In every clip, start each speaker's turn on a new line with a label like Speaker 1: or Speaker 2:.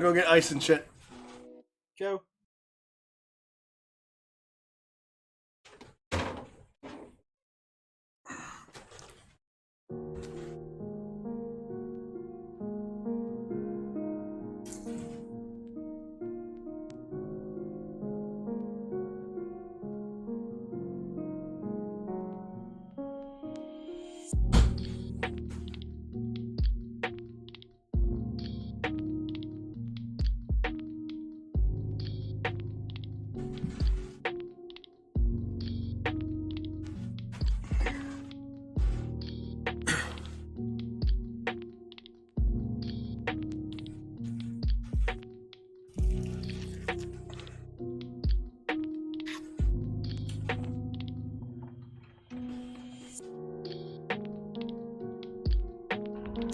Speaker 1: Go get ice and shit.
Speaker 2: Go.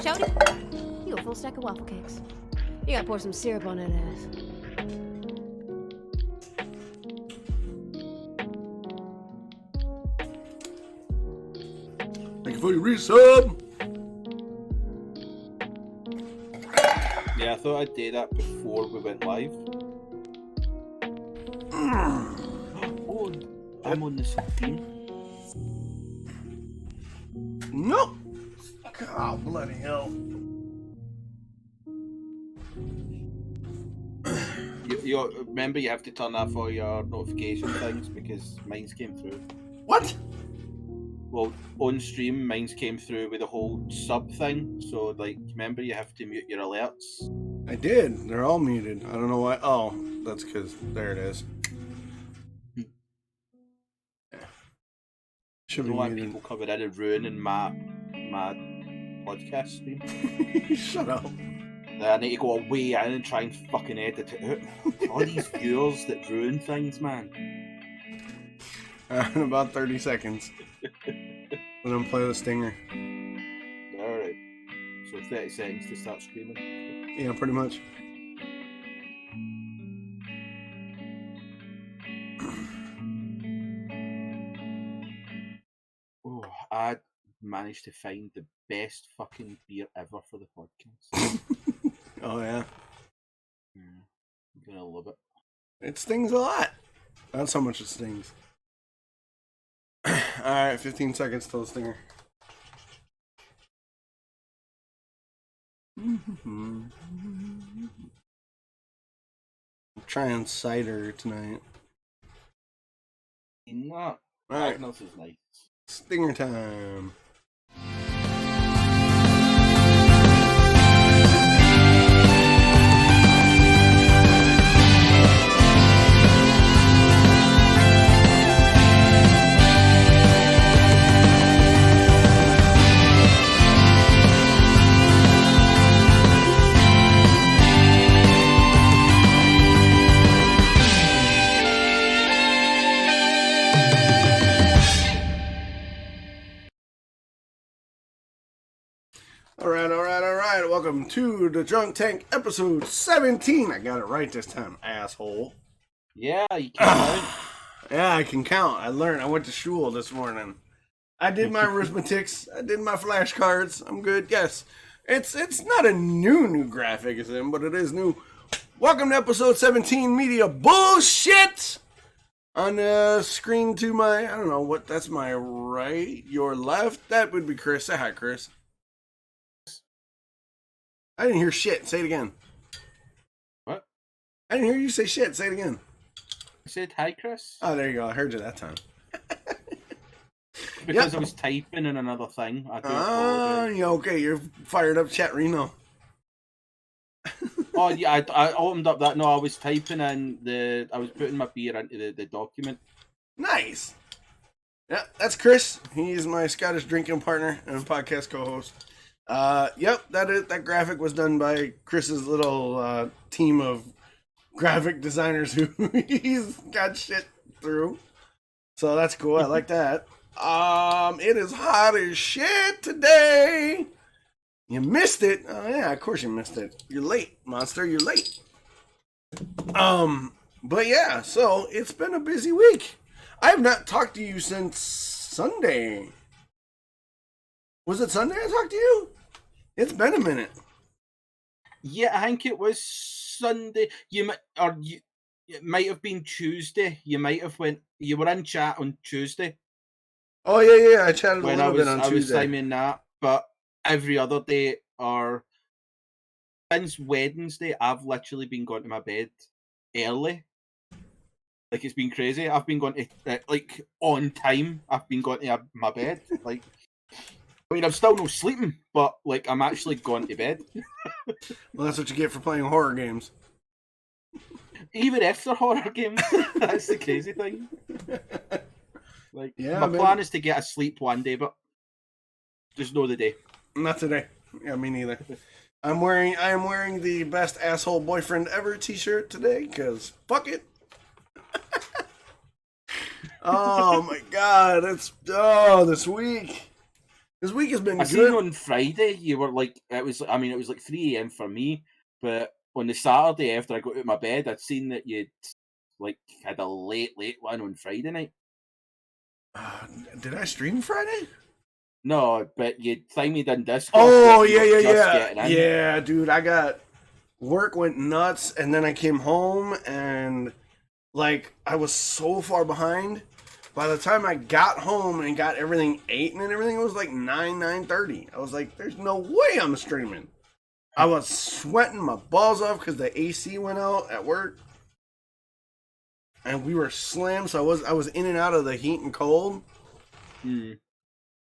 Speaker 3: Jody, you got a full stack of waffle cakes. You gotta pour some syrup on that ass.
Speaker 1: Thank you for your resub.
Speaker 2: Yeah, I thought I'd do that before we went live. Oh, I'm on the stream.
Speaker 1: Nope. God, bloody hell.
Speaker 2: You remember you have to turn off all your notification things because mine's came through.
Speaker 1: What?
Speaker 2: Well, on stream, mine's came through with the whole sub thing. So, like, remember you have to mute your alerts.
Speaker 1: I did. They're all muted. I don't know why. Oh, that's because there it is. Should be
Speaker 2: Don't want
Speaker 1: muted.
Speaker 2: people coming in and ruining my podcast stream.
Speaker 1: Shut up.
Speaker 2: I need to go away in and try and fucking edit it out. All these viewers that ruin things, man.
Speaker 1: In about 30 seconds. Let them play the stinger.
Speaker 2: Alright. So 30 seconds to start screaming.
Speaker 1: Yeah, pretty much.
Speaker 2: Oh, I managed to find the best fucking beer ever for the podcast.
Speaker 1: Oh, yeah.
Speaker 2: I'm gonna love it.
Speaker 1: It stings a lot. That's how much it stings. Alright, 15 seconds till the stinger. I'm trying cider tonight.
Speaker 2: Not.
Speaker 1: Alright,
Speaker 2: Magnus is nice.
Speaker 1: stinger time. Alright. Welcome to the Drunk Tank episode 17. I got it right this time, asshole.
Speaker 2: Yeah, you can.
Speaker 1: Yeah, I can count. I learned. I went to school this morning. I did my arithmetics. I did my flashcards. I'm good. Yes. It's not a new graphic, is it? But it is new. Welcome to episode 17, Media Bullshit! On the screen to my, I don't know what, that's my right, your left? That would be Chris. Say hi, Chris. I didn't hear shit. Say it again.
Speaker 2: What?
Speaker 1: I didn't hear you say shit. Say it again.
Speaker 2: I said hi, Chris.
Speaker 1: Oh, there you go. I heard you that time.
Speaker 2: Because I was typing in another thing. I do apologize.
Speaker 1: Yeah, okay. You're fired up, Chat Reno.
Speaker 2: Oh yeah, I opened up that. No, I was typing in I was putting my beer into the document.
Speaker 1: Nice. Yeah, that's Chris. He's my Scottish drinking partner and podcast co-host. Yep, that graphic was done by Chris's little team of graphic designers who he's got shit through. So that's cool. I like that. It is hot as shit today. You missed it. Oh yeah, of course you missed it. You're late, monster. You're late. But yeah, so it's been a busy week. I have not talked to you since Sunday. Was it Sunday I talked to you? It's been a minute.
Speaker 2: Yeah, I think it was Sunday. It might have been Tuesday. You were in chat on Tuesday
Speaker 1: Oh yeah. I chatted a
Speaker 2: when
Speaker 1: little bit on
Speaker 2: I was
Speaker 1: Tuesday.
Speaker 2: timing that, but every other day or since Wednesday, I've literally been going to my bed early. Like, it's been crazy. I've been going to like on time. I've been going to my bed. Like, I mean, I'm still not sleeping, but like I'm actually going to bed.
Speaker 1: Well, that's what you get for playing horror games.
Speaker 2: Even after horror games, that's the crazy thing. Like,
Speaker 1: Yeah,
Speaker 2: my
Speaker 1: man.
Speaker 2: plan is to get a sleep one day, but just know the day.
Speaker 1: Not today. Yeah, me neither. I am wearing the best asshole boyfriend ever t-shirt today because fuck it. Oh my god, this week. This week has been
Speaker 2: I
Speaker 1: good.
Speaker 2: seen on Friday you were like it was like 3 a.m. for me, but on the Saturday after I got out of my bed, I'd seen that you'd like had a late one on Friday night.
Speaker 1: Did I stream Friday?
Speaker 2: No, but you timed in Discord.
Speaker 1: Oh
Speaker 2: that you were just getting in.
Speaker 1: yeah, dude. I got work went nuts, and then I came home and like I was so far behind. By the time I got home and got everything eaten and everything, it was like 9:30. I was like, "There's no way I'm streaming." I was sweating my balls off because the AC went out at work, and we were slammed. So I was in and out of the heat and cold.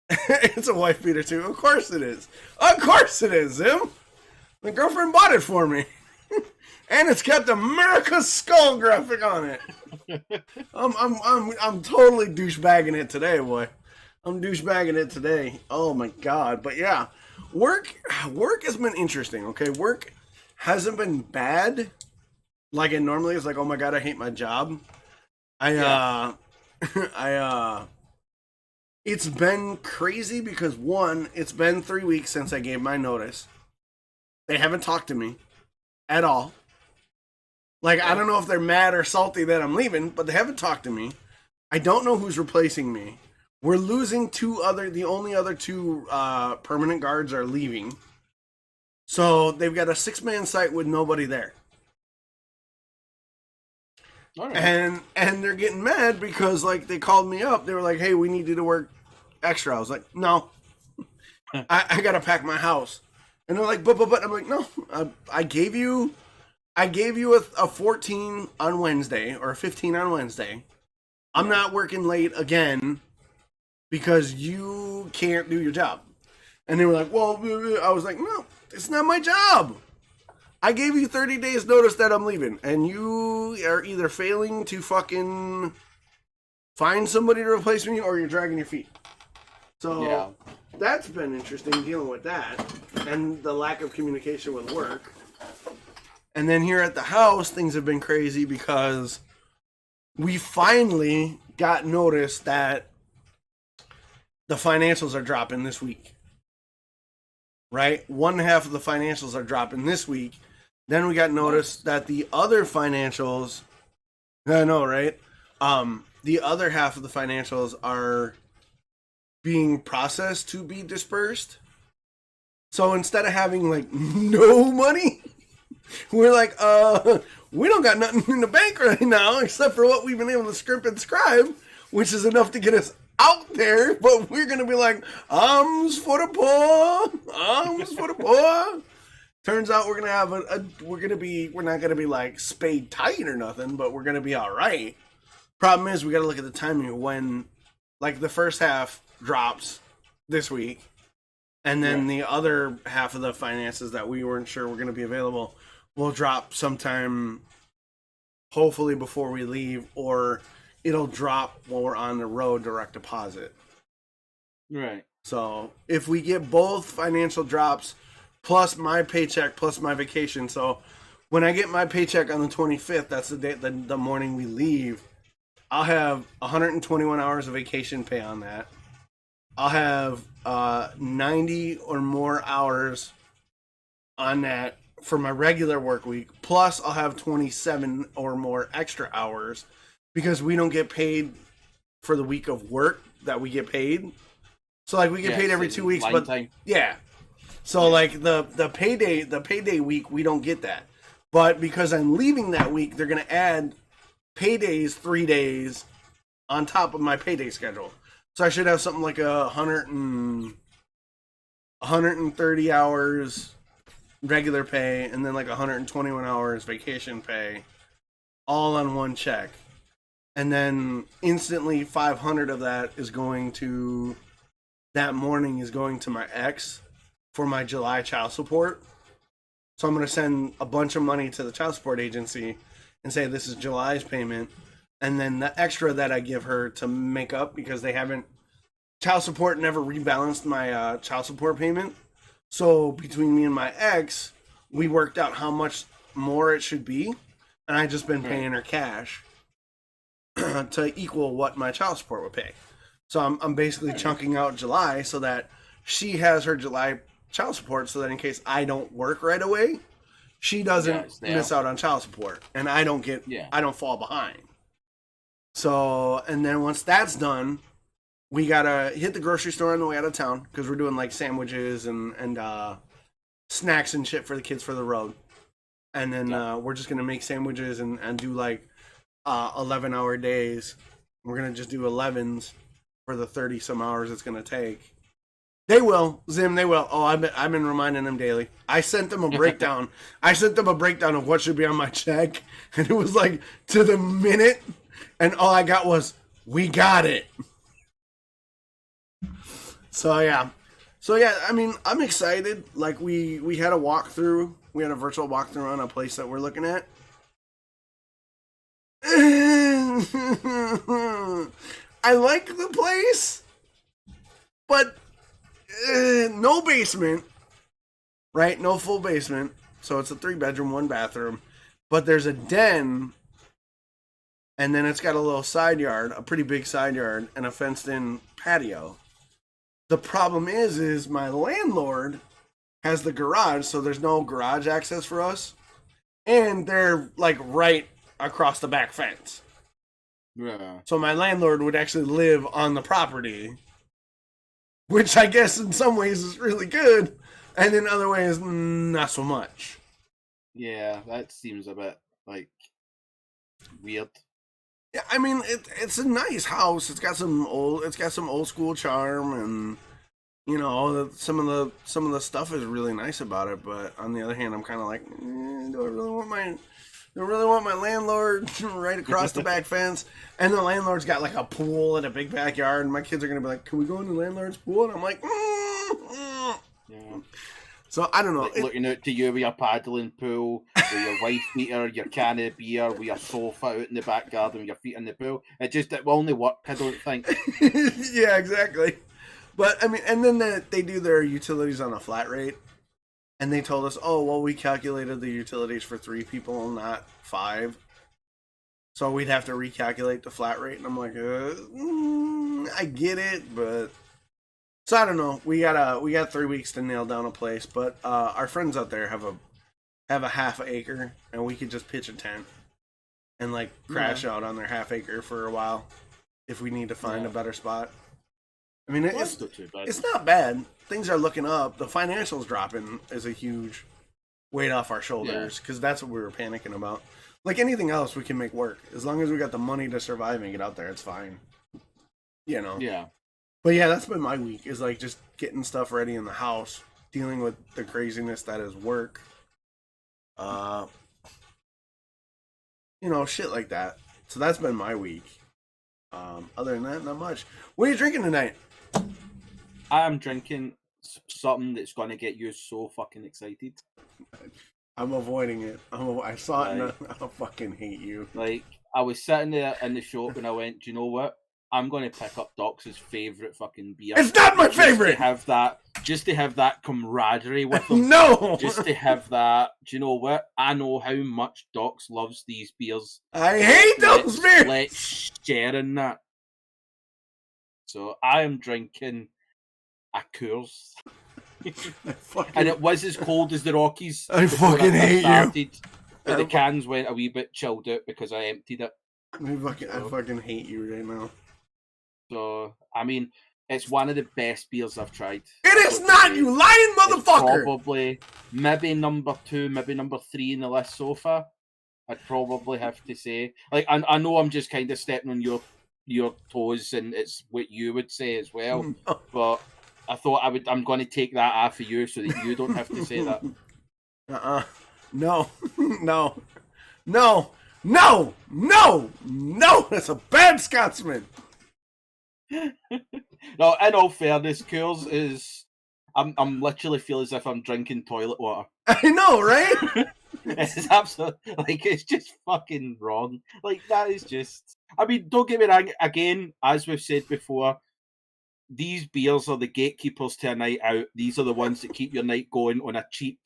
Speaker 1: It's a wife beater too. Of course it is. Of course it is, Zim. My girlfriend bought it for me. And it's got the America's Skull graphic on it. I'm totally douchebagging it today, boy. I'm douchebagging it today. Oh my god. But yeah, work has been interesting, okay? Work hasn't been bad like it normally is. Like, oh my god, I hate my job. It's been crazy because one, it's been 3 weeks since I gave my notice. They haven't talked to me at all. Like, I don't know if they're mad or salty that I'm leaving, but they haven't talked to me. I don't know who's replacing me. We're losing the only other two permanent guards are leaving. So they've got a 6-man site with nobody there. All right. And they're getting mad because like they called me up. They were like, "Hey, we need you to work extra." I was like, "No, I gotta pack my house." And they're like, "But." I'm like, "No, I gave you a 14 on Wednesday or a 15 on Wednesday. I'm not working late again because you can't do your job." And they were like, "Well," I was like, "No, it's not my job. I gave you 30 days notice that I'm leaving, and you are either failing to fucking find somebody to replace me or you're dragging your feet." So yeah, that's been interesting dealing with that and the lack of communication with work. And then here at the house, things have been crazy because we finally got notice that the financials are dropping this week. Right? One half of the financials are dropping this week. Then we got notice that the other financials, I know, right? The other half of the financials are being processed to be dispersed. So instead of having like no money, we're like, we don't got nothing in the bank right now except for what we've been able to script and scribe, which is enough to get us out there. But we're gonna be like, arms for the poor, arms for the poor. Turns out we're gonna have we're not gonna be like spade tight or nothing, but we're gonna be all right. Problem is, we gotta look at the timing of when, like, the first half drops this week, and then the other half of the finances that we weren't sure were gonna be available will drop sometime, hopefully before we leave, or it'll drop while we're on the road direct deposit.
Speaker 2: Right. So
Speaker 1: if we get both financial drops plus my paycheck plus my vacation, so when I get my paycheck on the 25th, that's the day, the morning we leave, I'll have 121 hours of vacation pay on that. I'll have 90 or more hours on that for my regular work week, plus I'll have 27 or more extra hours because we don't get paid for the week of work that we get paid. So like we get paid every 2 weeks, but time. Yeah. So like the payday week, we don't get that. But because I'm leaving that week, they're going to add paydays 3 days on top of my payday schedule. So I should have something like 130 hours regular pay and then like 121 hours vacation pay all on one check. And then instantly 500 of that is going to, that morning is going to my ex for my July child support. So I'm going to send a bunch of money to the child support agency and say this is July's payment. And then the extra that I give her to make up, because they haven't, child support never rebalanced my child support payment. So between me and my ex, we worked out how much more it should be. And I just been paying her cash to equal what my child support would pay. So I'm basically chunking out July so that she has her July child support, so that in case I don't work right away, she doesn't miss out on child support, and I don't fall behind. So, and then once that's done, we gotta hit the grocery store on the way out of town because we're doing like sandwiches and snacks and shit for the kids for the road. And then we're just gonna make sandwiches and do like 11-hour days. We're gonna just do 11s for the 30 some hours it's gonna take. They will, Zim. They will. Oh, I've been reminding them daily. I sent them a breakdown. I sent them a breakdown of what should be on my check, and it was like to the minute. And all I got was, "We got it." So yeah. I mean, I'm excited. Like we had a walkthrough. We had a virtual walkthrough on a place that we're looking at. I like the place, but. No basement, right? No full basement. So it's a 3-bedroom, 1 bathroom. But there's a den, and then it's got a little side yard, a pretty big side yard, and a fenced-in patio. The problem is my landlord has the garage, so there's no garage access for us. And they're, like, right across the back fence.
Speaker 2: Yeah.
Speaker 1: So my landlord would actually live on the property, which I guess in some ways is really good, and in other ways, not so much.
Speaker 2: Yeah, that seems a bit, like, weird.
Speaker 1: Yeah, I mean, it's a nice house. It's got some old school charm, and you know, some of the stuff is really nice about it. But on the other hand, I'm kind of like, do I really want my landlord right across the back fence? And the landlord's got like a pool and a big backyard, and my kids are gonna be like, "Can we go in the landlord's pool?" And I'm like,
Speaker 2: Yeah.
Speaker 1: So I don't know.
Speaker 2: Like looking out to you with your paddling pool, with your wife beater, your can of beer, with your sofa out in the back garden, with your feet in the pool. It will only work, I don't think.
Speaker 1: Yeah, exactly. But I mean, and then they do their utilities on a flat rate. And they told us, oh, well, we calculated the utilities for 3 people, not 5. So we'd have to recalculate the flat rate. And I'm like, I get it, but... So I don't know. We got 3 weeks to nail down a place. But our friends out there have a half acre, and we could just pitch a tent and, like, crash out on their half acre for a while if we need to find a better spot. I mean, it's not bad. Things are looking up. The financials dropping is a huge weight off our shoulders because that's what we were panicking about. Like anything else, we can make work. As long as we got the money to survive and get out there, it's fine. You know?
Speaker 2: Yeah.
Speaker 1: But yeah, that's been my week, is like just getting stuff ready in the house, dealing with the craziness that is work. You know, shit like that. So that's been my week. Other than that, not much. What are you drinking tonight?
Speaker 2: I'm drinking something that's going to get you so fucking excited.
Speaker 1: I'm avoiding it. I saw it and I fucking hate you.
Speaker 2: Like, I was sitting there in the shop and I went, do you know what? I'm going to pick up Doc's favourite fucking beer.
Speaker 1: It's not my favourite!
Speaker 2: Just to have that camaraderie with him.
Speaker 1: No!
Speaker 2: Just to have that, do you know what? I know how much Doc's loves these beers.
Speaker 1: I hate those beers!
Speaker 2: Let's share in that. So I am drinking a Coors. And it was as cold as the Rockies.
Speaker 1: I fucking hate you.
Speaker 2: But the cans went a wee bit chilled out because I emptied it.
Speaker 1: I fucking hate you right now.
Speaker 2: So, I mean, It's one of the best beers I've tried.
Speaker 1: It is not, you lying motherfucker!
Speaker 2: Probably maybe number 2, maybe number 3 in the list so far. I'd probably have to say. Like, I know I'm just kind of stepping on your toes, and it's what you would say as well. But I thought I'm going to take that off of you so that you don't have to say that.
Speaker 1: No. That's a bad Scotsman.
Speaker 2: No, in all fairness, Coors is. I'm literally feel as if I'm drinking toilet water.
Speaker 1: I know, right?
Speaker 2: It's absolutely like it's just fucking wrong. Like that is just. I mean, don't get me wrong. Again, as we've said before, these beers are the gatekeepers to a night out. These are the ones that keep your night going on a cheap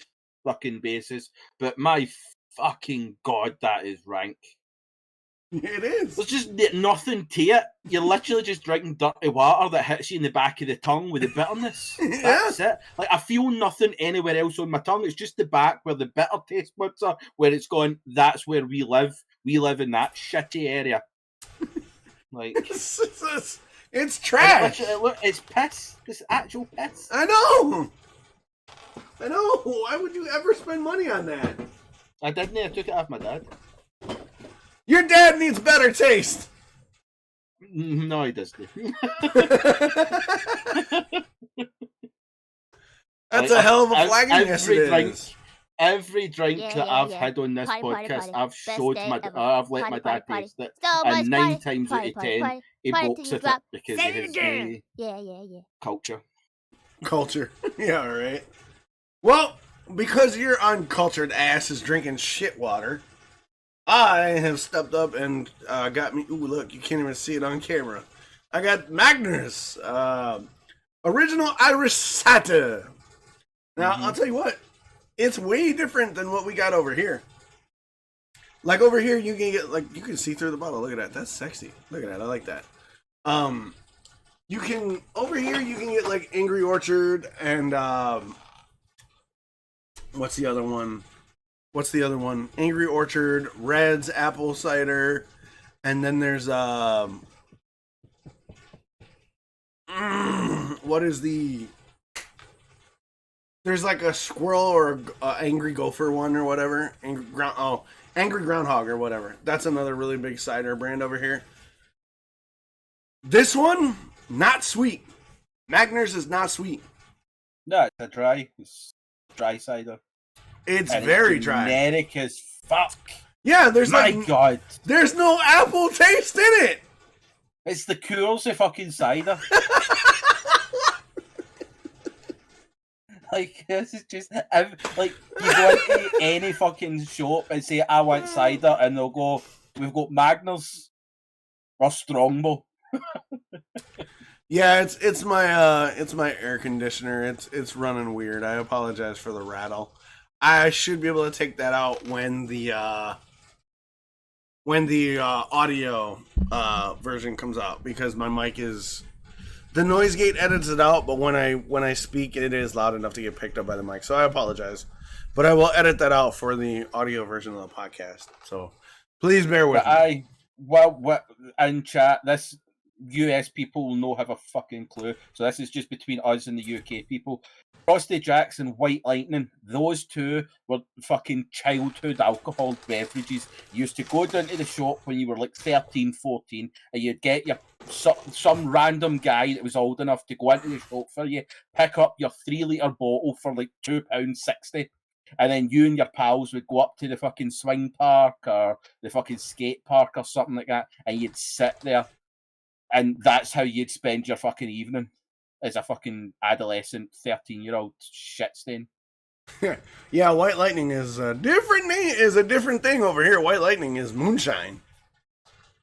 Speaker 2: fucking basis. But my fucking god, that is rank.
Speaker 1: It is.
Speaker 2: There's just nothing to it. You're literally just drinking dirty water that hits you in the back of the tongue with the bitterness. That's it. Like, I feel nothing anywhere else on my tongue. It's just the back where the bitter taste buds are, where it's going, that's where we live. We live in that shitty area. Like,
Speaker 1: it's trash.
Speaker 2: It's piss. It's actual piss.
Speaker 1: I know. Why would you ever spend money on that?
Speaker 2: I didn't. I took it off my dad.
Speaker 1: Your dad needs better taste.
Speaker 2: No, he doesn't.
Speaker 1: That's a hell of a flagging. Yes, it is.
Speaker 2: Every drink that I've had on this podcast, I've let my dad taste it, and 9 times out of 10, he balks at it because of his culture.
Speaker 1: Culture, yeah, right. Well, because your uncultured ass is drinking shit water, I have stepped up and got me. Ooh, look, you can't even see it on camera. I got Magners, original Irish cider. Now, I'll tell you what, it's way different than what we got over here. Like over here, you can get you can see through the bottle. Look at that, that's sexy. Look at that, I like that. You can over here you can get like Angry Orchard and what's the other one? Angry Orchard, Red's apple cider, and then there's what is the? There's like a squirrel or a angry gopher one or whatever. Angry groundhog or whatever. That's another really big cider brand over here. This one, not sweet. Magners is not sweet.
Speaker 2: No, it's dry cider.
Speaker 1: It's very dry.
Speaker 2: Generic as fuck.
Speaker 1: Yeah, there's
Speaker 2: God.
Speaker 1: There's no apple taste in it.
Speaker 2: It's the Coors of fucking cider. Like, this is just like you go into any fucking shop and say I want cider, and they'll go, "We've got Magners or Strongbow."
Speaker 1: Yeah, it's my air conditioner. It's running weird. I apologize for the rattle. I should be able to take that out when the audio version comes out, because my mic is. The noise gate edits it out, but when I speak, it is loud enough to get picked up by the mic. So I apologize, but I will edit that out for the audio version of the podcast. So please bear with me.
Speaker 2: What in chat, this US people will not have a fucking clue. So this is just between us and the UK people. Frosty Jacks and White Lightning, those two were fucking childhood alcohol beverages. You used to go down to the shop when you were like 13, 14, and you'd get your some random guy that was old enough to go into the shop for you, pick up your 3-litre bottle for like £2.60, and then you and your pals would go up to the fucking swing park or the fucking skate park or something like that, and you'd sit there, and that's how you'd spend your fucking evening. As a fucking adolescent 13-year-old shit stain.
Speaker 1: Yeah, White Lightning is a different thing over here. White Lightning is moonshine.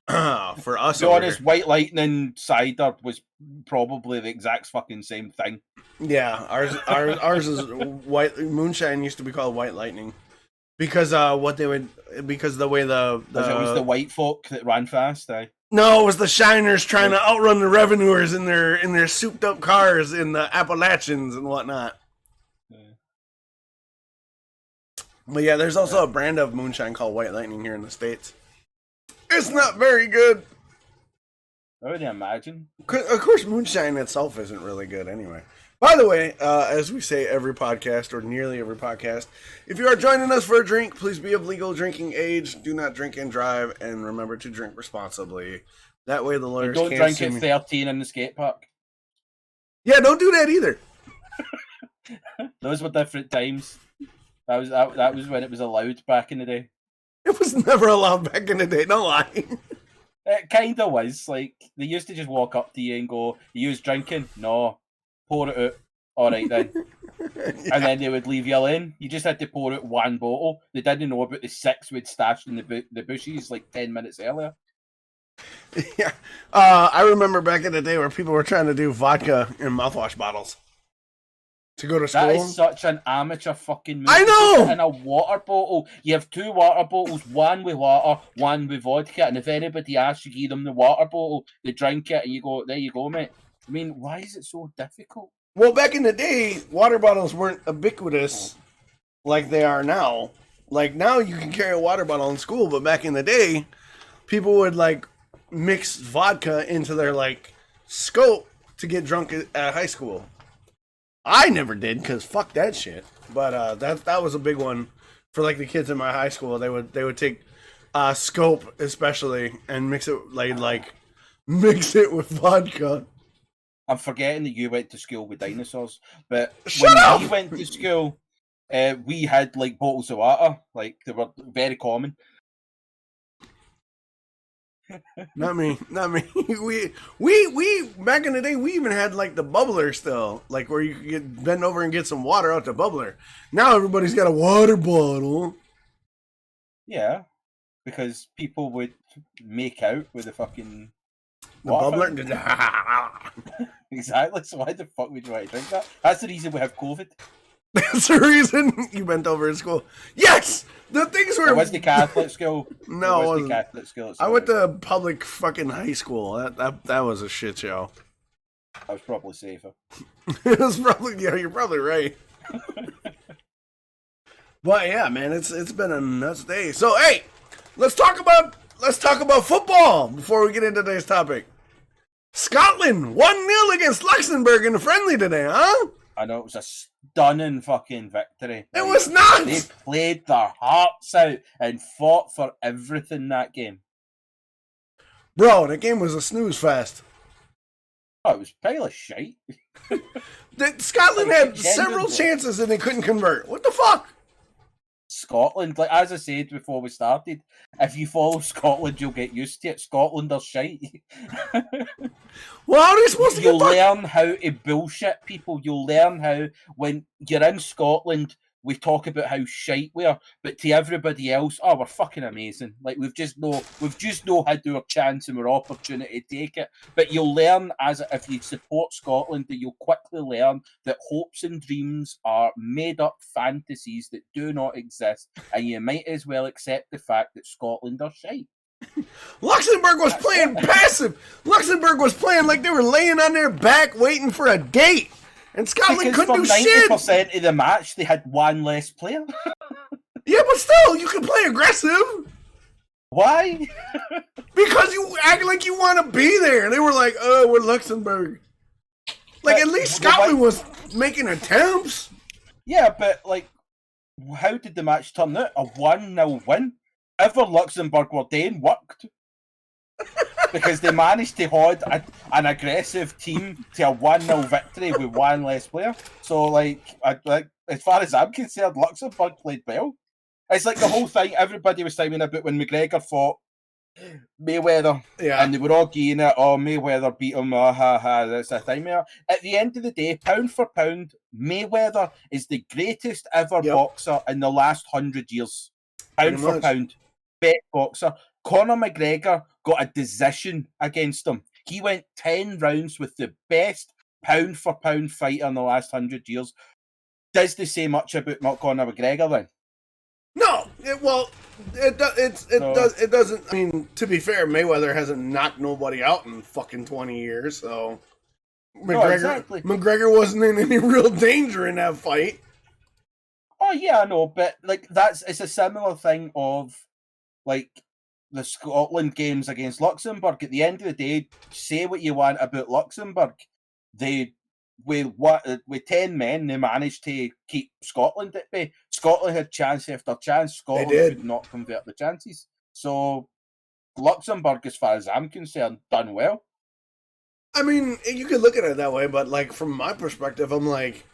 Speaker 1: For us,
Speaker 2: to be honest, White Lightning cider was probably the exact fucking same thing.
Speaker 1: Yeah, ours is white. Moonshine used to be called White Lightning because the way it
Speaker 2: was the white folk that ran fast.
Speaker 1: No, it was the shiners trying to outrun the revenuers in their souped up cars in the Appalachians and whatnot. Yeah. But yeah, there's also a brand of moonshine called White Lightning here in the States. It's not very good.
Speaker 2: I would imagine.
Speaker 1: Of course, moonshine itself isn't really good anyway. By the way, as we say every podcast, or nearly every podcast, if you are joining us for a drink, please be of legal drinking age. Do not drink and drive, and remember to drink responsibly. That way the lawyers
Speaker 2: Don't
Speaker 1: can't
Speaker 2: drink
Speaker 1: sue
Speaker 2: at
Speaker 1: me.
Speaker 2: 13 in the skate park.
Speaker 1: Yeah, don't do that either.
Speaker 2: Those were different times. That was when it was allowed back in the day.
Speaker 1: It was never allowed back in the day, don't lie.
Speaker 2: It kind of was. Like, they used to just walk up to you and go, "You use drinking? No. Pour it out. All right then."
Speaker 1: Yeah.
Speaker 2: And then they would leave you alone. You just had to pour out one bottle. They didn't know about the 6 we'd stashed in the bushes like 10 minutes earlier.
Speaker 1: Yeah. I remember back in the day where people were trying to do vodka in mouthwash bottles to go to school.
Speaker 2: That is such an amateur fucking move.
Speaker 1: I know!
Speaker 2: In a water bottle. You have 2 water bottles, one with water, one with vodka, and if anybody asks, you give them the water bottle, they drink it, and you go, "There you go, mate." I mean, why is it so difficult?
Speaker 1: Well, back in the day, water bottles weren't ubiquitous like they are now. Like, now you can carry a water bottle in school, but back in the day, people would, like, mix vodka into their, like, scope to get drunk at high school. I never did, because fuck that shit. But that was a big one for, like, the kids in my high school. They would take scope, especially, and mix it, mix it with vodka.
Speaker 2: I'm forgetting that you went to school with dinosaurs, but
Speaker 1: Shut
Speaker 2: when
Speaker 1: up!
Speaker 2: we went to school, we had like bottles of water, like they were very common.
Speaker 1: Not me. We back in the day, we even had like the bubbler still, like where you could bend over and get some water out the bubbler. Now everybody's got a water bottle.
Speaker 2: Yeah, because people would make out with the fucking
Speaker 1: The
Speaker 2: water
Speaker 1: bubbler.
Speaker 2: fountain. Exactly. So why the fuck would you want to drink that? That's the reason we have COVID.
Speaker 1: That's the reason you bent over in school. Yes, the things were.
Speaker 2: It was the Catholic school.
Speaker 1: No,
Speaker 2: it
Speaker 1: it
Speaker 2: was
Speaker 1: wasn't.
Speaker 2: the Catholic school.
Speaker 1: I went to public fucking high school. That was a shit show.
Speaker 2: I was probably safer.
Speaker 1: It was probably, yeah, you're probably right. But yeah, man, it's been a nuts day. So hey, let's talk about football before we get into today's topic. Scotland 1-0 against Luxembourg in the friendly today, huh?
Speaker 2: I know, it was a stunning fucking victory.
Speaker 1: It was not.
Speaker 2: They played their hearts out and fought for everything that game.
Speaker 1: Bro, that game was a snooze fest.
Speaker 2: Oh, it was pile of shite.
Speaker 1: Scotland had
Speaker 2: Genuinely.
Speaker 1: several chances and they couldn't convert. What the fuck?
Speaker 2: Scotland, like as I said before we started, if you follow Scotland, you'll get used to it. Scotland are shite.
Speaker 1: Well, how are they supposed to
Speaker 2: You'll
Speaker 1: get back?
Speaker 2: learn how to bullshit people. You'll learn how, when you're in Scotland, we talk about how shite we are, but to everybody else, oh, we're fucking amazing. Like we've just had our chance and our opportunity to take it. But you'll learn, as if you support Scotland, that you'll quickly learn that hopes and dreams are made up fantasies that do not exist, and you might as well accept the fact that Scotland are shite.
Speaker 1: Luxembourg was playing passive. Luxembourg was playing like they were laying on their back waiting for a date. And Scotland
Speaker 2: Because
Speaker 1: couldn't
Speaker 2: for
Speaker 1: do shit.
Speaker 2: 90% of the match, they had one less player.
Speaker 1: Yeah, but still, you can play aggressive.
Speaker 2: Why?
Speaker 1: Because you act like you want to be there. They were like, oh, we're Luxembourg. Like, at least Scotland was making attempts.
Speaker 2: Yeah, but like, how did the match turn out? A 1-0 win? Ever Luxembourg were doing worked. Because they managed to hold an aggressive team to a 1-0 victory with one less player. So, like, as far as I'm concerned, Luxembourg played well. It's like the whole thing, everybody was talking about when McGregor fought Mayweather.
Speaker 1: Yeah.
Speaker 2: And they were all geeing it, oh, Mayweather beat him, that's a thing there. At the end of the day, pound for pound, Mayweather is the greatest ever boxer in the last 100 years. Pound for pound. Best boxer. Conor McGregor got a decision against him. He went 10 rounds with the best pound for pound fighter in the last 100 years. Does they say much about Conor McGregor then?
Speaker 1: No. It doesn't. I mean, to be fair, Mayweather hasn't knocked nobody out in fucking 20 years, so McGregor wasn't in any real danger in that fight.
Speaker 2: Oh yeah, I know, but like it's a similar thing of like the Scotland games against Luxembourg. At the end of the day, say what you want about Luxembourg, they with 10 men they managed to keep Scotland at bay. Scotland had chance after chance. Scotland could not convert the chances. So Luxembourg, as far as I'm concerned, done well.
Speaker 1: I mean, you could look at it that way, but like from my perspective, I'm like,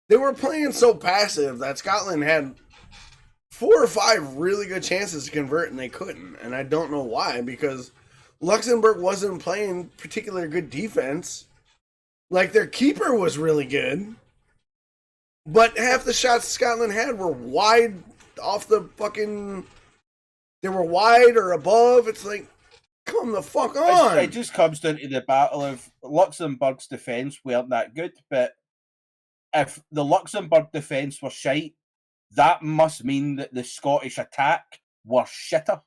Speaker 1: they were playing so passive that Scotland had 4 or 5 really good chances to convert and they couldn't. And I don't know why, because Luxembourg wasn't playing particularly good defense. Like, their keeper was really good, but half the shots Scotland had were wide off the fucking... They were wide or above. It's like, come the fuck on.
Speaker 2: It just comes down to the battle of Luxembourg's defence weren't that good, but if the Luxembourg defence were shite, that must mean that the Scottish attack were shitter.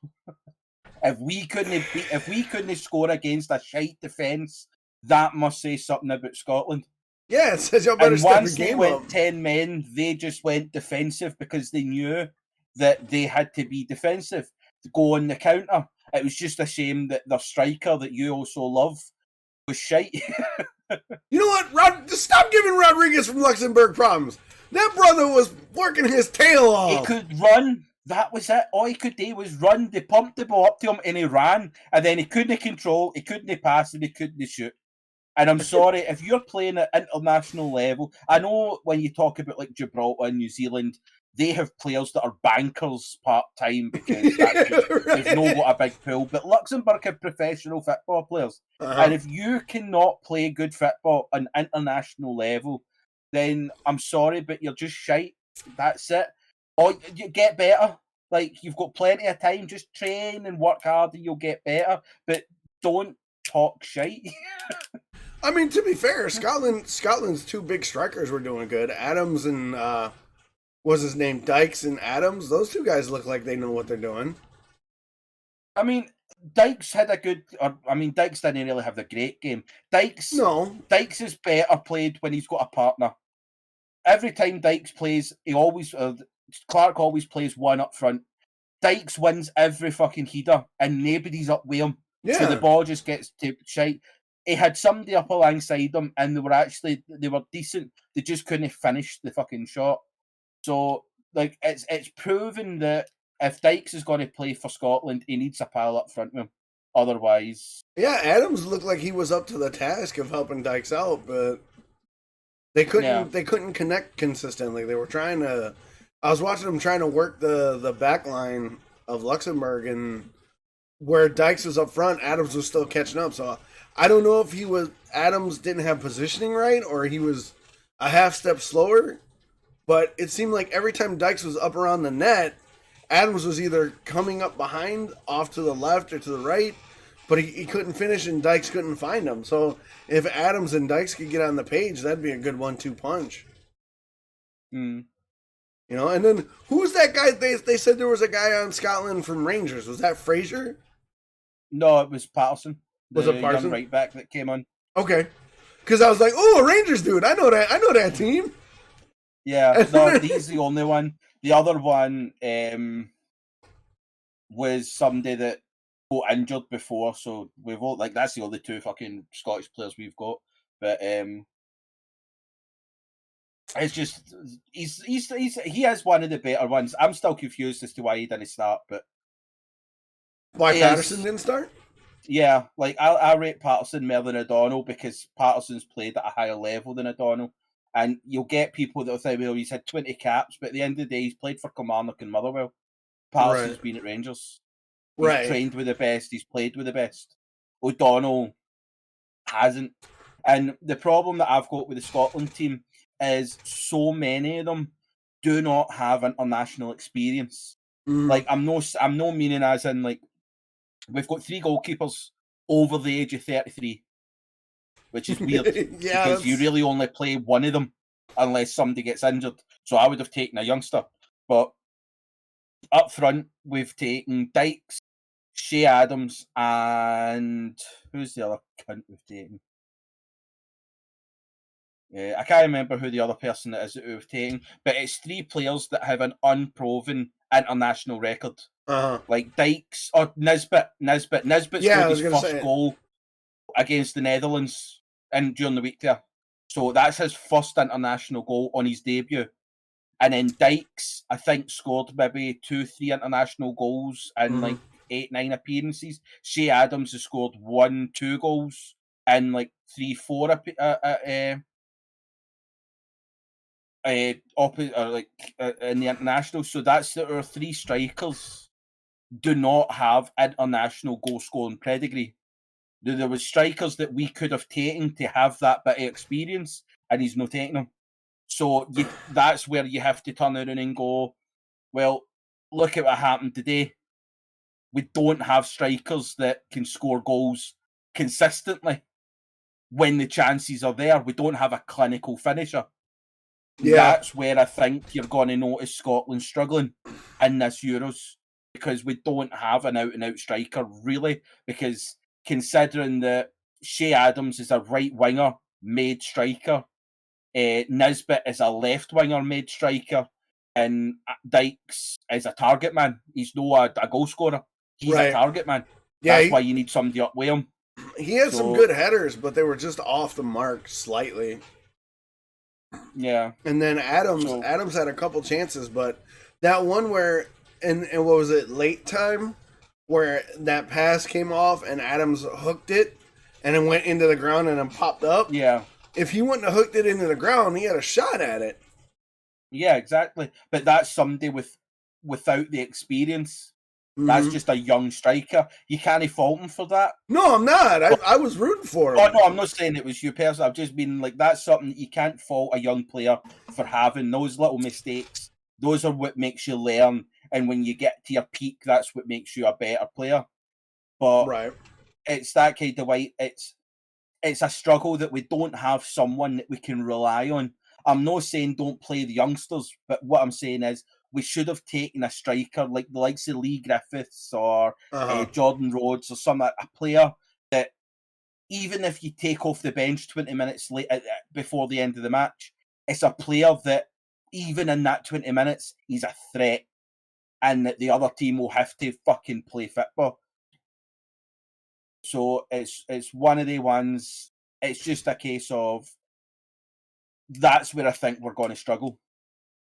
Speaker 2: If we couldn't score against a shite defence, that must say something about Scotland.
Speaker 1: Yeah, it says y'all better step your game
Speaker 2: up.
Speaker 1: up.
Speaker 2: Once they went 10 men, they just went defensive because they knew that they had to be defensive to go on the counter. It was just a shame that their striker that you also love was shite.
Speaker 1: You know what? Just stop giving Rodriguez from Luxembourg problems. That brother was working his tail off.
Speaker 2: He could run. That was it. All he could do was run. They pumped the ball up to him and he ran. And then he couldn't control, he couldn't pass, and he couldn't shoot. And I'm sorry, if you're playing at international level, I know when you talk about like Gibraltar and New Zealand, they have players that are bankers part-time because they've not got a big pool. But Luxembourg have professional football players. And if you cannot play good football on international level, then I'm sorry, but you're just shite. That's it. Or you get better. Like, you've got plenty of time. Just train and work hard and you'll get better. But don't talk shite.
Speaker 1: I mean, to be fair, Scotland's 2 big strikers were doing good. Adams and what's his name? Dykes and Adams. Those 2 guys look like they know what they're doing.
Speaker 2: I mean, Dykes had a good. Dykes didn't really have the great game. Dykes is better played when he's got a partner. Every time Dykes plays, Clark always plays one up front. Dykes wins every fucking header, and nobody's up with him. Yeah. So the ball just gets to shite. He had somebody up alongside him, and they were decent. They just couldn't finish the fucking shot. So, like, it's proven that if Dykes is going to play for Scotland, he needs a pal up front with him. Otherwise,
Speaker 1: yeah, Adams looked like he was up to the task of helping Dykes out, but they couldn't connect consistently. They were trying to. I was watching them trying to work the back line of Luxembourg, and where Dykes was up front, Adams was still catching up. So I don't know if Adams didn't have positioning right or he was a half step slower, but it seemed like every time Dykes was up around the net, Adams was either coming up behind, off to the left or to the right, but he couldn't finish and Dykes couldn't find him. So if Adams and Dykes could get on the page, that'd be a good 1-2 punch.
Speaker 2: Mm.
Speaker 1: You know, and then who was that guy? They said there was a guy on Scotland from Rangers. Was that Fraser?
Speaker 2: No, it was Patterson.
Speaker 1: Was it Patterson?
Speaker 2: Young right back that came on.
Speaker 1: Okay, because I was like, oh, a Rangers dude. I know that team.
Speaker 2: Yeah, no, he's the only one. The other one was somebody that got injured before, so we've all that's the only 2 fucking Scottish players we've got. But it's just he is one of the better ones. I'm still confused as to why he didn't start, but
Speaker 1: why Patterson didn't start?
Speaker 2: Yeah, like I rate Patterson more than O'Donnell because Patterson's played at a higher level than O'Donnell. And you'll get people that will say, well, he's had 20 caps, but at the end of the day, he's played for Kilmarnock and Motherwell. Patterson's been at Rangers. He's trained with the best. He's played with the best. O'Donnell hasn't. And the problem that I've got with the Scotland team is so many of them do not have international experience. Like, I'm no meaning as in, like, we've got 3 goalkeepers over the age of 33. Which is weird because you really only play one of them unless somebody gets injured. So I would have taken a youngster. But up front, we've taken Dykes, Shea Adams, and who's the other cunt we've taken? I can't remember who the other person is that we've taken, but it's 3 players that have an unproven international record.
Speaker 1: Uh-huh.
Speaker 2: Like Dykes or Nisbet. Nisbet
Speaker 1: Yeah, I
Speaker 2: scored
Speaker 1: was
Speaker 2: his
Speaker 1: gonna
Speaker 2: first
Speaker 1: say it.
Speaker 2: goal against the Netherlands during the week there. So that's his first international goal on his debut. And then Dykes, I think, scored maybe 2-3 international goals in like 8-9 appearances. Shea Adams has scored 1-2 goals in like 3-4 in the international. So that's our three strikers do not have international goal scoring pedigree. There was strikers that we could have taken to have that bit of experience, and he's not taking them. So that's where you have to turn around and go, well, look at what happened today. We don't have strikers that can score goals consistently when the chances are there. We don't have a clinical finisher.
Speaker 1: Yeah.
Speaker 2: That's where I think you're going to notice Scotland struggling in this Euros, because we don't have an out-and-out striker, really, because considering that Shea Adams is a right winger made striker, Nisbet is a left winger made striker, and Dykes is a target man. He's not a goal scorer. He's a target man.
Speaker 1: Yeah,
Speaker 2: that's why you need somebody up with him.
Speaker 1: He had some good headers, but they were just off the mark slightly.
Speaker 2: Yeah.
Speaker 1: And then Adams had a couple chances, but that one where and what was it, late time, where that pass came off and Adams hooked it and it went into the ground and then popped up.
Speaker 2: Yeah.
Speaker 1: If he wouldn't have hooked it into the ground, he had a shot at it.
Speaker 2: Yeah, exactly. But that's somebody without the experience. That's just a young striker. You can't fault him for that.
Speaker 1: No, I'm not. I was rooting for him.
Speaker 2: Oh, no, I'm not saying it was you personally. I've just been like, that's something that you can't fault a young player for having. Those little mistakes, those are what makes you learn. And when you get to your peak, that's what makes you a better player. But it's that kind of way. It's a struggle that we don't have someone that we can rely on. I'm not saying don't play the youngsters, but what I'm saying is we should have taken a striker like the likes of Lee Griffiths or Jordan Rhodes or a player that even if you take off the bench 20 minutes late before the end of the match, it's a player that even in that 20 minutes, he's a threat and that the other team will have to fucking play football. So it's one of the ones, it's just a case of that's where I think we're going to struggle.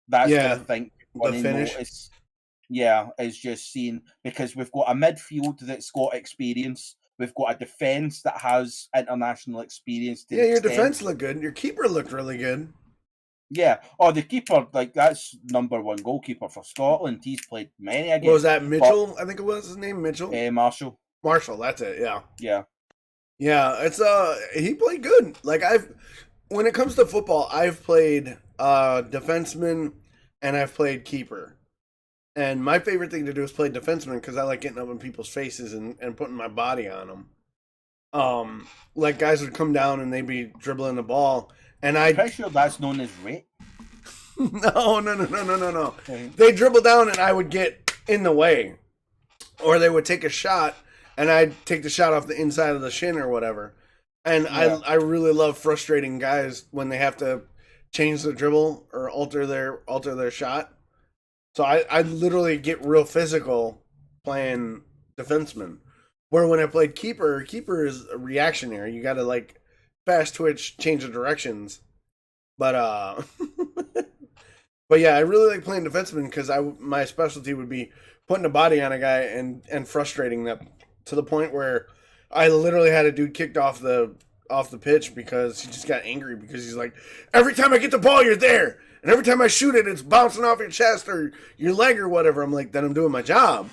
Speaker 2: That's where I think we're going to notice. Yeah, is just seeing, because we've got a midfield that's got experience. We've got a defence that has international experience.
Speaker 1: Your defence looked good. Your keeper looked really good.
Speaker 2: Yeah. Oh, the keeper, like, that's number one goalkeeper for Scotland. He's played many again.
Speaker 1: What was that, Mitchell? I think it was his name, Mitchell?
Speaker 2: Marshall.
Speaker 1: Marshall, that's it, yeah.
Speaker 2: Yeah.
Speaker 1: Yeah, it's he played good. Like, when it comes to football, I've played defenseman and I've played keeper. And my favorite thing to do is play defenseman because I like getting up in people's faces and putting my body on them. Like, guys would come down and they'd be dribbling the ball, and
Speaker 2: I'm pretty sure that's known as rape.
Speaker 1: No. Okay. They dribble down and I would get in the way. Or they would take a shot and I'd take the shot off the inside of the shin or whatever. And I really love frustrating guys when they have to change their dribble or alter their shot. So I literally get real physical playing defenseman. Where when I played keeper is a reactionary. You got to like fast twitch, change the directions. But but yeah, I really like playing defenseman because my specialty would be putting a body on a guy and frustrating them to the point where I literally had a dude kicked off the pitch because he just got angry because he's like, every time I get the ball, you're there. And every time I shoot it, it's bouncing off your chest or your leg or whatever. I'm like, then I'm doing my job.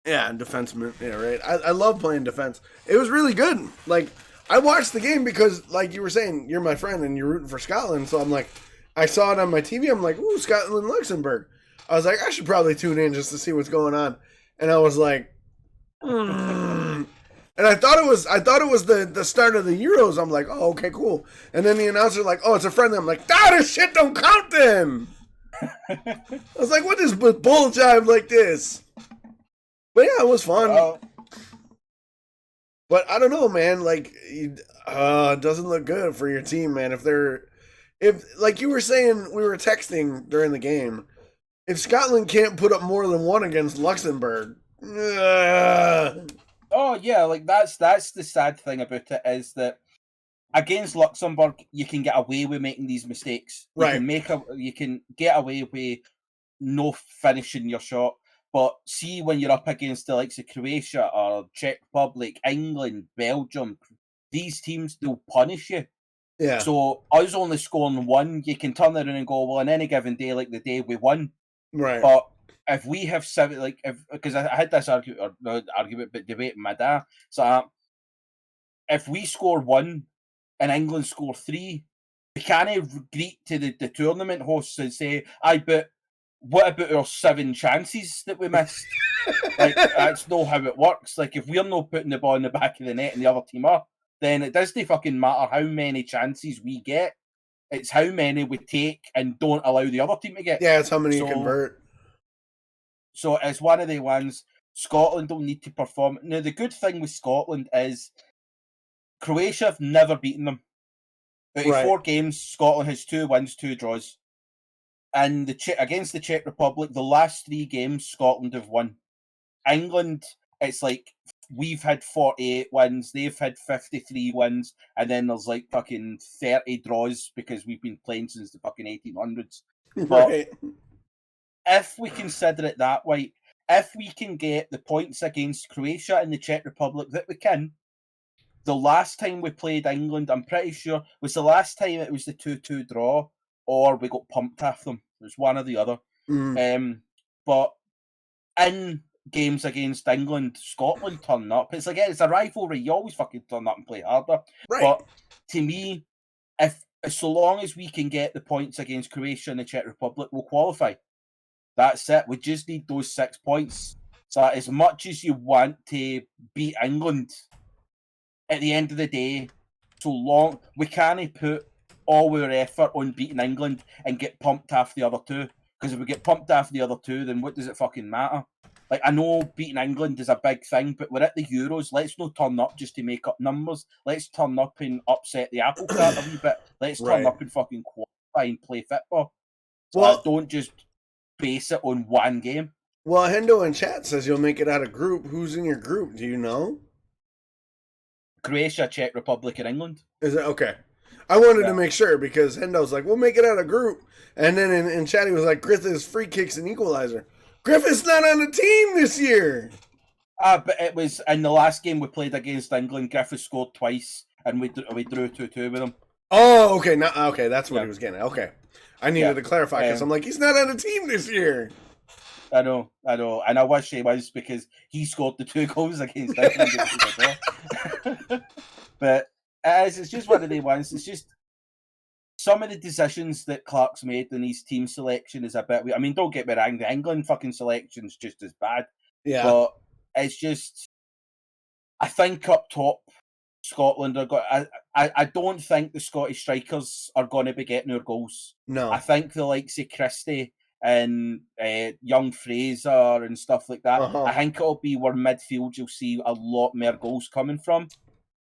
Speaker 1: Yeah, defenseman. Yeah, right. I love playing defense. It was really good. Like, I watched the game because, like you were saying, you're my friend and you're rooting for Scotland. So I'm like, I saw it on my TV. I'm like, ooh, Scotland, Luxembourg. I was like, I should probably tune in just to see what's going on. And I was like, And I thought it was the start of the Euros. I'm like, oh, okay, cool. And then the announcer like, oh, it's a friendly. I'm like, this shit don't count then. I was like, what is bull jive like this? But yeah, it was fun. But I don't know, man. Like, it doesn't look good for your team, man. If like you were saying, we were texting during the game. if Scotland can't put up more than one against Luxembourg,
Speaker 2: Oh yeah, like that's the sad thing about it is that against Luxembourg you can get away with making these mistakes.
Speaker 1: Right.
Speaker 2: You can get away with no finishing your shot. But see when you're up against the likes of Croatia or Czech Republic, England, Belgium, these teams they'll punish you.
Speaker 1: Yeah.
Speaker 2: So us only scoring one, you can turn around and go, well, on any given day, like the day we won.
Speaker 1: Right.
Speaker 2: But if we have seven, because I had this debate, with my dad. So if we score one and England score three, we can't greet to the tournament hosts and say, but what about our 7 chances that we missed? Like, that's not how it works. Like, if we're not putting the ball in the back of the net and the other team are, then it doesn't fucking matter how many chances we get. It's how many we take and don't allow the other team to get.
Speaker 1: Yeah, it's how many you convert.
Speaker 2: So it's one of the ones Scotland don't need to perform. Now, the good thing with Scotland is Croatia have never beaten them. Out of 4 games, Scotland has 2 wins, 2 draws. And against the Czech Republic, the last 3 games, Scotland have won. England, it's like we've had 48 wins, they've had 53 wins, and then there's like fucking 30 draws because we've been playing since the fucking 1800s. But if we consider it that way, if we can get the points against Croatia and the Czech Republic that we can, the last time we played England, I'm pretty sure, was the last time it was the 2-2 draw, or we got pumped off them. It was one or the other. But in games against England, Scotland turn up. It's a rivalry. You always fucking turn up and play harder.
Speaker 1: Right.
Speaker 2: But to me, so long as we can get the points against Croatia and the Czech Republic, we'll qualify. That's it. We just need those 6 points. So as much as you want to beat England, at the end of the day, so long we can't put all our effort on beating England and get pumped off the other 2. Because if we get pumped off the other 2, then what does it fucking matter? Like, I know beating England is a big thing, but we're at the Euros. Let's not turn up just to make up numbers. Let's turn up and upset the apple cart a wee bit. Let's turn up and fucking qualify and play football. So don't just base it on one game.
Speaker 1: Well, Hendo in chat says you'll make it out of group. Who's in your group? Do you know?
Speaker 2: Croatia, Czech Republic, and England.
Speaker 1: Is it okay? I wanted to make sure because Hendo's like, we'll make it out of group. And then in chat he was like, Griffith's free kicks and equalizer. Griffith's not on the team this year.
Speaker 2: But it was in the last game we played against England. Griffith scored twice, and we drew 2-2 with him.
Speaker 1: Oh, okay. Okay, that's what he was getting at. Okay. I needed to clarify because I'm like, he's not on the team this year.
Speaker 2: I know. And I wish he was because he scored the 2 goals against England. But it's just one of the ones. It's just some of the decisions that Clark's made in his team selection is a bit. I mean, don't get me wrong, the England fucking selection's just as bad.
Speaker 1: Yeah.
Speaker 2: But it's just, I think up top, Scotland are going. I don't think the Scottish strikers are going to be getting our goals.
Speaker 1: No.
Speaker 2: I think the likes of Christie and young Fraser and stuff like that. I think it'll be where midfield you'll see a lot more goals coming from.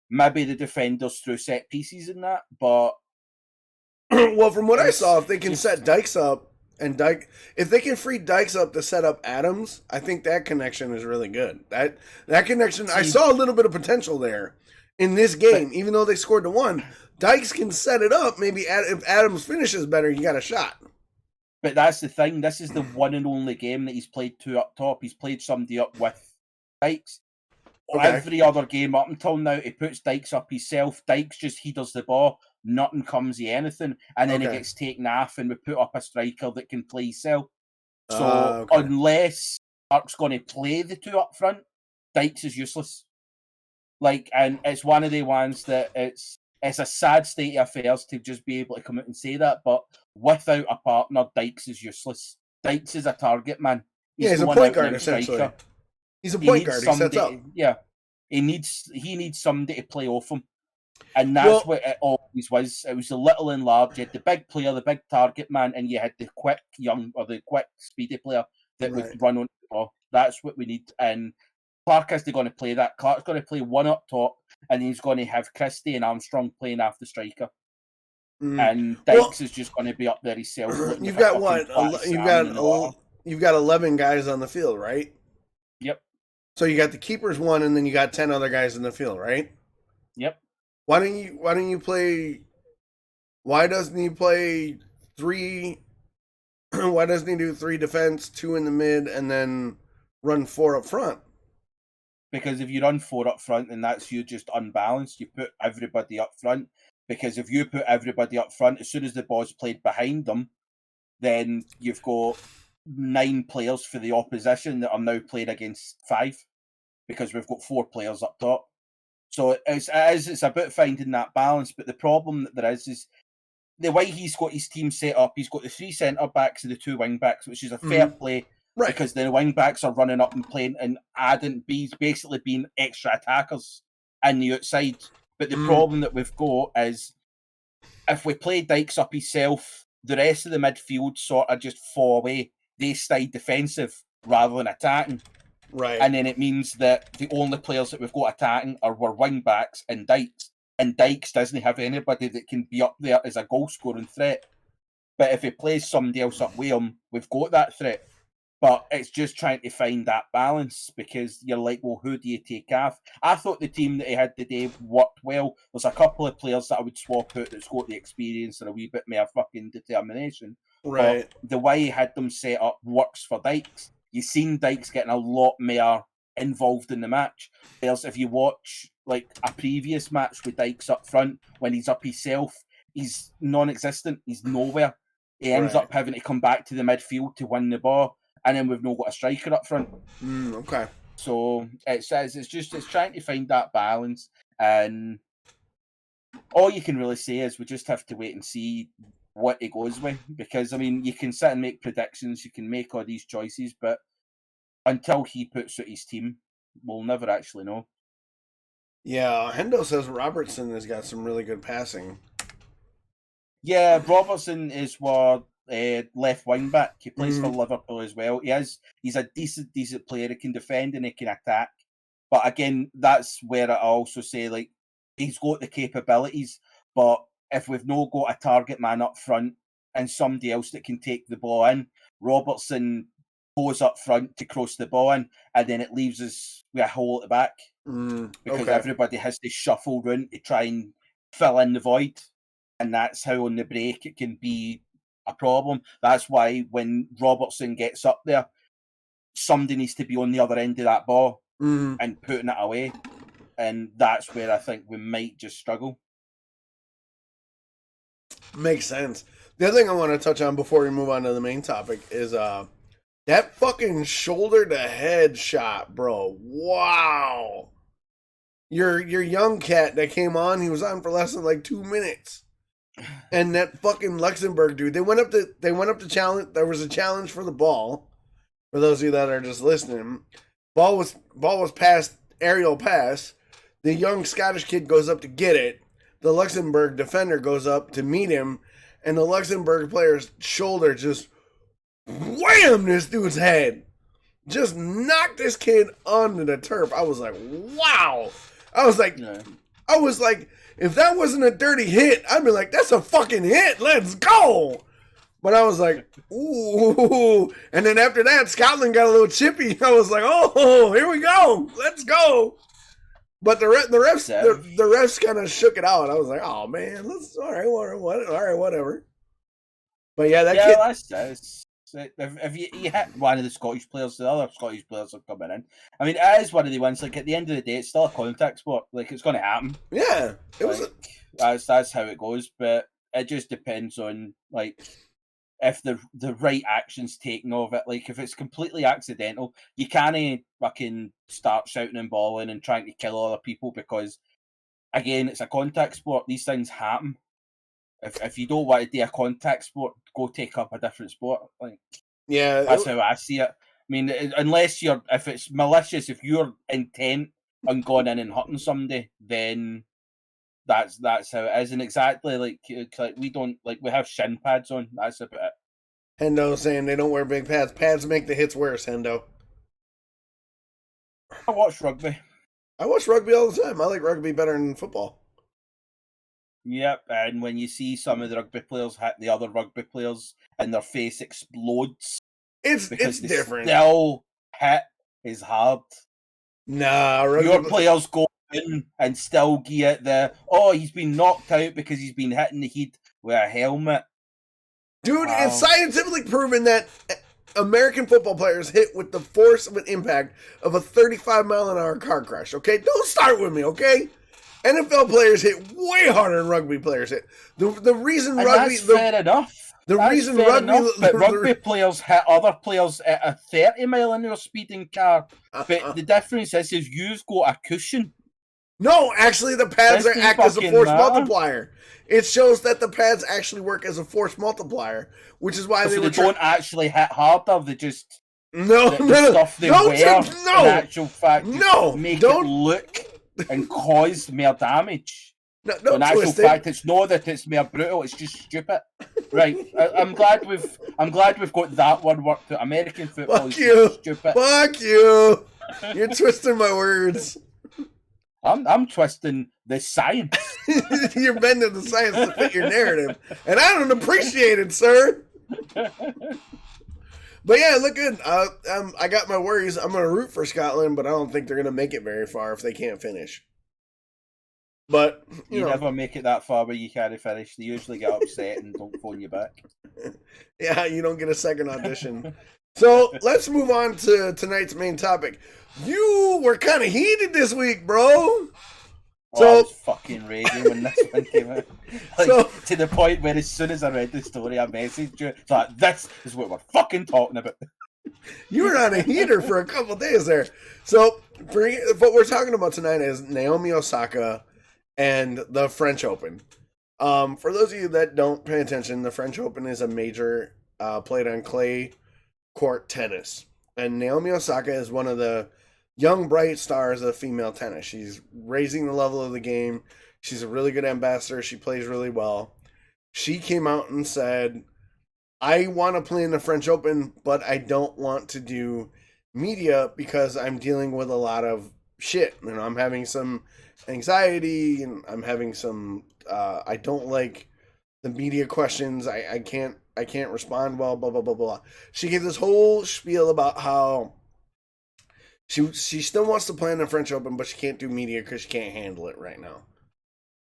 Speaker 2: Maybe the defenders through set pieces and that, but
Speaker 1: well, from what I saw, if they can set Dykes up and if they can free Dykes up to set up Adams, I think that connection is really good. That connection, I saw a little bit of potential there in this game, even though they scored the 1. Dykes can set it up. Maybe if Adams finishes better, you got a shot.
Speaker 2: But that's the thing. This is the one and only game that he's played 2 up top. He's played somebody up with Dykes. Okay. Every other game up until now, he puts Dykes up himself. Dykes just headers the ball. Nothing comes of anything. And then he gets taken off and we put up a striker that can play himself. So unless Clark's going to play the 2 up front, Dykes is useless. And it's one of the ones that it's a sad state of affairs to just be able to come out and say that, but without a partner, Dykes is useless. Dykes is a target man.
Speaker 1: He's a point guard, essentially. He's a point guard. He sets up.
Speaker 2: Yeah. He needs somebody to play off him. And that's what it always was. It was the little and large. You had the big player, the big target man, and you had the quick speedy player that would run on the ball. That's what we need. And Clark isn't going to play that. Clark's going to play 1 up top, and he's going to have Christie and Armstrong playing after the striker. And Dykes is just going to be up there himself.
Speaker 1: You've got what? you've got 11 guys on the field, right?
Speaker 2: Yep.
Speaker 1: So you got the keepers one, and then you got 10 other guys in the field, right?
Speaker 2: Yep.
Speaker 1: Why don't you play? Why doesn't he play three? Why doesn't he do 3 defense, 2 in the mid, and then run 4 up front?
Speaker 2: Because if you run 4 up front, then that's you just unbalanced. You put everybody up front. Because if you put everybody up front, as soon as the ball's played behind them, then you've got 9 players for the opposition that are now played against 5, because we've got 4 players up top. So it's about finding that balance. But the problem that there is the way he's got his team set up. He's got the 3 centre backs and the 2 wing backs, which is a fair play.
Speaker 1: Right.
Speaker 2: Because the wing backs are running up and playing and adding, basically being extra attackers in the outside. But the problem that we've got is if we play Dykes up himself, the rest of the midfield sort of just fall away. They stay defensive rather than attacking.
Speaker 1: Right.
Speaker 2: And then it means that the only players that we've got attacking are our wing backs and Dykes. And Dykes doesn't have anybody that can be up there as a goal scoring threat. But if he plays somebody else up with him, we've got that threat. But it's just trying to find that balance, because you're like, well, who do you take off? I thought the team that he had today worked well. There's a couple of players that I would swap out that's got the experience and a wee bit more fucking determination.
Speaker 1: Right.
Speaker 2: But the way he had them set up works for Dykes. You've seen Dykes getting a lot more involved in the match. If you watch like a previous match with Dykes up front, when he's up himself, he's non-existent. He's nowhere. He ends up having to come back to the midfield to win the ball. And then we've not got a striker up front.
Speaker 1: Okay.
Speaker 2: So it's trying to find that balance, and all you can really say is we just have to wait and see what he goes with. Because I mean, you can sit and make predictions, you can make all these choices, but until he puts out his team, we'll never actually know.
Speaker 1: Yeah, Hendo says Robertson has got some really good passing.
Speaker 2: Yeah, Robertson is what left wing back. He plays for Liverpool as well. He's a decent player. He can defend and he can attack. But again, that's where I also say, like, he's got the capabilities, but if we've not got a target man up front and somebody else that can take the ball in, Robertson goes up front to cross the ball in, and then it leaves us with a hole at the back. Because everybody has to shuffle round to try and fill in the void. And that's how on the break it can be a problem. That's why when Robertson gets up there, somebody needs to be on the other end of that ball and putting it away. And that's where I think we might just struggle.
Speaker 1: Makes sense. The other thing I want to touch on before we move on to the main topic is that fucking shoulder to head shot, bro. Wow. Your young cat that came on, he was on for less than like 2 minutes. And that fucking Luxembourg dude, they went up to challenge. There was a challenge for the ball. For those of you that are just listening, ball was passed, aerial pass. The young Scottish kid goes up to get it. The Luxembourg defender goes up to meet him, and the Luxembourg player's shoulder just wham this dude's head. Just knocked this kid onto the turf. I was like, wow. I was like, if that wasn't a dirty hit, I'd be like, that's a fucking hit. Let's go. But I was like, ooh. And then after that, Scotland got a little chippy. I was like, oh, here we go. Let's go. But the refs kind of shook it out. I was like, oh man, all right, whatever. But yeah, kid.
Speaker 2: That's if you hit one of the Scottish players, the other Scottish players are coming in. I mean, it is one of the ones. Like at the end of the day, it's still a contact sport. Like it's going to happen.
Speaker 1: Yeah,
Speaker 2: that's how it goes. But it just depends on like if the right action's taken of it. Like if it's completely accidental, you can't fucking start shouting and bawling and trying to kill other people, because again, it's a contact sport. These things happen. If you don't want to do a contact sport, go take up a different sport. Like,
Speaker 1: yeah,
Speaker 2: that's how I see it. I mean, unless if it's malicious, if you're intent on going in and hurting somebody, then that's how it is. And exactly like we don't we have shin pads on. That's about it.
Speaker 1: Hendo saying they don't wear big pads. Pads make the hits worse. Hendo.
Speaker 2: I watch rugby.
Speaker 1: I watch rugby all the time. I like rugby better than football.
Speaker 2: Yep, and when you see some of the rugby players hit the other rugby players and their face explodes
Speaker 1: It's
Speaker 2: because they
Speaker 1: different.
Speaker 2: still hit as hard.
Speaker 1: Nah,
Speaker 2: Your players go in and still get he's been knocked out because he's been hitting the head with a helmet.
Speaker 1: Dude,
Speaker 2: Wow.
Speaker 1: It's scientifically proven that American football players hit with the force of an impact of a 35-mile-an-hour car crash, okay? Don't start with me, okay? NFL players hit way harder than rugby players hit. The reason
Speaker 2: and
Speaker 1: rugby...
Speaker 2: That's fair enough.
Speaker 1: The
Speaker 2: That's
Speaker 1: reason
Speaker 2: fair
Speaker 1: rugby...
Speaker 2: enough, but rugby players hit other players at a 30-mile-an-hour speeding car. But the difference is you've got a cushion.
Speaker 1: No, actually, the pads act as a force
Speaker 2: matter.
Speaker 1: multiplier. It shows that the pads actually work as a force multiplier, which is why
Speaker 2: they don't actually hit harder. They just stuff they wear. In actual fact, make it look and cause more damage.
Speaker 1: No,
Speaker 2: so in actual fact, it's not that it's more brutal. It's just stupid. Right? I'm glad we've got that one worked out. American football is stupid.
Speaker 1: Fuck you! You're twisting my words.
Speaker 2: I'm twisting the science.
Speaker 1: You're bending the science to fit your narrative, and I don't appreciate it, sir. But yeah, look good. I got my worries. I'm going to root for Scotland, but I don't think they're going to make it very far if they can't finish. But
Speaker 2: you never make it that far where you can't finish. They usually get upset and don't phone you back.
Speaker 1: Yeah, you don't get a second audition. So let's move on to tonight's main topic. You were kind of heated this week, bro.
Speaker 2: I was fucking raging when this one came out. To the point where as soon as I read the story, I messaged you. It's like, this is what we're fucking talking about.
Speaker 1: You were on a heater for a couple days there. So what we're talking about tonight is Naomi Osaka and the French Open. For those of you that don't pay attention, the French Open is a major played on clay court tennis. And Naomi Osaka is one of the young, bright stars of female tennis. She's raising the level of the game. She's a really good ambassador. She plays really well. She came out and said, I want to play in the French Open, but I don't want to do media because I'm dealing with a lot of shit. You know, I'm having some anxiety and I'm having some, I don't like the media questions. I can't respond well, blah, blah, blah, blah. She gave this whole spiel about how she still wants to play in the French Open, but she can't do media because she can't handle it right now.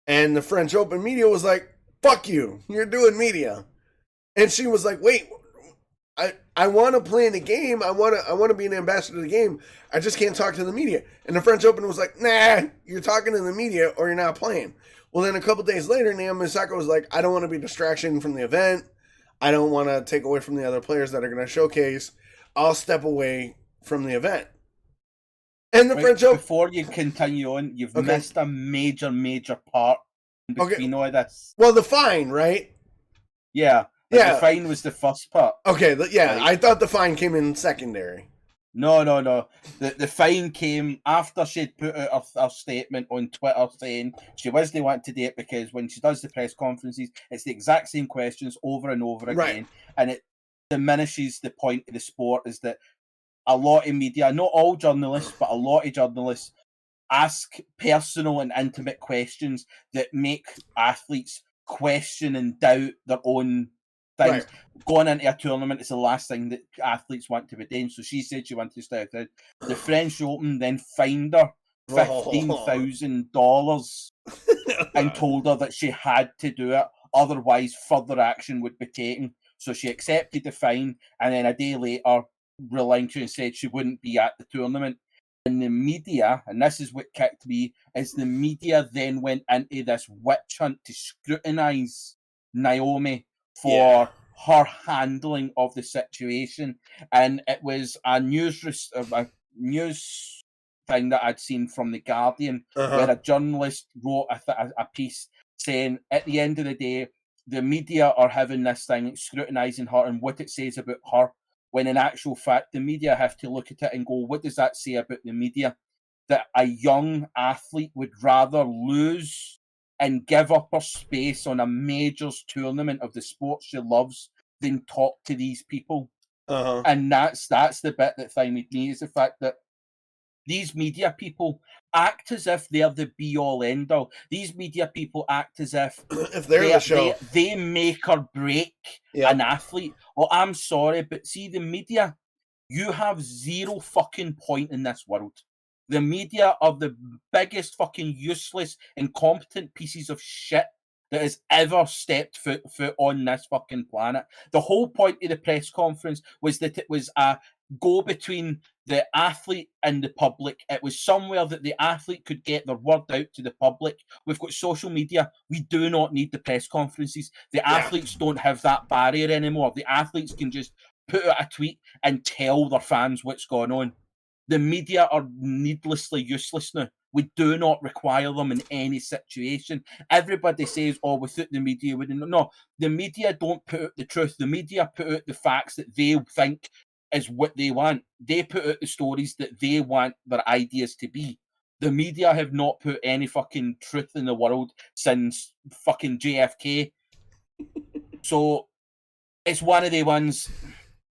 Speaker 1: And the French Open media was like, fuck you, you're doing media. And she was like, wait, I want to play in the game. I want to be an ambassador to the game. I just can't talk to the media. And the French Open was like, nah, you're talking to the media or you're not playing. Well, then a couple days later, Naomi Osaka was like, I don't want to be a distraction from the event. I don't want to take away from the other players that are going to showcase. I'll step away from the event. And the French Open...
Speaker 2: Before you continue on, you've missed a major part between all this.
Speaker 1: Well, the fine, right?
Speaker 2: Yeah. The fine was the first part.
Speaker 1: Okay, I thought the fine came in secondary.
Speaker 2: No. The fine came after she'd put out her statement on Twitter saying she wasn't want to do it because when she does the press conferences, it's the exact same questions over and over again. And it diminishes the point of the sport is that a lot of media, not all journalists, but a lot of journalists ask personal and intimate questions that make athletes question and doubt their own things. Going into a tournament is the last thing that athletes want to be doing. So she said she wanted to stay out. The French Open then fined her $15,000 and told her that she had to do it. Otherwise, further action would be taken. So she accepted the fine, and then a day later, relinquished and said she wouldn't be at the tournament. And the media, and this is what kicked me, is the media then went into this witch hunt to scrutinise Naomi for her handling of the situation. And it was a news thing that I'd seen from The Guardian, where a journalist wrote a piece saying, at the end of the day, the media are having this thing, scrutinising her and what it says about her, when in actual fact, the media have to look at it and go, what does that say about the media? That a young athlete would rather lose and give up her space on a majors tournament of the sport she loves than talk to these people. And that's the bit that thymied me, is the fact that These media people act as if they're the be-all, end-all. These media people act as if
Speaker 1: if they're the show,
Speaker 2: they make or break an athlete. Well, I'm sorry, but see, the media, you have zero fucking point in this world. The media are the biggest fucking useless, incompetent pieces of shit that has ever stepped foot on this fucking planet. The whole point of the press conference was that it was a go between the athlete and the public. It was somewhere that the athlete could get their word out to the public. We've got social media. We do not need the press conferences. The athletes don't have that barrier anymore. The athletes can just put out a tweet and tell their fans what's going on. The media are needlessly useless now. We do not require them in any situation. Everybody says, oh, without the media, we don't. No, the media don't put out the truth. The media put out the facts that they think is what they want. They put out the stories that they want their ideas to be. The media have not put any fucking truth in the world since fucking JFK. So it's one of the ones,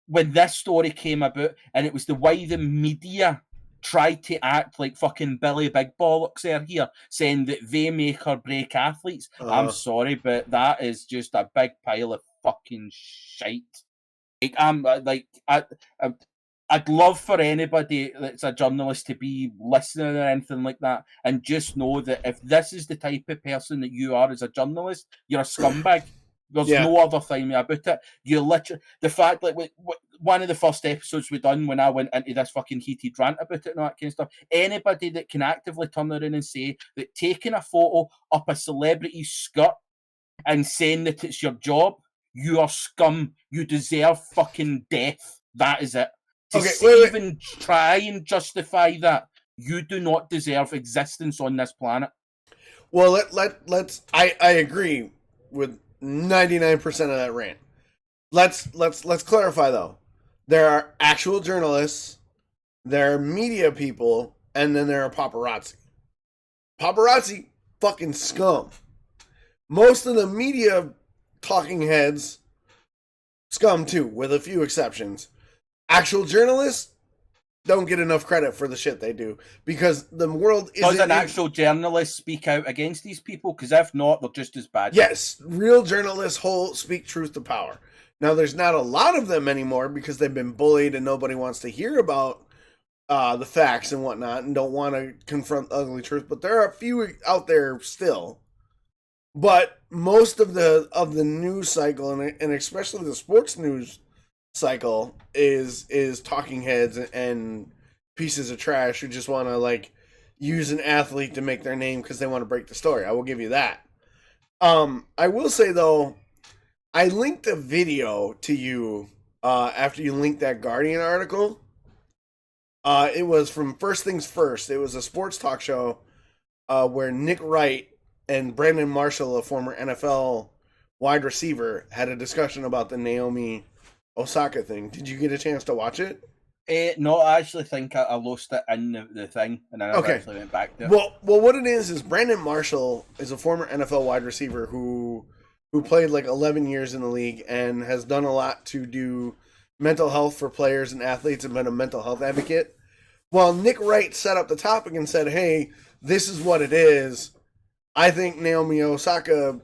Speaker 2: when this story came about, and it was the way the media tried to act like fucking Billy Big Bollocks here, saying that they make or break athletes. I'm sorry, but that is just a big pile of fucking shite. I'd love for anybody that's a journalist to be listening or anything like that, and just know that if this is the type of person that you are as a journalist, you're a scumbag. There's no other thing about it. You literally, the fact that one of the first episodes we done when I went into this fucking heated rant about it and all that kind of stuff, anybody that can actively turn around and say that taking a photo up a celebrity's skirt and saying that it's your job, you are scum. You deserve fucking death. That is it. Even try and justify that, you do not deserve existence on this planet.
Speaker 1: Well, let's. I agree with 99% of that rant. Let's clarify though. There are actual journalists, there are media people, and then there are paparazzi. Paparazzi fucking scum. Most of the media talking heads scum too, with a few exceptions. Actual journalists don't get enough credit for the shit they do, because the world isn't...
Speaker 2: Does an actual journalist speak out against these people? Because if not, they're just as bad.
Speaker 1: Yes, real journalists speak truth to power. Now, there's not a lot of them anymore because they've been bullied and nobody wants to hear about the facts and whatnot and don't want to confront the ugly truth, but there are a few out there still. But most of the news cycle, and especially the sports news cycle, is talking heads and pieces of trash who just want to use an athlete to make their name because they want to break the story. I will give you that. I will say though, I linked a video to you after you linked that Guardian article. It was from First Things First. It was a sports talk show where Nick Wright and Brandon Marshall, a former NFL wide receiver, had a discussion about the Naomi Osaka thing. Did you get a chance to watch it?
Speaker 2: No, I actually think I lost it in the thing, and then I actually went back to it.
Speaker 1: Well, what it is Brandon Marshall is a former NFL wide receiver who played 11 years in the league and has done a lot to do mental health for players and athletes and been a mental health advocate. Well, Nick Wright set up the topic and said, hey, this is what it is. I think Naomi Osaka,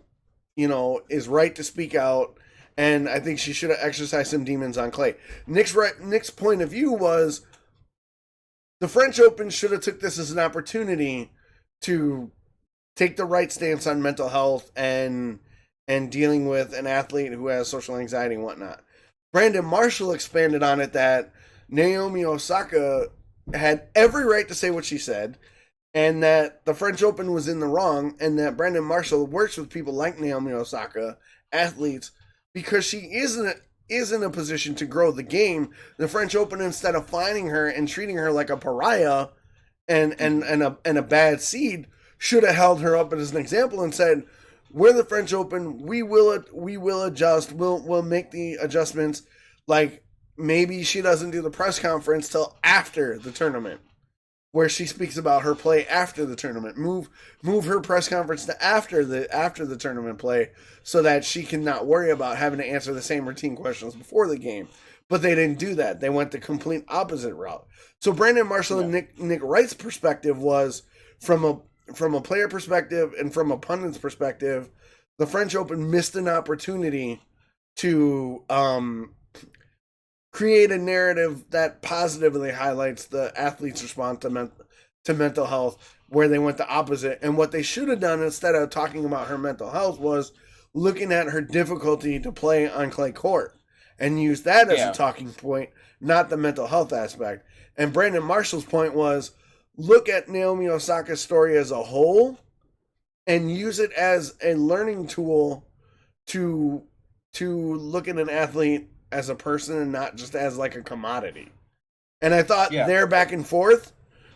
Speaker 1: is right to speak out, and I think she should have exercised some demons on clay. Nick's point of view was the French Open should have took this as an opportunity to take the right stance on mental health and dealing with an athlete who has social anxiety and whatnot. Brandon Marshall expanded on it that Naomi Osaka had every right to say what she said, and that the French Open was in the wrong, and that Brandon Marshall works with people like Naomi Osaka, athletes, because she is in a position to grow the game. The French Open, instead of finding her and treating her like a pariah and a bad seed, should have held her up as an example and said, we're the French Open, we will adjust, we'll make the adjustments. Maybe she doesn't do the press conference till after the tournament, where she speaks about her play after the tournament. Move her press conference to after the tournament play, so that she can not worry about having to answer the same routine questions before the game. But they didn't do that. They went the complete opposite route. So Brandon Marshall and Nick Wright's perspective was from a player perspective and from a pundit's perspective, the French Open missed an opportunity to create a narrative that positively highlights the athlete's response to mental health, where they went the opposite. And what they should have done instead of talking about her mental health was looking at her difficulty to play on clay court and use that as a talking point, not the mental health aspect. And Brandon Marshall's point was look at Naomi Osaka's story as a whole and use it as a learning tool to look at an athlete as a person and not just as like a commodity. And I thought their back and forth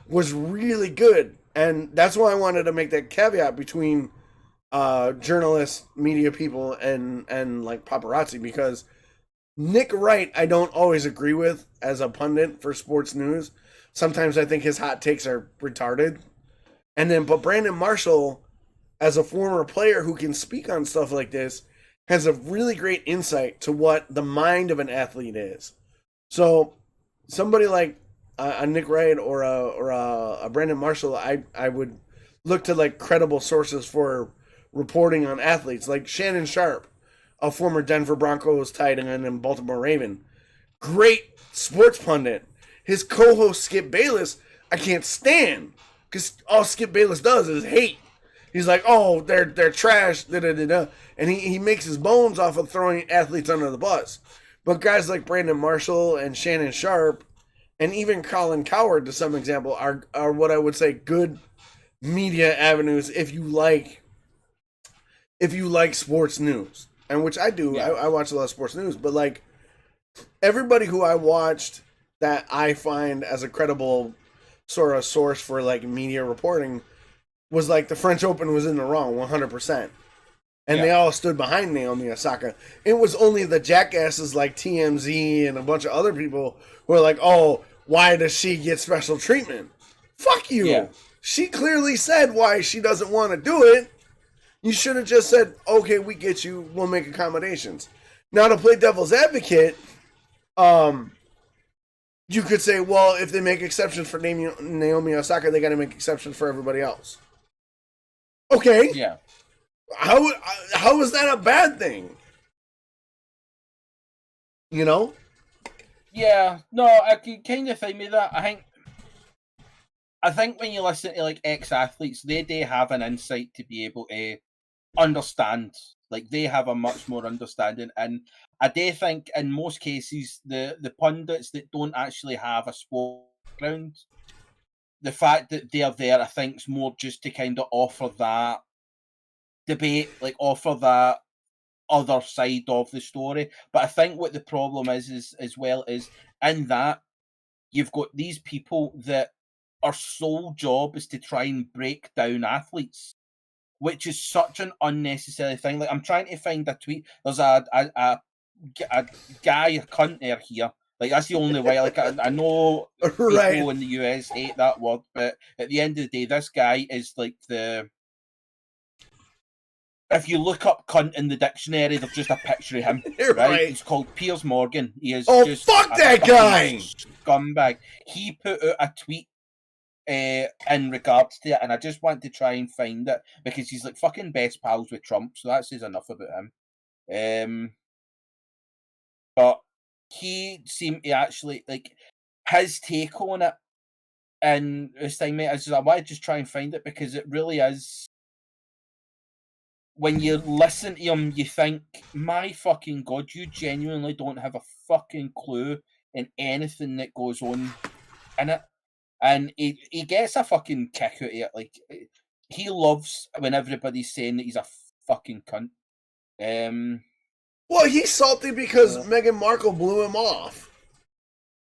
Speaker 1: was really good. And that's why I wanted to make that caveat between journalists, media people, and like paparazzi, because Nick Wright I don't always agree with as a pundit for sports news. Sometimes I think his hot takes are retarded. But Brandon Marshall, as a former player who can speak on stuff like this, has a really great insight to what the mind of an athlete is. So somebody like a Nick Wright or a Brandon Marshall, I would look to like credible sources for reporting on athletes, like Shannon Sharp, a former Denver Broncos tight end and Baltimore Raven. Great sports pundit. His co-host Skip Bayless, I can't stand, because all Skip Bayless does is hate. He's like, oh, they're trash, da-da-da-da. And he makes his bones off of throwing athletes under the bus. But guys like Brandon Marshall and Shannon Sharp, and even Colin Cowherd to some example, are what I would say good media avenues if you like sports news. And which I do. Yeah. I watch a lot of sports news. But like everybody who I watched that I find as a credible sort of source for like media reporting was like the French Open was in the wrong 100%. And they all stood behind Naomi Osaka. It was only the jackasses like TMZ and a bunch of other people who were like, oh, why does she get special treatment? Fuck you. Yeah. She clearly said why she doesn't want to do it. You should have just said, okay, we get you. We'll make accommodations. Now, to play devil's advocate, you could say, well, if they make exceptions for Naomi Osaka, they got to make exceptions for everybody else. Okay.
Speaker 2: Yeah.
Speaker 1: How is that a bad thing? You know?
Speaker 2: Yeah. No, I can kind of think with that. I think when you listen to like ex-athletes, they have an insight to be able to understand. Like they have a much more understanding, and I do think in most cases the pundits that don't actually have a sport background, the fact that they're there, I think, is more just to kind of offer that debate, like offer that other side of the story. But I think what the problem is as well is in that you've got these people that our sole job is to try and break down athletes, which is such an unnecessary thing. Like I'm trying to find a tweet. There's a guy, a cunt here. Like that's the only way. Like I know people in the US hate that word, but at the end of the day, this guy is like the. If you look up cunt in the dictionary, there's just a picture of him. Right? He's called Piers Morgan. He is just
Speaker 1: fuck that guy,
Speaker 2: scumbag. He put out a tweet in regards to it, and I just want to try and find it because he's like fucking best pals with Trump, so that says enough about him. But he seemed to actually like his take on it, and this time, mate, I want to just try and find it because it really is. When you listen to him, you think, my fucking God, you genuinely don't have a fucking clue in anything that goes on in it. And he gets a fucking kick out of it. Like, he loves when everybody's saying that he's a fucking cunt.
Speaker 1: Well, he's salty because Meghan Markle blew him off.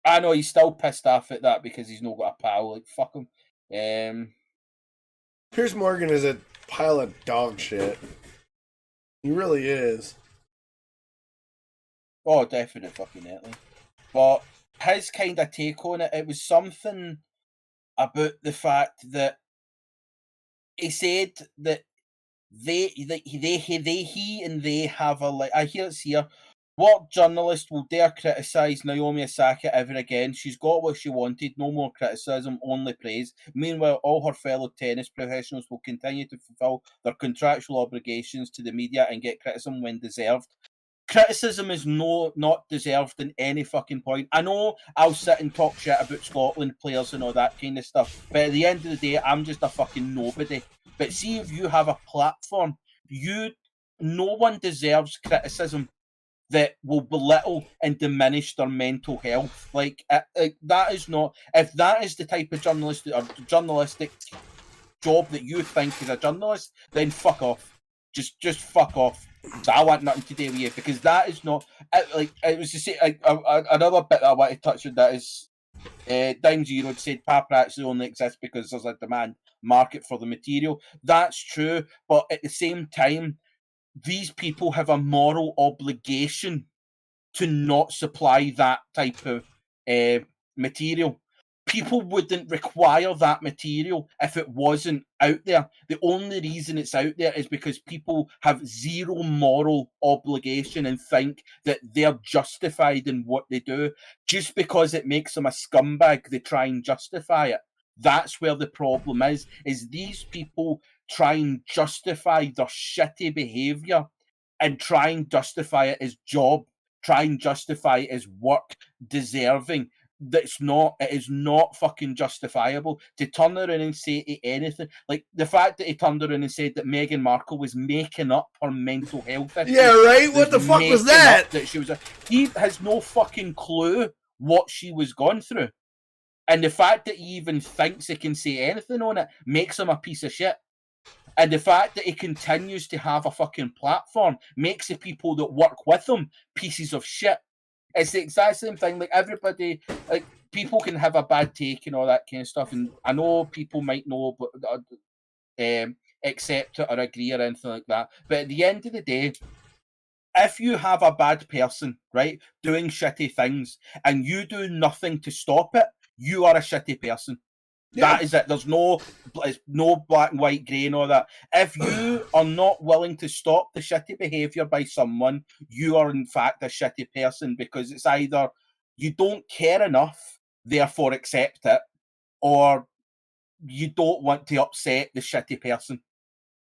Speaker 2: I know, he's still pissed off at that because he's not got a pal. Like, fuck him.
Speaker 1: Piers Morgan is a pile of dog shit. He really is.
Speaker 2: Oh, definitely. But his kind of take on it, it was something about the fact that he said that he and they have a like. I hear it's here. What journalist will dare criticise Naomi Osaka ever again? She's got what she wanted. No more criticism, only praise. Meanwhile, all her fellow tennis professionals will continue to fulfil their contractual obligations to the media and get criticism when deserved. Criticism is not deserved in any fucking point. I know I'll sit and talk shit about Scotland players and all that kind of stuff, but at the end of the day, I'm just a fucking nobody. But see, if you have a platform, no one deserves criticism that will belittle and diminish their mental health. Like that is not. If that is the type of journalistic job that you think is a journalist, then fuck off. Just fuck off. So I want nothing to do with you, because that is not like it was to say. Another bit that I want to touch on that is Down Zero said paparazzi only exists because there's a demand market for the material. That's true, but at the same time, these people have a moral obligation to not supply that type of material. People wouldn't require that material if it wasn't out there. The only reason it's out there is because people have zero moral obligation and think that they're justified in what they do. Just because it makes them a scumbag, they try and justify it. That's where the problem is these people try and justify their shitty behaviour and try and justify it as job, try and justify it as work deserving. It is not fucking justifiable to turn around and say to anything. Like the fact that he turned around and said that Meghan Markle was making up her mental health issues.
Speaker 1: Yeah, right? What the fuck was that?
Speaker 2: He has no fucking clue what she was going through. And the fact that he even thinks he can say anything on it makes him a piece of shit. And the fact that he continues to have a fucking platform makes the people that work with him pieces of shit. It's the exact same thing. Like everybody, like people can have a bad take and all that kind of stuff. And I know people might know, but accept it or agree or anything like that. But at the end of the day, if you have a bad person, right, doing shitty things and you do nothing to stop it, you are a shitty person. Yeah. That is it. There's no black and white, grey and all that. If you are not willing to stop the shitty behaviour by someone, you are in fact a shitty person, because it's either you don't care enough, therefore accept it, or you don't want to upset the shitty person.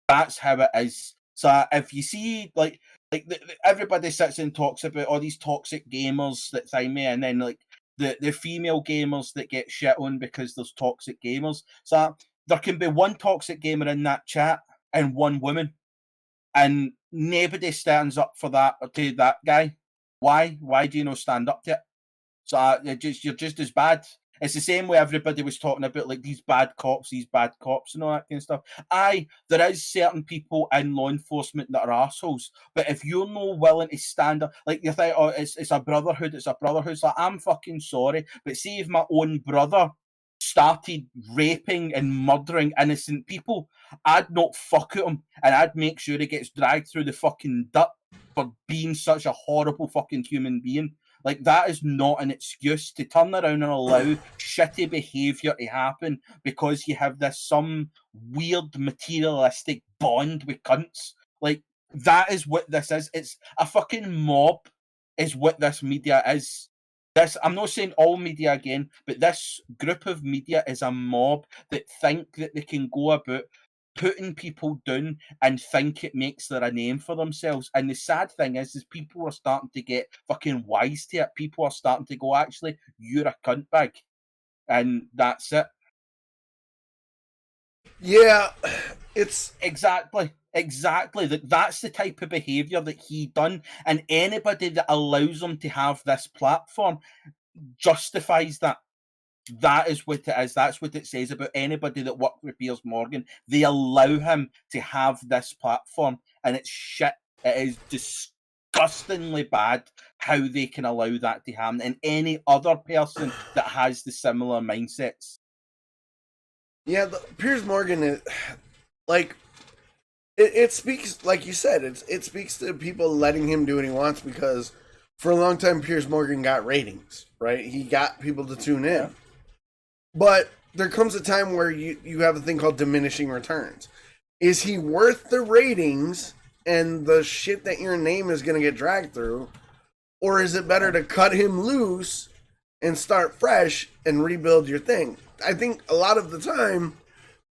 Speaker 2: That's how it is. So if you see, like everybody sits and talks about all these toxic gamers that thing me, and then like the female gamers that get shit on because there's toxic gamers. So there can be one toxic gamer in that chat and one woman, and nobody stands up for that or to that guy. Why? Why do you not stand up to it? So you're just as bad. It's the same way everybody was talking about, like, these bad cops and all that kind of stuff. Aye, there is certain people in law enforcement that are assholes, but if you're not willing to stand up, like, you think, oh, it's a brotherhood, it's like, I'm fucking sorry, but see if my own brother started raping and murdering innocent people, I'd not fuck at him, and I'd make sure he gets dragged through the fucking dirt for being such a horrible fucking human being. Like, that is not an excuse to turn around and allow shitty behaviour to happen because you have some weird materialistic bond with cunts. Like, that is what this is. It's a fucking mob is what this media is. I'm not saying all media again, but this group of media is a mob that think that they can go about putting people down and think it makes their a name for themselves. And the sad thing is people are starting to get fucking wise to it. People are starting to go, actually, you're a cunt bag. And that's it.
Speaker 1: Yeah, it's...
Speaker 2: Exactly. That's the type of behaviour that he done. And anybody that allows him to have this platform justifies that. That is what it is. That's what it says about anybody that worked with Piers Morgan. They allow him to have this platform, and it's shit. It is disgustingly bad how they can allow that to happen, and any other person that has the similar mindsets.
Speaker 1: Yeah, Piers Morgan is like it speaks, like you said, it speaks to people letting him do what he wants, because for a long time Piers Morgan got ratings, right? He got people to tune in. Yeah. But there comes a time where you have a thing called diminishing returns. Is he worth the ratings and the shit that your name is going to get dragged through? Or is it better to cut him loose and start fresh and rebuild your thing? I think a lot of the time,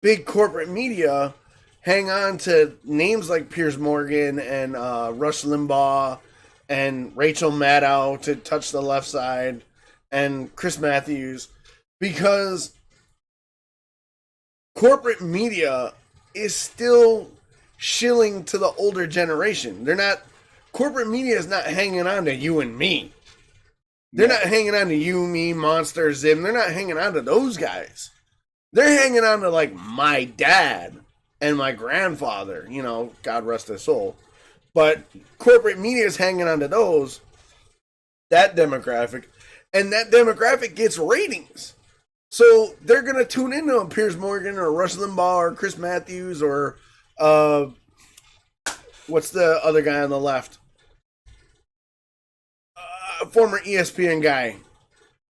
Speaker 1: big corporate media hang on to names like Piers Morgan and Rush Limbaugh and Rachel Maddow to touch the left side and Chris Matthews because corporate media is still shilling to the older generation. Corporate media is not hanging on to you and me. They're not hanging on to you, me, Monster, Zim. They're not hanging on to those guys. They're hanging on to like my dad and my grandfather, God rest his soul. But corporate media is hanging on to that demographic, and that demographic gets ratings. So they're going to tune into a Piers Morgan or Rush Limbaugh or Chris Matthews or what's the other guy on the left? Former ESPN guy,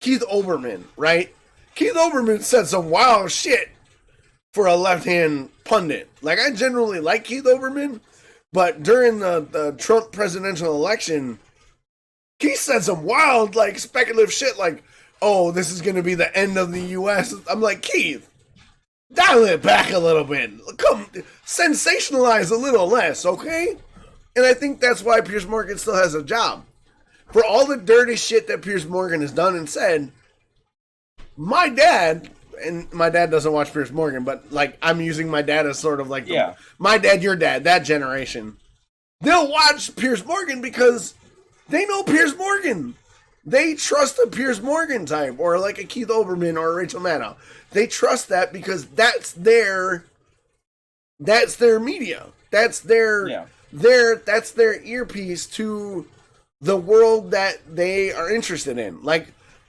Speaker 1: Keith Olbermann, right? Keith Olbermann said some wild shit for a left-hand pundit. Like, I generally like Keith Olbermann, but during the Trump presidential election, Keith said some wild, like, speculative shit like, oh, this is going to be the end of the U.S. I'm like, Keith, dial it back a little bit. Come, sensationalize a little less, okay? And I think that's why Piers Morgan still has a job. For all the dirty shit that Piers Morgan has done and said, my dad, and my dad doesn't watch Piers Morgan, but like I'm using my dad as sort of like my dad, your dad, that generation. They'll watch Piers Morgan because they know Piers Morgan. They trust a Piers Morgan type or like a Keith Olbermann or a Rachel Maddow. They trust that because that's their media. That's their earpiece to the world that they are interested in. Like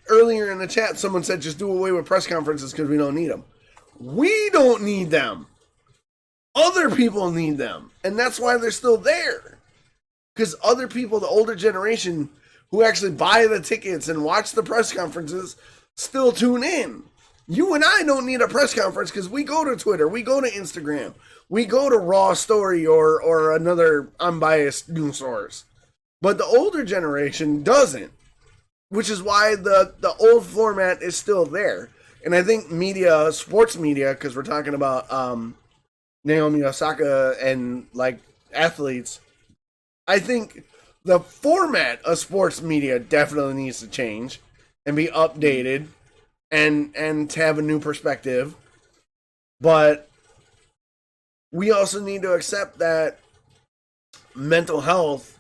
Speaker 1: earlier in the chat, someone said just do away with press conferences because we don't need them. We don't need them. Other people need them. And that's why they're still there. Because other people, the older generation who actually buy the tickets and watch the press conferences, still tune in. You and I don't need a press conference because we go to Twitter, we go to Instagram, we go to Raw Story or another unbiased news source. But the older generation doesn't, which is why the old format is still there. And I think media, sports media, because we're talking about Naomi Osaka and like athletes, I think the format of sports media definitely needs to change and be updated and to have a new perspective. But we also need to accept that mental health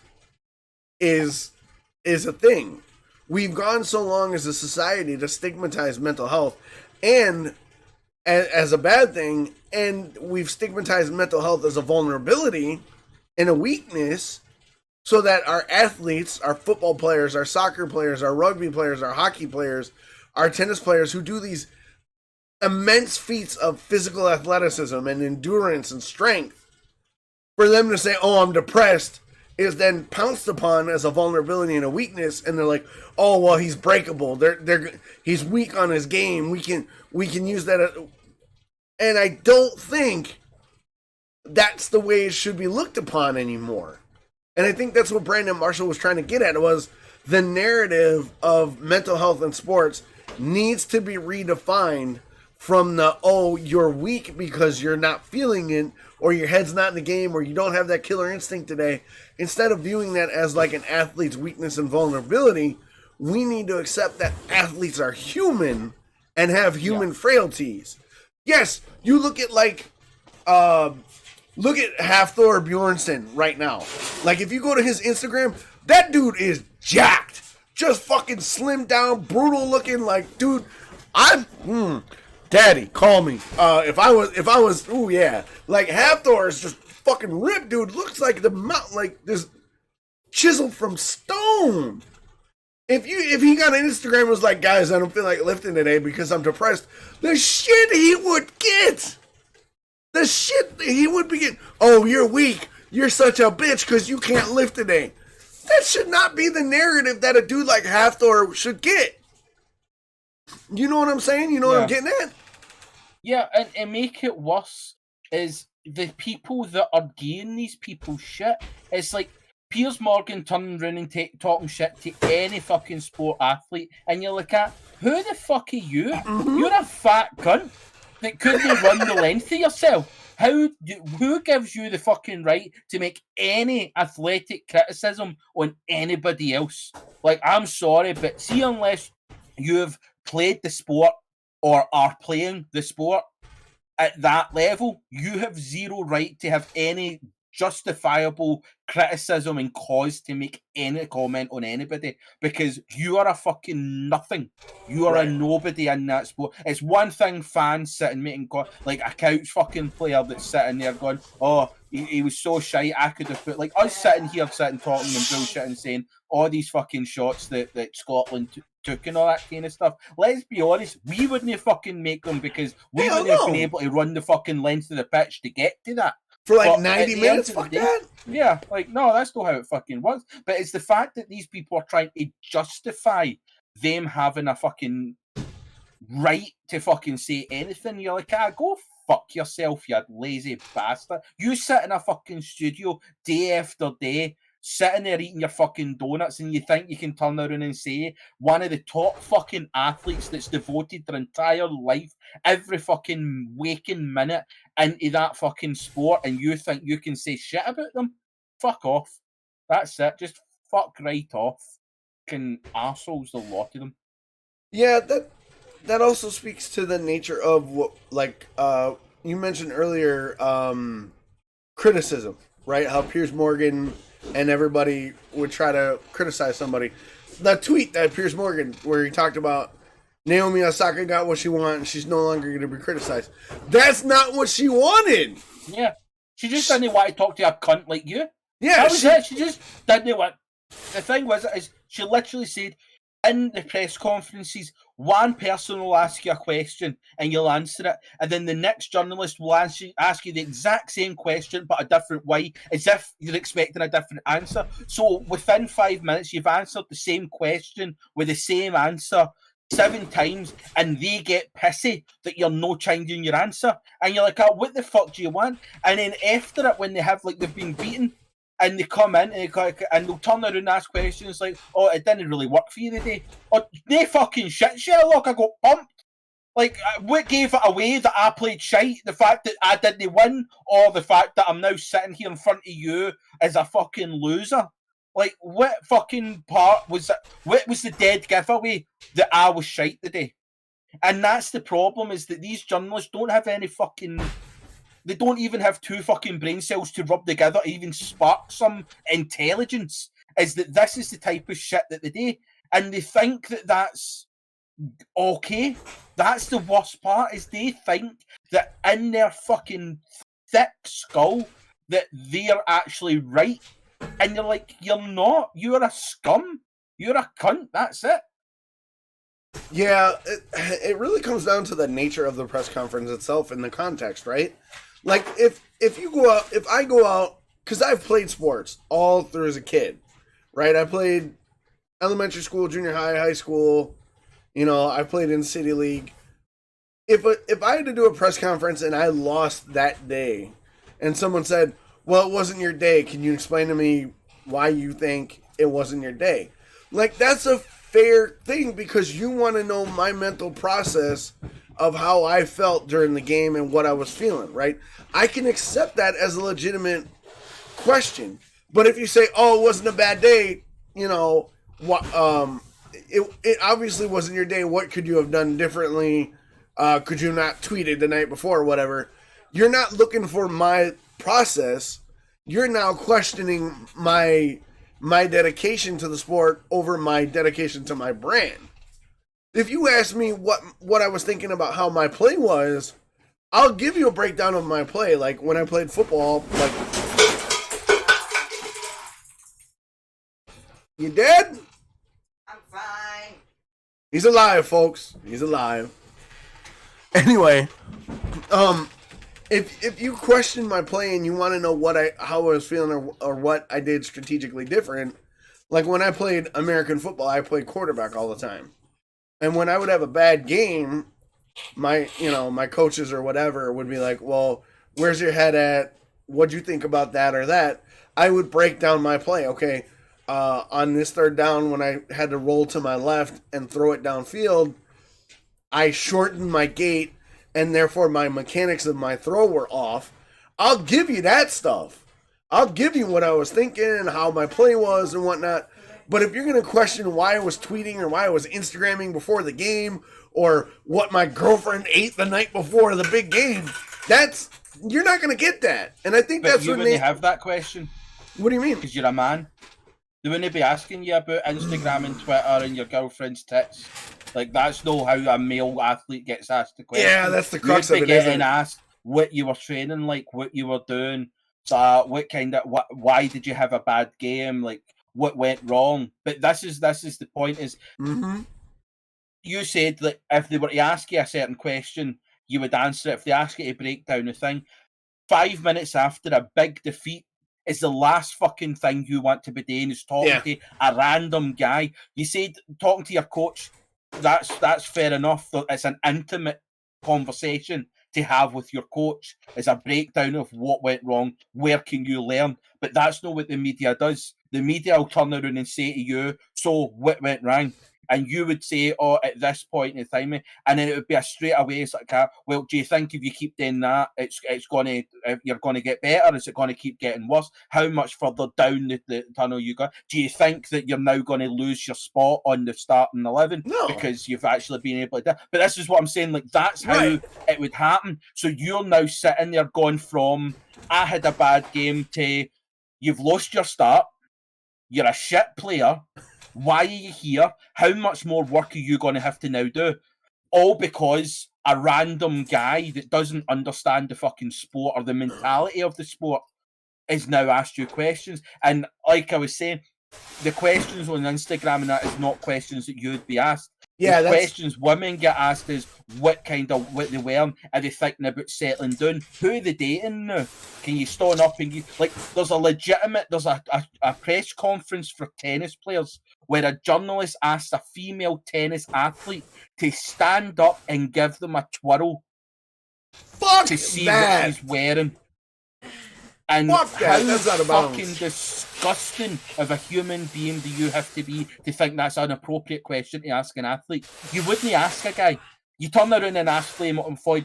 Speaker 1: is a thing. We've gone so long as a society to stigmatize mental health and as a bad thing, and we've stigmatized mental health as a vulnerability and a weakness so that our athletes, our football players, our soccer players, our rugby players, our hockey players, our tennis players who do these immense feats of physical athleticism and endurance and strength, for them to say, oh, I'm depressed, is then pounced upon as a vulnerability and a weakness, and they're like, "Oh, well, he's breakable. He's weak on his game. We can use that." And I don't think that's the way it should be looked upon anymore. And I think that's what Brandon Marshall was trying to get at. Was the narrative of mental health in sports needs to be redefined from the, oh, you're weak because you're not feeling it, or your head's not in the game, or you don't have that killer instinct today. Instead of viewing that as like an athlete's weakness and vulnerability, we need to accept that athletes are human and have human frailties. Yes, you look at like, look at Hafthor Bjornsson right now. Like if you go to his Instagram, that dude is jacked, just fucking slimmed down, brutal looking. Like, dude, Daddy, call me. If I was, ooh yeah, like Hafthor is just fucking ripped, dude. Looks like the mountain, like this chiseled from stone. If he got an Instagram and was like, guys, I don't feel like lifting today because I'm depressed, the shit he would get. The shit he would be getting. Oh, you're weak. You're such a bitch because you can't lift today. That should not be the narrative that a dude like Hafthor should get. You know what I'm saying? You know what I'm getting at?
Speaker 2: Yeah, and make it worse is the people that are giving these people shit. It's like Piers Morgan turning around and talking shit to any fucking sport athlete, and you're like, who the fuck are you?
Speaker 1: Mm-hmm.
Speaker 2: You're a fat cunt that couldn't run the length of yourself. Who gives you the fucking right to make any athletic criticism on anybody else? Like, I'm sorry, but see, unless you've played the sport or are playing the sport at that level, you have zero right to have any justifiable criticism and cause to make any comment on anybody, because you are a fucking nothing. You are a nobody in that sport. It's one thing fans sitting making like a couch fucking player that's sitting there going, oh, he was so shite, I could have put, like us sitting here talking and bullshit and saying all these fucking shots that Scotland took and all that kind of stuff. Let's be honest, we wouldn't fucking make them because we wouldn't have been able to run the fucking length of the pitch to get to that.
Speaker 1: For like 90 minutes, fuck that.
Speaker 2: Yeah, like, no, that's not how it fucking works. But it's the fact that these people are trying to justify them having a fucking right to fucking say anything. You're like, go fuck yourself, you lazy bastard. You sit in a fucking studio day after day, sitting there eating your fucking donuts, and you think you can turn around and say one of the top fucking athletes that's devoted their entire life, every fucking waking minute into that fucking sport, and you think you can say shit about them? Fuck off. That's it. Just fuck right off. Fucking arseholes, the lot of them.
Speaker 1: Yeah, that also speaks to the nature of what, like, you mentioned earlier, criticism, right? How Piers Morgan and everybody would try to criticize somebody. The tweet that Piers Morgan, where he talked about Naomi Osaka got what she wanted and she's no longer going to be criticized. That's not what she wanted.
Speaker 2: Yeah. She just didn't want to talk to a cunt like you.
Speaker 1: Yeah.
Speaker 2: That was it. She just didn't want. The thing was, is she literally said in the press conferences, one person will ask you a question and you'll answer it, and then the next journalist will ask you the exact same question but a different way, as if you're expecting a different answer. So within 5 minutes, you've answered the same question with the same answer 7 times, and they get pissy that you're no changing your answer, and you're like, what the fuck do you want? And then after it, when they have, like, they've been beaten, and they come in and they'll turn around and ask questions like, oh, it didn't really work for you today. Or, they fucking shit, Sherlock, I got pumped. Like, what gave it away that I played shite? The fact that I didn't win, or the fact that I'm now sitting here in front of you as a fucking loser? Like, what fucking part was it? What was the dead giveaway that I was shite today? And that's the problem, is that these journalists don't have any fucking... They don't even have 2 fucking brain cells to rub together to even spark some intelligence. Is that this is the type of shit that they do. And they think that that's okay. That's the worst part, is they think that in their fucking thick skull that they're actually right. And you're like, you're not. You're a scum. You're a cunt. That's it.
Speaker 1: Yeah, it really comes down to the nature of the press conference itself and the context, right? Like, if I go out, because I've played sports all through as a kid, right? I played elementary school, junior high, high school. I played in City League. If I had to do a press conference and I lost that day, and someone said, well, it wasn't your day, can you explain to me why you think it wasn't your day? Like, that's a fair thing, because you want to know my mental process of how I felt during the game and what I was feeling, right? I can accept that as a legitimate question. But if you say, oh, it wasn't a bad day, it obviously wasn't your day. What could you have done differently? Could you not tweeted the night before or whatever? You're not looking for my process. You're now questioning my dedication to the sport over my dedication to my brand. If you ask me what I was thinking about how my play was, I'll give you a breakdown of my play. Like, when I played football, like... You dead?
Speaker 4: I'm fine.
Speaker 1: He's alive, folks. He's alive. Anyway, if you question my play and you want to know how I was feeling or what I did strategically different, like when I played American football, I played quarterback all the time. And when I would have a bad game, my coaches or whatever would be like, well, where's your head at? what'd you think about that or that, I would break down my play. Okay, on this third down when I had to roll to my left and throw it downfield, I shortened my gait and therefore my mechanics of my throw were off. I'll give you that stuff. I'll give you what I was thinking and how my play was and whatnot. But if you're going to question why I was tweeting or why I was Instagramming before the game or what my girlfriend ate the night before the big game, you're not going to get that. And I think
Speaker 2: But
Speaker 1: that's
Speaker 2: you
Speaker 1: when
Speaker 2: wouldn't have that question
Speaker 1: What do you mean?
Speaker 2: because you're a man. They wouldn't be asking you about Instagram and Twitter and your girlfriend's tits. Like, that's not how a male athlete gets asked the question.
Speaker 1: Yeah, that's the crux of
Speaker 2: You'd
Speaker 1: it,
Speaker 2: be
Speaker 1: isn't
Speaker 2: getting
Speaker 1: it?
Speaker 2: asked what you were training like, what you were doing, why did you have a bad game, like what went wrong. But this is the point is
Speaker 1: Mm-hmm.
Speaker 2: you said that if they were to ask you a certain question, you would answer it. If they ask you to break down a thing, 5 minutes after a big defeat is the last fucking thing you want to be doing is talking to a random guy. You said talking to your coach, that's fair enough. It's an intimate conversation to have with your coach. It's a breakdown of what went wrong, where can you learn. But that's not what the media does. The media will turn around and say to you, so what went wrong? And you would say, oh, at this point in time, and then it would be a straight away, it's like, well, do you think if you keep doing that, you're going to get better? Is it going to keep getting worse? How much further down the tunnel you go? Do you think that you're now going to lose your spot on the starting 11
Speaker 1: No.
Speaker 2: because you've actually been able to do? But this is what I'm saying, like, that's how
Speaker 1: Right.
Speaker 2: it would happen. So you're now sitting there going from, I had a bad game, to you've lost your start, you're a shit player, why are you here? How much more work are you going to have to now do? All because a random guy that doesn't understand the fucking sport or the mentality of the sport is now asked you questions. And like I was saying, the questions on Instagram and that is not questions that you would be asked.
Speaker 1: Yeah,
Speaker 2: the
Speaker 1: that's
Speaker 2: questions women get asked is what they wear. Are they thinking about settling down? Who are they dating now? Can you stand up and there's a press conference for tennis players where a journalist asked a female tennis athlete to stand up and give them a twirl
Speaker 1: fuck
Speaker 2: to see
Speaker 1: that.
Speaker 2: what she's wearing. And
Speaker 1: Fuck that.
Speaker 2: how
Speaker 1: That's out of bounds.
Speaker 2: fucking disgusting of a human being do you have to be to think that's an appropriate question to ask an athlete? You wouldn't ask a guy. You turn around and ask Floyd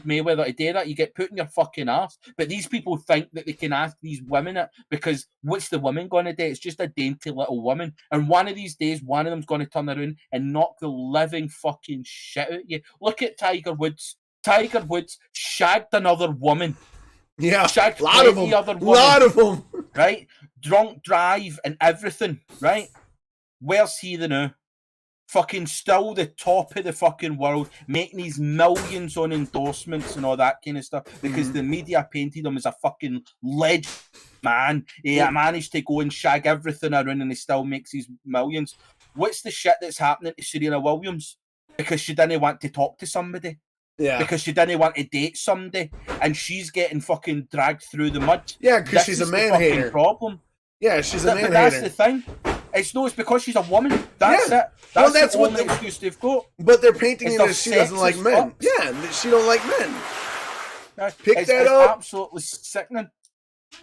Speaker 2: Mayweather to do that, you get put in your fucking ass. But these people think that they can ask these women it because what's the woman going to do? It's just a dainty little woman. And one of these days, one of them's going to turn around and knock the living fucking shit out of you. Look at Tiger Woods. Tiger Woods shagged another woman.
Speaker 1: Yeah,
Speaker 2: Shagged
Speaker 1: a lot of
Speaker 2: plenty
Speaker 1: them.
Speaker 2: other
Speaker 1: A
Speaker 2: women.
Speaker 1: lot of them.
Speaker 2: Right? Drunk drive and everything, right? Where's he the now? Fucking still the top of the fucking world, making these millions on endorsements and all that kind of stuff because the media painted him as a fucking legend man. He managed to go and shag everything around and he still makes these millions. What's the shit that's happening to Serena Williams? Because she didn't want to talk to somebody.
Speaker 1: Yeah.
Speaker 2: Because she didn't want to date somebody, and she's getting fucking dragged through the mud.
Speaker 1: Yeah, because she's a
Speaker 2: This is the
Speaker 1: man
Speaker 2: fucking
Speaker 1: hater.
Speaker 2: problem.
Speaker 1: Yeah, she's a
Speaker 2: But
Speaker 1: man
Speaker 2: that's
Speaker 1: hater.
Speaker 2: the thing. It's because she's a woman. That's
Speaker 1: Yeah.
Speaker 2: it. That's
Speaker 1: That's
Speaker 2: the
Speaker 1: what
Speaker 2: only
Speaker 1: the-
Speaker 2: excuse they've got.
Speaker 1: But they're painting
Speaker 2: It's
Speaker 1: it
Speaker 2: their
Speaker 1: as she doesn't like
Speaker 2: sexist
Speaker 1: men.
Speaker 2: fucks.
Speaker 1: Yeah, that she don't like men. Pick
Speaker 2: it's
Speaker 1: that up.
Speaker 2: absolutely sickening.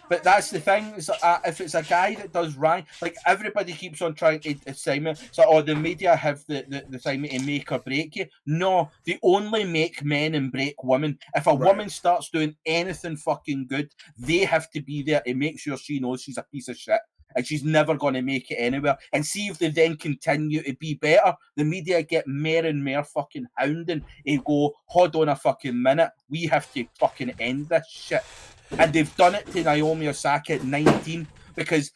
Speaker 2: But that's the thing. Is if it's a guy that does right, like everybody keeps on trying to assign me. So, the media have the assignment to make or break you. No, they only make men and break women. If a woman starts doing anything fucking good, they have to be there to make sure she knows she's a piece of shit. And she's never going to make it anywhere. And see if they then continue to be better. The media get more and more fucking hounding. They go, hold on a fucking minute. We have to fucking end this shit. And they've done it to Naomi Osaka at 19 because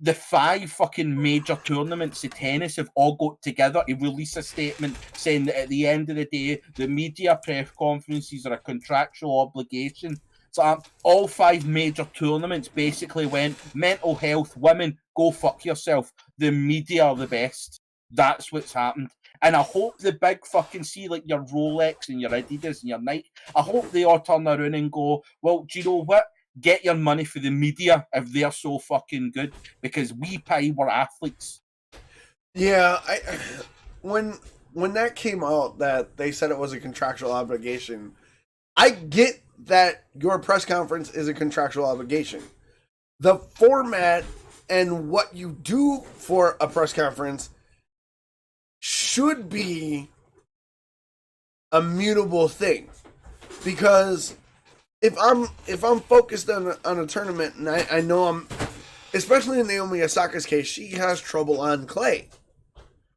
Speaker 2: the 5 fucking major tournaments of tennis have all got together to release a statement saying that at the end of the day, the media press conferences are a contractual obligation. So all 5 major tournaments basically went, mental health, women, go fuck yourself. The media are the best. That's what's happened. And I hope the big fucking like your Rolex and your Adidas and your Nike, I hope they all turn around and go, well, do you know what? Get your money for the media if they're so fucking good because we pay our athletes.
Speaker 1: Yeah, when that came out that they said it was a contractual obligation, I get that your press conference is a contractual obligation. The format and what you do for a press conference should be a mutable thing, because if I'm focused on a tournament, and I know I'm, especially in Naomi Osaka's case, she has trouble on clay.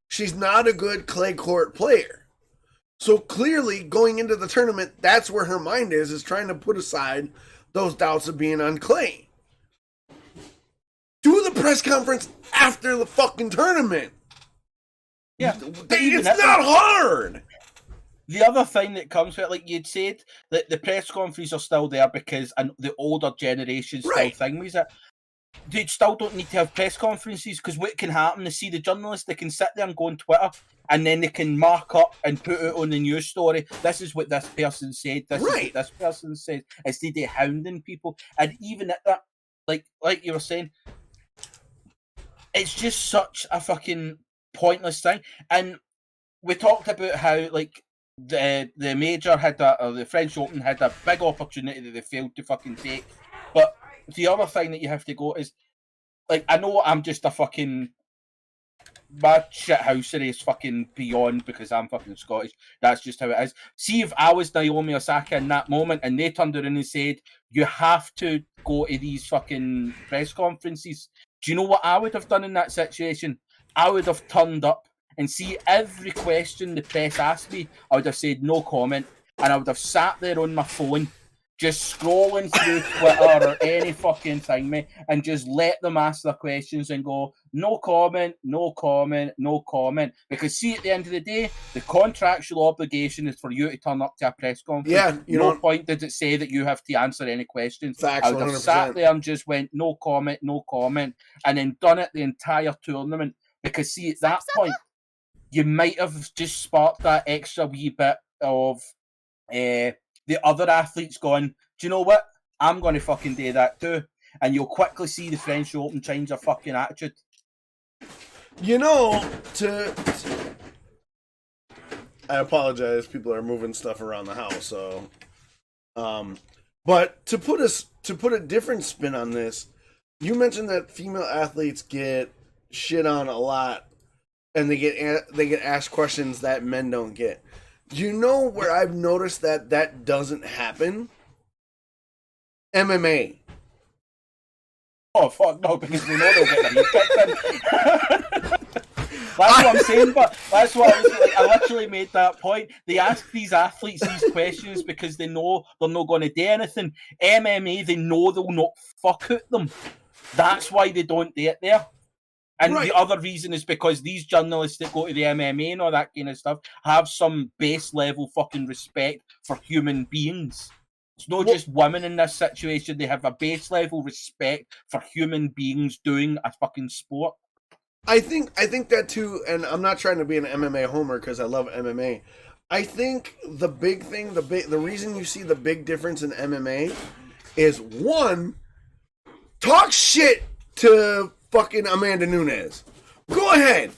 Speaker 1: She's not a good clay court player. So clearly, going into the tournament, that's where her mind is trying to put aside those doubts of being on clay. Do the press conference after the fucking tournament.
Speaker 2: Yeah,
Speaker 1: it's not hard.
Speaker 2: The other thing that comes with it, like you'd said, that the press conferences are still there because the older generation still think with it. They still don't need to have press conferences, because what can happen is, see, the journalists, they can sit there and go on Twitter, and then they can mark up and put it on the news story. This is what this person said. This is what this person said. Instead of hounding people, and even at that, like you were saying, it's just such a fucking pointless thing. And we talked about how, like, the major had or the French Open had a big opportunity that they failed to fucking take. But the other thing that you have to go is, like, I know I'm just a fucking, my shithousery is fucking beyond because I'm fucking Scottish. That's just how it is. See, if I was Naomi Osaka in that moment and they turned around and said, you have to go to these fucking press conferences, do you know what I would have done in that situation? I would have turned up and see every question the press asked me, I would have said no comment, and I would have sat there on my phone just scrolling through Twitter or any fucking thing, mate, and just let them ask their questions and go, no comment, no comment, no comment. Because, see, at the end of the day, the contractual obligation is for you to turn up to a press conference.
Speaker 1: Yeah,
Speaker 2: no point did it say that you have to answer any questions.
Speaker 1: Facts,
Speaker 2: I would have
Speaker 1: 100%.
Speaker 2: sat there and just went, no comment, and then done it the entire tournament. Because, see, at that point, you might have just sparked that extra wee bit of the other athletes going, do you know what? I'm going to fucking do that too. And you'll quickly see the French Open change their fucking attitude.
Speaker 1: You know, I apologize, people are moving stuff around the house, so but to put a different spin on this, you mentioned that female athletes get shit on a lot, and they get asked questions that men don't get. You know where I've noticed that doesn't happen? MMA.
Speaker 2: Oh, fuck no, because we know they'll get their kicked in. That's what I'm saying, but that's what I was like. I literally made that point. They ask these athletes these questions because they know they're not going to do anything. MMA, they know they'll not fuck at them. That's why they don't do it there. And the other reason is because these journalists that go to the MMA and all that kind of stuff have some base level fucking respect for human beings. It's not just women in this situation. They have a base level respect for human beings doing a fucking sport.
Speaker 1: I think that too, and I'm not trying to be an MMA homer because I love MMA. I think the big thing, the reason you see the big difference in MMA is, one, talk shit to fucking Amanda Nunes. Go ahead.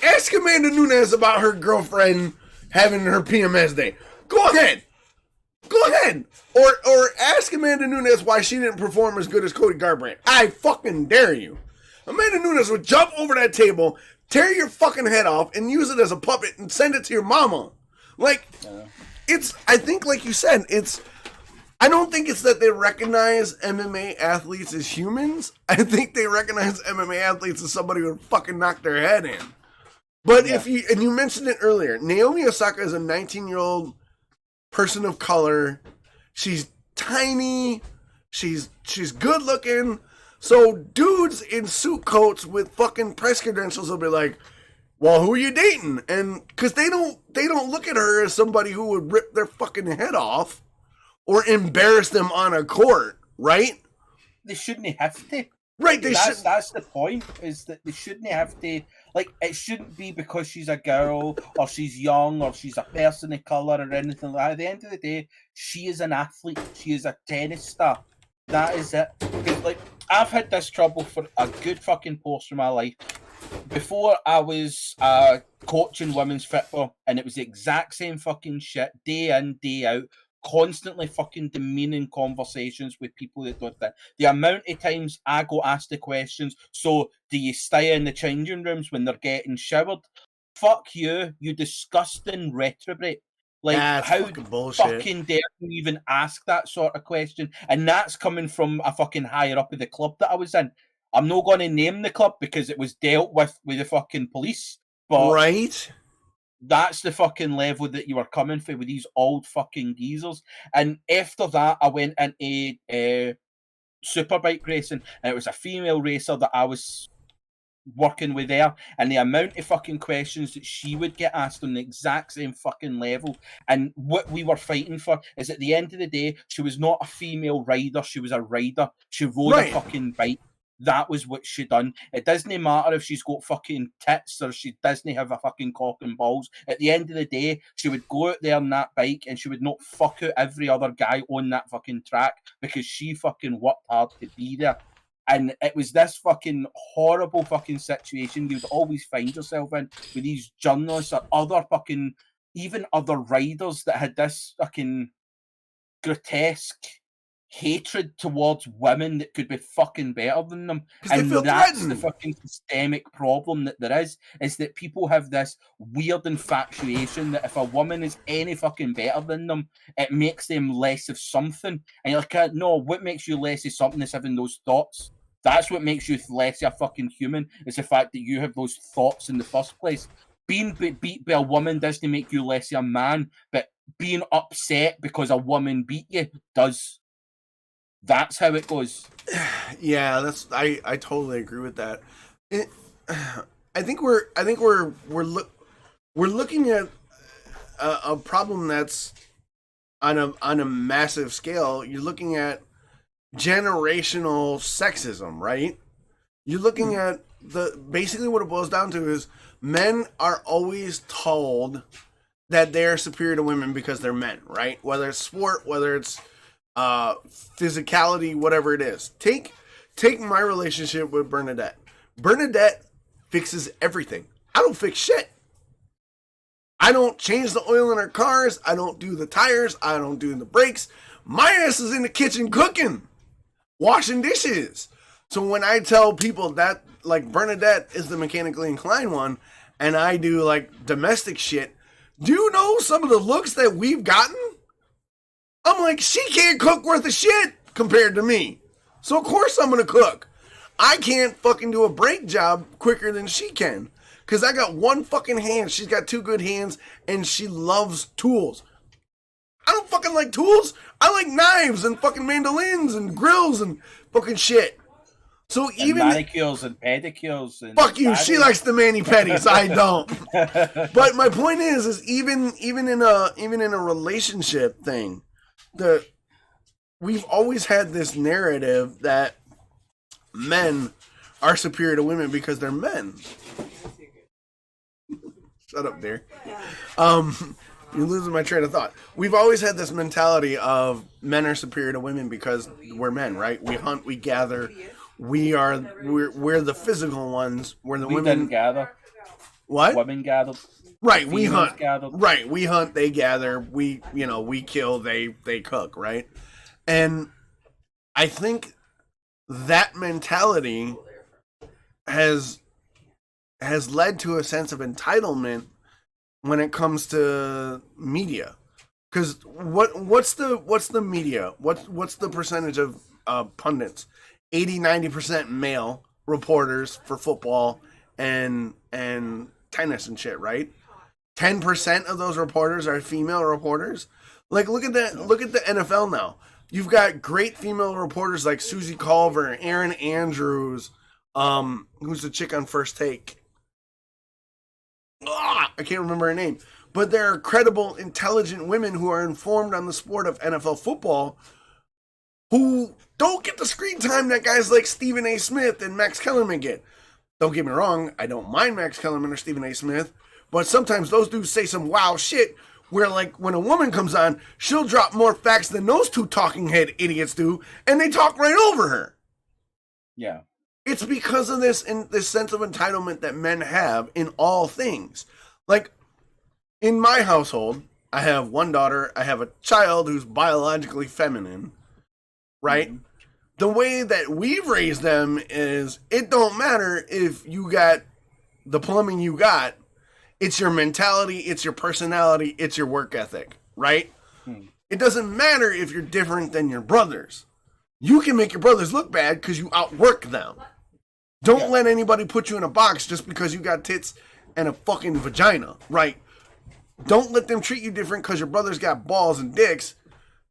Speaker 1: Ask Amanda Nunes about her girlfriend having her PMS day. Go ahead. Or ask Amanda Nunes why she didn't perform as good as Cody Garbrandt. I fucking dare you. Amanda Nunes would jump over that table, tear your fucking head off, and use it as a puppet and send it to your mama. Like, I think, like you said, I don't think it's that they recognize MMA athletes as humans. I think they recognize MMA athletes as somebody who would fucking knock their head in. But if you mentioned it earlier, Naomi Osaka is a 19-year-old person of color. She's tiny. She's good looking. So dudes in suit coats with fucking press credentials will be like, well, who are you dating? And because they don't look at her as somebody who would rip their fucking head off or embarrass them on a court, right?
Speaker 2: They shouldn't have to.
Speaker 1: Right,
Speaker 2: that's the point, is that they shouldn't have to. Like, it shouldn't be because she's a girl or she's young or she's a person of colour or anything like that. At the end of the day, she is an athlete. She is a tennis star. That is it. Because, like, I've had this trouble for a good fucking portion of my life. Before, I was coaching women's football, and it was the exact same fucking shit, day in, day out. constantly fucking demeaning conversations with people that don't think. The amount of times I go ask the questions, so do you stay in the changing rooms when they're getting showered? Fuck you, you disgusting retrograde. Like,
Speaker 1: That's
Speaker 2: how
Speaker 1: fucking bullshit.
Speaker 2: fucking dare you even ask that sort of question? And that's coming from a fucking higher up of the club that I was in. I'm not going to name the club because it was dealt with the fucking police. But
Speaker 1: Right?
Speaker 2: that's the fucking level that you were coming for with these old fucking geezers. And after that, I went into superbike racing, and it was a female racer that I was working with there, and the amount of fucking questions that she would get asked on the exact same fucking level. And what we were fighting for is, at the end of the day, she was not a female rider, she was a rider. She rode
Speaker 1: Right.
Speaker 2: a fucking bike. That was what she done. It doesn't matter if she's got fucking tits or she doesn't have a fucking cock and balls. At the end of the day, she would go out there on that bike and she would not fuck out every other guy on that fucking track because she fucking worked hard to be there. And it was this fucking horrible fucking situation you would always find yourself in with these journalists or other fucking, even other riders that had this fucking grotesque hatred towards women that could be fucking better than them.
Speaker 1: 'Cause they
Speaker 2: And
Speaker 1: feel
Speaker 2: that's the
Speaker 1: threatened.
Speaker 2: fucking systemic problem that there is that people have this weird infatuation that if a woman is any fucking better than them, it makes them less of something. And you're like, no, what makes you less of something is having those thoughts. That's what makes you less of a fucking human, is the fact that you have those thoughts in the first place. Being beat by a woman doesn't make you less of a man, but being upset because a woman beat you does. That's how it goes.
Speaker 1: Yeah, I totally agree with that. I think we're looking at a problem that's on a massive scale. You're looking at generational sexism, right? You're looking at basically what it boils down to is men are always told that they're superior to women because they're men, right? Whether it's sport, whether it's physicality, whatever it is. Take my relationship with Bernadette. Bernadette fixes everything. I don't fix shit. I don't change the oil in our cars. I don't do the tires. I don't do the brakes. My ass is in the kitchen cooking, washing dishes. So when I tell people that, like, Bernadette is the mechanically inclined one and I do like domestic shit, do you know some of the looks that we've gotten? I'm like, she can't cook worth a shit compared to me. So of course I'm gonna cook. I can't fucking do a brake job quicker than she can. Cause I got one fucking hand. She's got two good hands and she loves tools. I don't fucking like tools. I like knives and fucking mandolins and grills and fucking shit. So
Speaker 2: And
Speaker 1: even
Speaker 2: manicures and pedicures and
Speaker 1: fuck you, she likes the mani-pedis. I don't. But my point is even in a relationship thing, we've always had this narrative that men are superior to women because they're men. Shut up, dear. You're losing my train of thought. We've always had this mentality of men are superior to women because we're men, right? We hunt, we gather. We're the physical ones. We're the
Speaker 2: we
Speaker 1: women.
Speaker 2: didn't gather.
Speaker 1: What?
Speaker 2: Women gathered.
Speaker 1: Right, we
Speaker 2: Females
Speaker 1: hunt.
Speaker 2: gathered.
Speaker 1: Right, we hunt, they gather, we kill, they cook, right? And I think that mentality has led to a sense of entitlement when it comes to media. Cuz what's the media? What's the percentage of pundits? 80-90% male reporters for football and tennis and shit, right? 10% of those reporters are female reporters. Like, look at that. Look at the NFL now. You've got great female reporters like Susie Culver, Erin Andrews, who's the chick on First Take. I can't remember her name. But there are credible, intelligent women who are informed on the sport of NFL football who don't get the screen time that guys like Stephen A. Smith and Max Kellerman get. Don't get me wrong, I don't mind Max Kellerman or Stephen A. Smith, but sometimes those dudes say some wild shit where, like, when a woman comes on, she'll drop more facts than those two talking head idiots do, and they talk right over her.
Speaker 2: Yeah.
Speaker 1: It's because of this sense of entitlement that men have in all things. Like, in my household, I have one daughter. I have a child who's biologically feminine, right? Mm-hmm. The way that we've raised them is it don't matter if you got the plumbing you got. It's your mentality, it's your personality, it's your work ethic, right? It doesn't matter if you're different than your brothers. You can make your brothers look bad because you outwork them. Don't let anybody put you in a box just because you got tits and a fucking vagina, right? Don't let them treat you different because your brothers got balls and dicks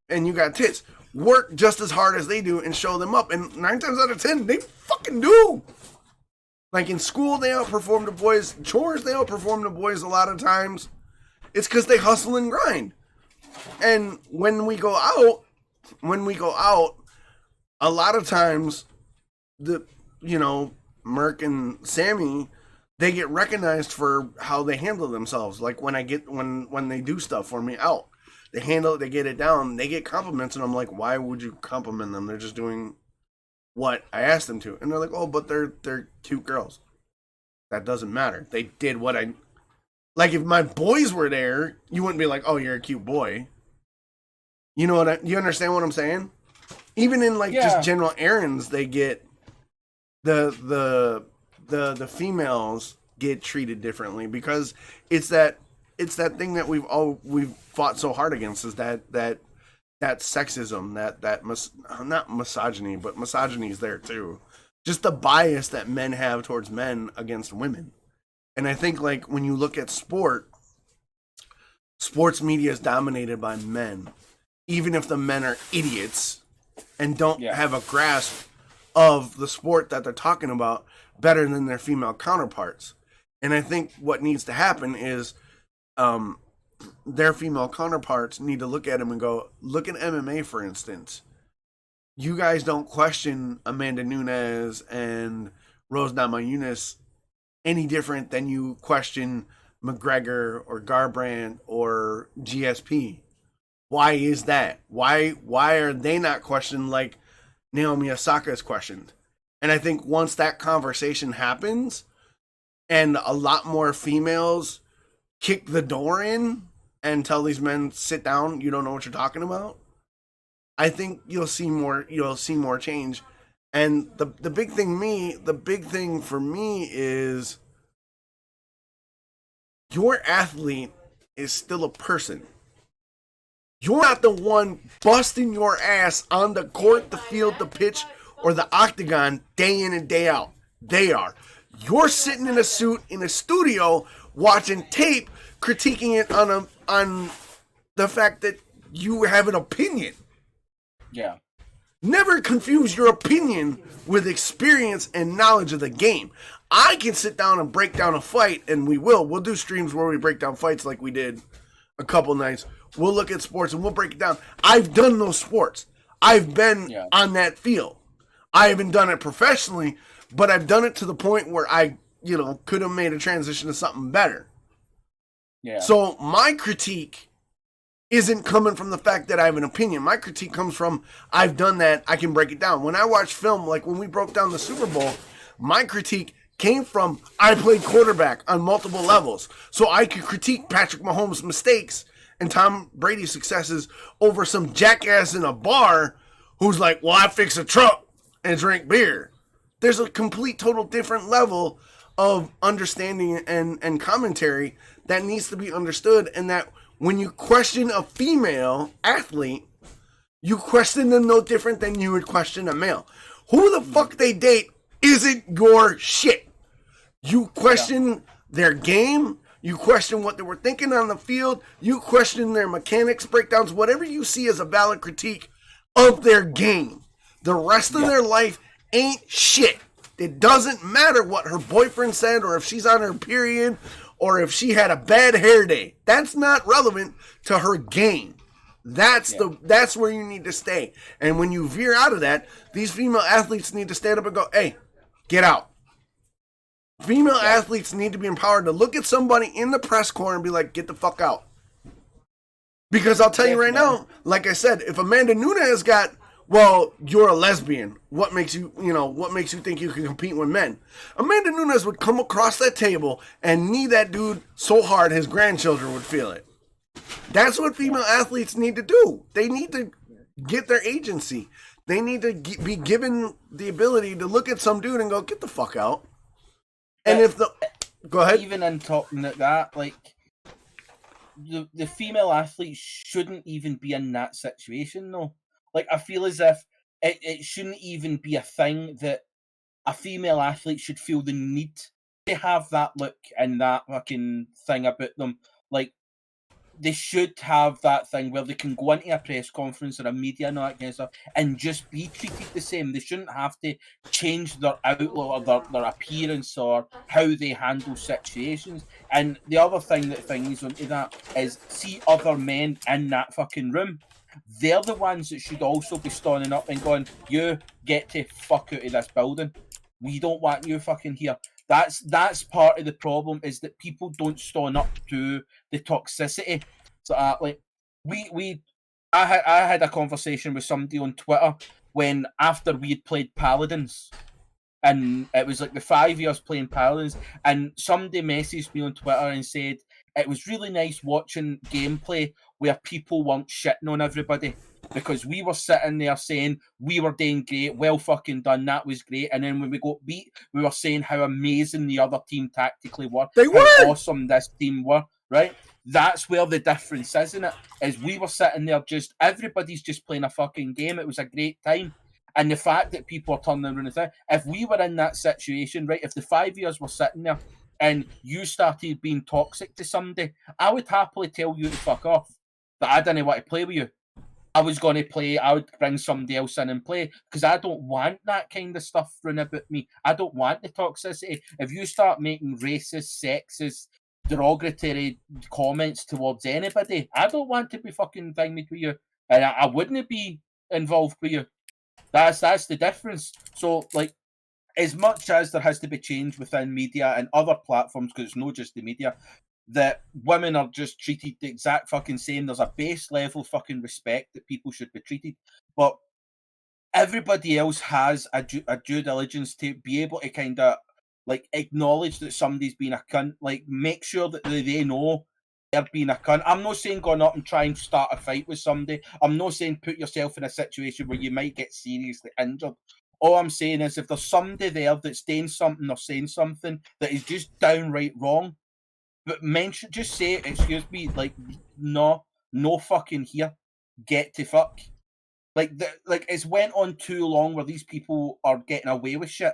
Speaker 1: and you got tits. Work just as hard as they do and show them up. And 9 times out of 10, they fucking do. Like in school, they outperform the boys. Chores, they outperform the boys a lot of times. It's because they hustle and grind. And when we go out, a lot of times, Merc and Sammy, they get recognized for how they handle themselves. Like when they do stuff for me out, they handle it, they get it down, they get compliments, and I'm like, why would you compliment them? They're just doing what I asked them to. And they're like, oh, but they're cute girls. That doesn't matter. They did what I... Like, if my boys were there, you wouldn't be like, oh, you're a cute boy. You know you understand what I'm saying? Even in, just general errands, they get... The females get treated differently because it's that thing that we've fought so hard against is that sexism, not misogyny, but misogyny is there too. Just the bias that men have towards men against women. And I think when you look at sports media is dominated by men. Even if the men are idiots and don't have a grasp of the sport that they're talking about better than their female counterparts. And I think what needs to happen is their female counterparts need to look at them and go, look at MMA, for instance. You guys don't question Amanda Nunes and Rose Namajunas any different than you question McGregor or Garbrandt or GSP. Why is that? Why are they not questioned like Naomi Osaka is questioned? And I think once that conversation happens and a lot more females kick the door in and tell these men, sit down, you don't know what you're talking about, I think you'll see more change. And the big thing for me is your athlete is still a person. You're not the one busting your ass on the court, the field, the pitch, or the octagon day in and day out. They are. You're sitting in a suit in a studio watching tape, critiquing it on the fact that you have an opinion.
Speaker 5: Yeah.
Speaker 1: Never confuse your opinion with experience and knowledge of the game. I can sit down and break down a fight, and we will. We'll do streams where we break down fights like we did a couple nights. We'll look at sports and we'll break it down. I've done those sports. I've been on that field. I haven't done it professionally, but I've done it to the point where I, could have made a transition to something better.
Speaker 5: Yeah.
Speaker 1: So my critique isn't coming from the fact that I have an opinion. My critique comes from I've done that. I can break it down. When I watch film, like when we broke down the Super Bowl, my critique came from I played quarterback on multiple levels. So I could critique Patrick Mahomes' mistakes and Tom Brady's successes over some jackass in a bar who's like, well, I fix a truck and drink beer. There's a complete, total different level of understanding and commentary that needs to be understood, and that when you question a female athlete, you question them no different than you would question a male. Who the fuck they date isn't your shit. You question their game. You question what they were thinking on the field. You question their mechanics, breakdowns, whatever you see as a valid critique of their game. The rest of their life ain't shit. It doesn't matter what her boyfriend said, or if she's on her period, or if she had a bad hair day. That's not relevant to her game. That's where you need to stay. And when you veer out of that, these female athletes need to stand up and go, hey, get out. Female athletes need to be empowered to look at somebody in the press corps and be like, get the fuck out. Because I'll tell you right now, like I said, if Amanda Nunes got, well, you're a lesbian, what makes you think you can compete with men? Amanda Nunes would come across that table and knee that dude so hard his grandchildren would feel it. That's what female athletes need to do. They need to get their agency. They need to be given the ability to look at some dude and go, get the fuck out. And if the... Go ahead.
Speaker 2: Even in talking at that, like, the female athletes shouldn't even be in that situation, though. Like, I feel as if it shouldn't even be a thing that a female athlete should feel the need to have that look and that fucking thing about them. Like, they should have that thing where they can go into a press conference or a media and all that kind of stuff and just be treated the same. They shouldn't have to change their outlook or their appearance or how they handle situations. And the other thing that things onto that is, see other men in that fucking room. They're the ones that should also be standing up and going, you get to fuck out of this building. We don't want you fucking here. That's part of the problem, is that people don't stand up to the toxicity. So like I had a conversation with somebody on Twitter when, after we had played Paladins, and it was like the 5 years playing Paladins, and somebody messaged me on Twitter and said it was really nice watching gameplay where people weren't shitting on everybody, because we were sitting there saying we were doing great, well fucking done, that was great, and then when we got beat, we were saying how amazing the other team tactically were, how awesome this team were, right? That's where the difference is, isn't it? Is we were sitting there just, everybody's just playing a fucking game, it was a great time. And the fact that people are turning around and saying, if we were in that situation, right, if the 5 years were sitting there and you started being toxic to somebody, I would happily tell you to fuck off, that I didn't want to play with you. I was going to play, I would bring somebody else in and play, because I don't want that kind of stuff running about me. I don't want the toxicity. If you start making racist, sexist, derogatory comments towards anybody, I don't want to be fucking thinged with you, and I wouldn't be involved with you. That's the difference. So, like, as much as there has to be change within media and other platforms, because it's not just the media, that women are just treated the exact fucking same. There's a base level fucking respect that people should be treated, but everybody else has a due diligence to be able to kind of like acknowledge that somebody's been a cunt. Like, make sure that they know they're being a cunt. I'm not saying going up and try and start a fight with somebody. I'm not saying put yourself in a situation where you might get seriously injured. All I'm saying is, if there's somebody there that's doing something or saying something that is just downright wrong, but just say, excuse me, like, no fucking here, get to fuck. Like, it's went on too long where these people are getting away with shit.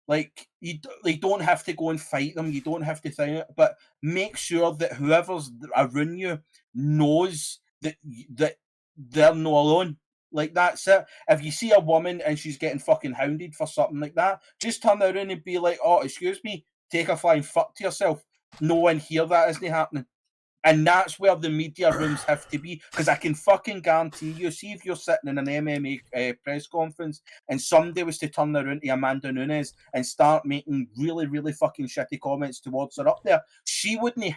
Speaker 2: Like, you don't have to go and fight them. You don't have to think it, but make sure that whoever's around you knows that they're not alone. Like, that's it. If you see a woman and she's getting fucking hounded for something like that, just turn around and be like, oh, excuse me, take a flying fuck to yourself. No one here, that isn't happening. And that's where the media rooms have to be, because I can fucking guarantee you, see if you're sitting in an MMA press conference and somebody was to turn around to Amanda Nunes and start making really, really fucking shitty comments towards her up there, she wouldn't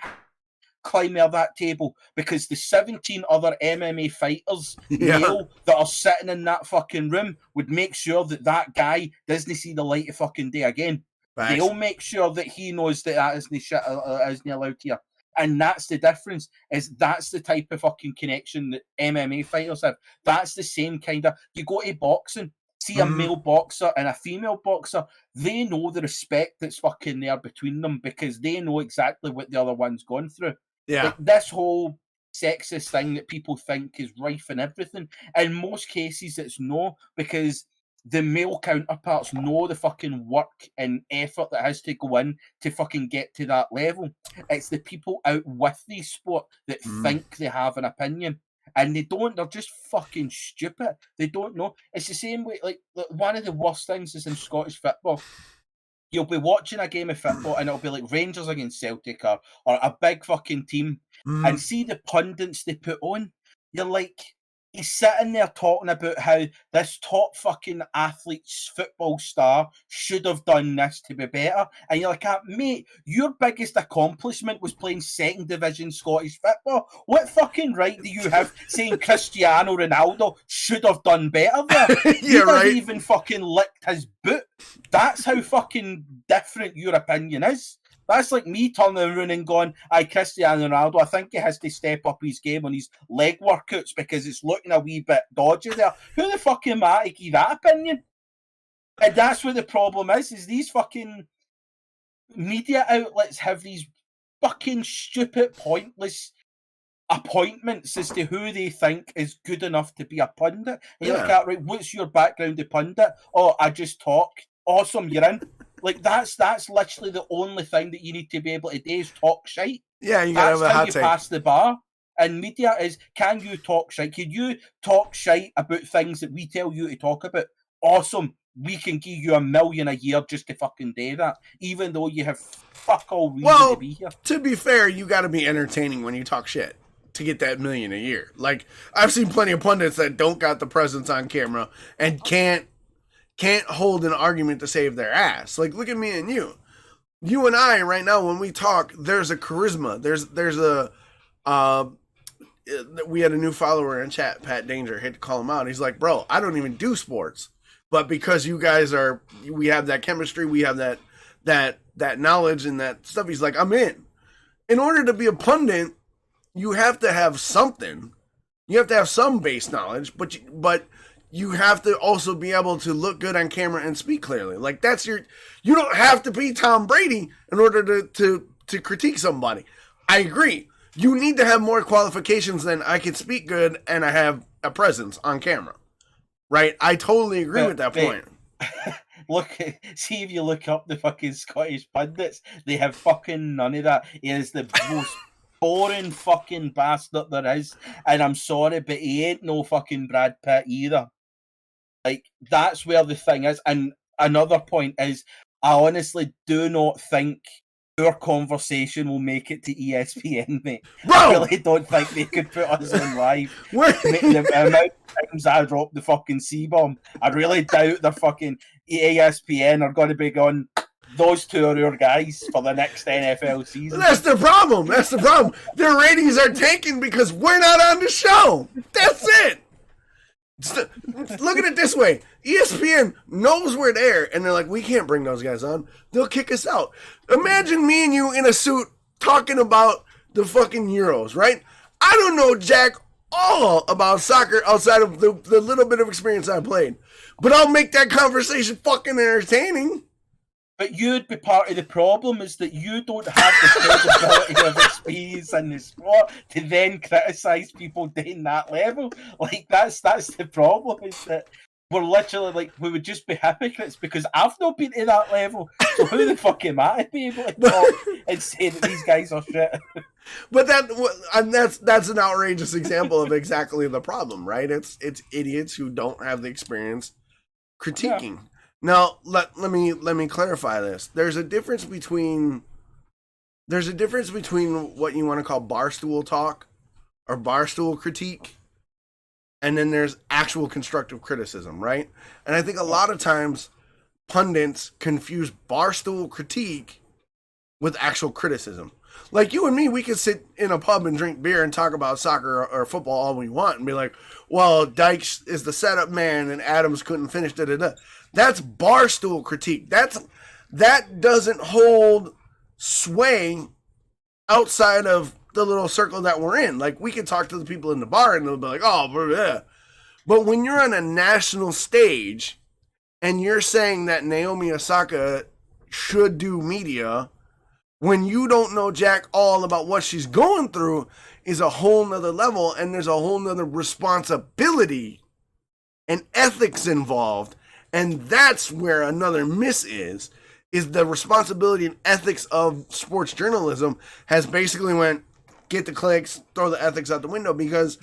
Speaker 2: climb out that table, because the 17 other MMA fighters male that are sitting in that fucking room would make sure that guy doesn't see the light of fucking day again. Thanks. They'll make sure that he knows that isn't shit isn't allowed here. And that's the difference, is that's the type of fucking connection that MMA fighters have. That's the same kind of, you go to boxing, see a male boxer and a female boxer, they know the respect that's fucking there between them, because they know exactly what the other one's gone through. Yeah. Like, this whole sexist thing that people think is rife in everything, in most cases it's no, because the male counterparts know the fucking work and effort that has to go in to fucking get to that level. It's the people out with the sport that think they have an opinion. And they don't, they're just fucking stupid. They don't know. It's the same way, like one of the worst things is in Scottish football. You'll be watching a game of football and it'll be like Rangers against Celtic or a big fucking team. And see the pundits they put on, you're like, he's sitting there talking about how this top fucking athlete's football star should have done this to be better. And you're like, mate, your biggest accomplishment was playing second division Scottish football. What fucking right do you have saying Cristiano Ronaldo should have done better there? He doesn't even fucking licked his boot. That's how fucking different your opinion is. That's like me turning around and going, Cristiano Ronaldo, I think he has to step up his game on his leg workouts because it's looking a wee bit dodgy there. Who the fuck am I to give that opinion? And that's what the problem is these fucking media outlets have these fucking stupid, pointless appointments as to who they think is good enough to be a pundit. And you're like, right, what's your background to pundit? Oh, I just talk. Awesome, you're in. Like that's literally the only thing that you need to be able to do is talk shite.
Speaker 1: Yeah, you gotta have a hot
Speaker 2: take.
Speaker 1: take.
Speaker 2: Pass the bar. And media is, can you talk shite? Can you talk shite about things that we tell you to talk about? Awesome. We can give you $1 million a year just to fucking do that, even though you have fuck all reason to be here.
Speaker 1: To be fair, you got to be entertaining when you talk shit to get that $1 million a year. Like I've seen plenty of pundits that don't got the presence on camera and can't hold an argument to save their ass. Like look at me and you. You and I right now when we talk, there's a charisma. There's a we had a new follower in chat, Pat Danger. I hate to call him out. He's like, bro, I don't even do sports. But because you guys we have that chemistry, we have that knowledge and that stuff. He's like, I'm in. In order to be a pundit, you have to have something. You have to have some base knowledge, but you have to also be able to look good on camera and speak clearly. Like you don't have to be Tom Brady in order to critique somebody. I agree. You need to have more qualifications than I can speak good and I have a presence on camera. Right, I totally agree with that point.
Speaker 2: Look, see if you look up the fucking Scottish pundits, they have fucking none of that. He is the most boring fucking bastard there is, and I'm sorry, but he ain't no fucking Brad Pitt either. Like, that's where the thing is. And another point is, I honestly do not think our conversation will make it to ESPN, mate. Bro! I really don't think they could put us on live. The amount of times I drop the fucking C-bomb, I really doubt the fucking ESPN are going to be going, those two are our guys for the next NFL season.
Speaker 1: That's the problem. Their ratings are tanking because we're not on the show. That's it. Look at it this way. ESPN knows we're there, and they're like, we can't bring those guys on. They'll kick us out. Imagine me and you in a suit talking about the fucking Euros, right? I don't know jack all about soccer outside of the little bit of experience I played. But I'll make that conversation fucking entertaining.
Speaker 2: But you'd be part of the problem is that you don't have the credibility of experience in the sport to then criticise people doing that level. Like, that's the problem, is that we're literally like, we would just be hypocrites because I've not been to that level. So who the fuck am I to be able to talk and say that these guys are shit?
Speaker 1: But that's an outrageous example of exactly the problem, right? It's idiots who don't have the experience critiquing. Yeah. Now, let me clarify this. There's a difference between what you want to call barstool talk or barstool critique, and then there's actual constructive criticism, right? And I think a lot of times pundits confuse barstool critique with actual criticism. Like you and me, we could sit in a pub and drink beer and talk about soccer or football all we want and be like, well, Dykes is the setup man and Adams couldn't finish, da-da-da. That's barstool critique. That doesn't hold sway outside of the little circle that we're in. Like, we can talk to the people in the bar and they'll be like, oh, yeah. But when you're on a national stage and you're saying that Naomi Osaka should do media, when you don't know jack all about what she's going through, is a whole nother level, and there's a whole nother responsibility and ethics involved. And that's where another miss is the responsibility and ethics of sports journalism has basically went, get the clicks, throw the ethics out the window, because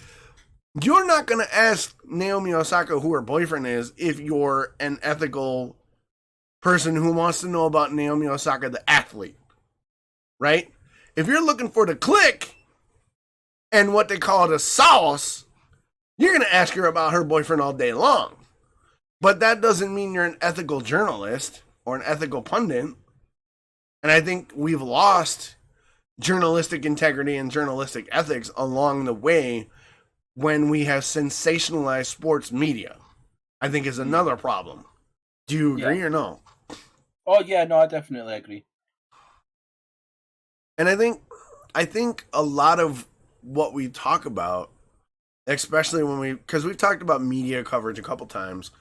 Speaker 1: you're not going to ask Naomi Osaka who her boyfriend is if you're an ethical person who wants to know about Naomi Osaka, the athlete, right? If you're looking for the click and what they call the sauce, you're going to ask her about her boyfriend all day long. But that doesn't mean you're an ethical journalist or an ethical pundit. And I think we've lost journalistic integrity and journalistic ethics along the way when we have sensationalized sports media. I think is another problem. Do you agree or no?
Speaker 2: Oh, yeah, no, I definitely agree.
Speaker 1: And I think a lot of what we talk about, especially because we've talked about media coverage a couple times,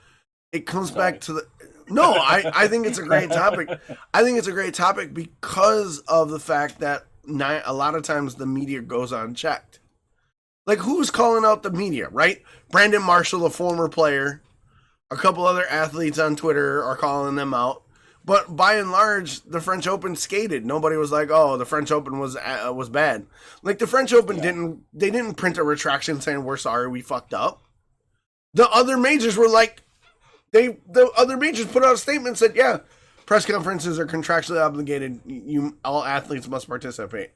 Speaker 1: it comes back to the. No, I think it's a great topic. I think it's a great topic because of the fact that a lot of times the media goes unchecked. Like, who's calling out the media, right? Brandon Marshall, a former player, a couple other athletes on Twitter are calling them out. But by and large, the French Open skated. Nobody was like, "Oh, the French Open was bad." Like, the French Open didn't print a retraction saying we're sorry, we fucked up. The other majors were like, the other majors put out a statement that said, "Yeah, press conferences are contractually obligated. All athletes must participate."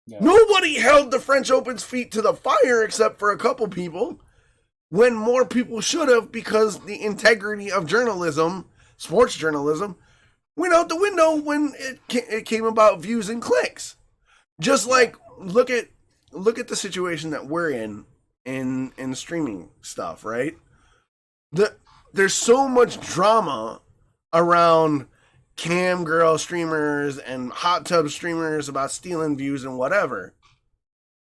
Speaker 1: Yeah. Nobody held the French Open's feet to the fire except for a couple people, when more people should have, because the integrity of journalism, sports journalism, went out the window when it came about views and clicks. Just like look at the situation that we're in streaming stuff, right? There's so much drama around cam girl streamers and hot tub streamers about stealing views and whatever,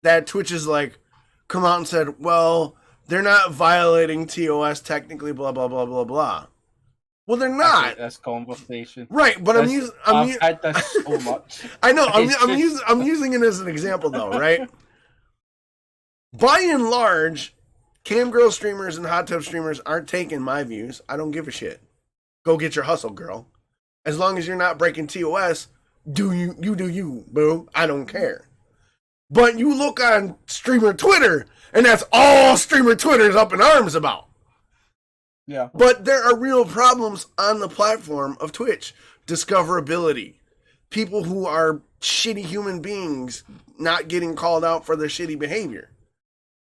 Speaker 1: that Twitch is like come out and said, well, they're not violating TOS technically, blah blah blah blah blah. Well, they're not.
Speaker 2: That's conversation,
Speaker 1: right? But
Speaker 2: I've had this so much.
Speaker 1: I know. I'm using it as an example though, right? By and large, cam girl streamers and hot tub streamers aren't taking my views. I don't give a shit. Go get your hustle, girl. As long as you're not breaking TOS, do you, boo. I don't care. But you look on streamer Twitter, and that's all streamer Twitter's up in arms about.
Speaker 2: Yeah.
Speaker 1: But there are real problems on the platform of Twitch. Discoverability. People who are shitty human beings not getting called out for their shitty behavior.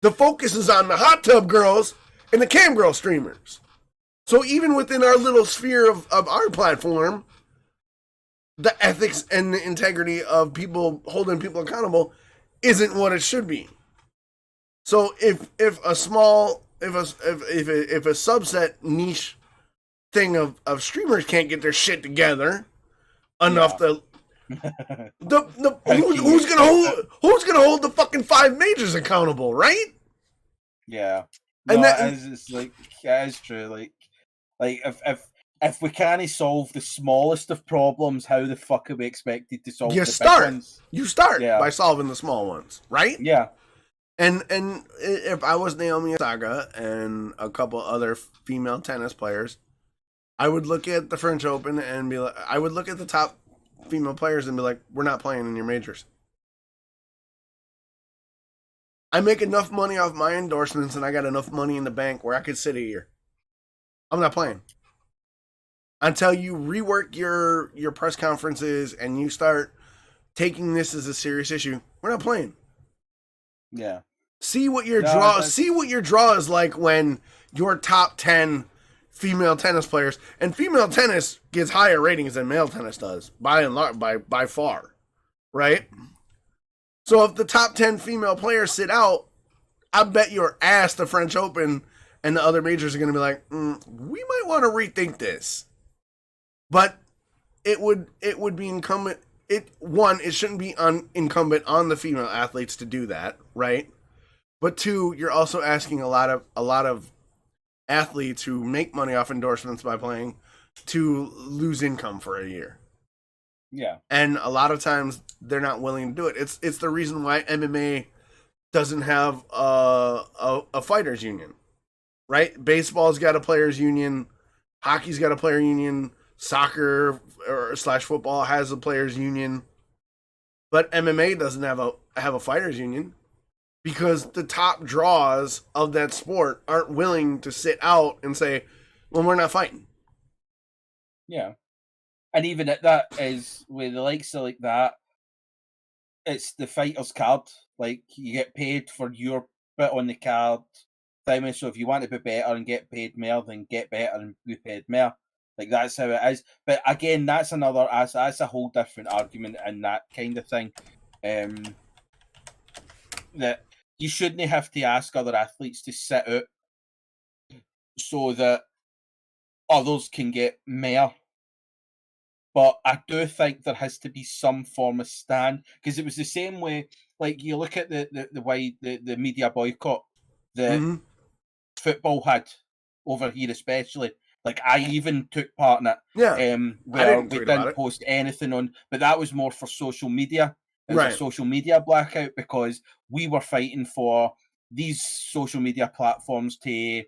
Speaker 1: The focus is on the hot tub girls and the cam girl streamers. So even within our little sphere of our platform, the ethics and the integrity of people holding people accountable isn't what it should be. So if a subset niche thing of streamers can't get their shit together enough to who's gonna hold the fucking 5 majors accountable, right?
Speaker 2: Yeah.
Speaker 1: And
Speaker 2: it's like, yeah, it's true. Like if we can't solve the smallest of problems, how the fuck are we expected to solve the big ones?
Speaker 1: You start by solving the small ones, right?
Speaker 2: Yeah.
Speaker 1: And if I was Naomi Osaka and a couple other female tennis players, I would look at the French Open and be like, I would look at the top female players and be like, we're not playing in your majors. I make enough money off my endorsements and I got enough money in the bank where I could sit a year. I'm not playing. Until you rework your press conferences and you start taking this as a serious issue, we're not playing.
Speaker 2: Yeah.
Speaker 1: See what your draw is like when your top 10 female tennis players, and female tennis gets higher ratings than male tennis does by and large, by far, right? So if the top 10 female players sit out, I bet your ass the French Open and the other majors are going to be like, we might want to rethink this. But it would be incumbent. It shouldn't be incumbent on the female athletes to do that, right? But 2, you're also asking a lot of athletes who make money off endorsements by playing to lose income for a year.
Speaker 2: Yeah. And
Speaker 1: a lot of times they're not willing to do it. It's the reason why MMA doesn't have a fighters union, right? Baseball's got a players union, hockey's got a player union, soccer or /football has a players union, but MMA doesn't have a fighters union because the top draws of that sport aren't willing to sit out and say, well, we're not fighting.
Speaker 2: Yeah. And even at that is with the likes of like that, it's the fighter's card. Like, you get paid for your bit on the card. So if you want to be better and get paid more, then get better and be paid more. Like, that's how it is. But again, that's a whole different argument and that kind of thing. That you shouldn't have to ask other athletes to sit out so that others can get more. But I do think there has to be some form of stand, because it was the same way. Like you look at the way the media boycott that
Speaker 1: Mm-hmm.
Speaker 2: football had over here, especially. Like I even took part in it.
Speaker 1: Yeah. I
Speaker 2: Where
Speaker 1: didn't
Speaker 2: we
Speaker 1: tweet about
Speaker 2: didn't
Speaker 1: it.
Speaker 2: post anything on, but that was more for social media. It was
Speaker 1: Right.
Speaker 2: a social media blackout because we were fighting for these social media platforms to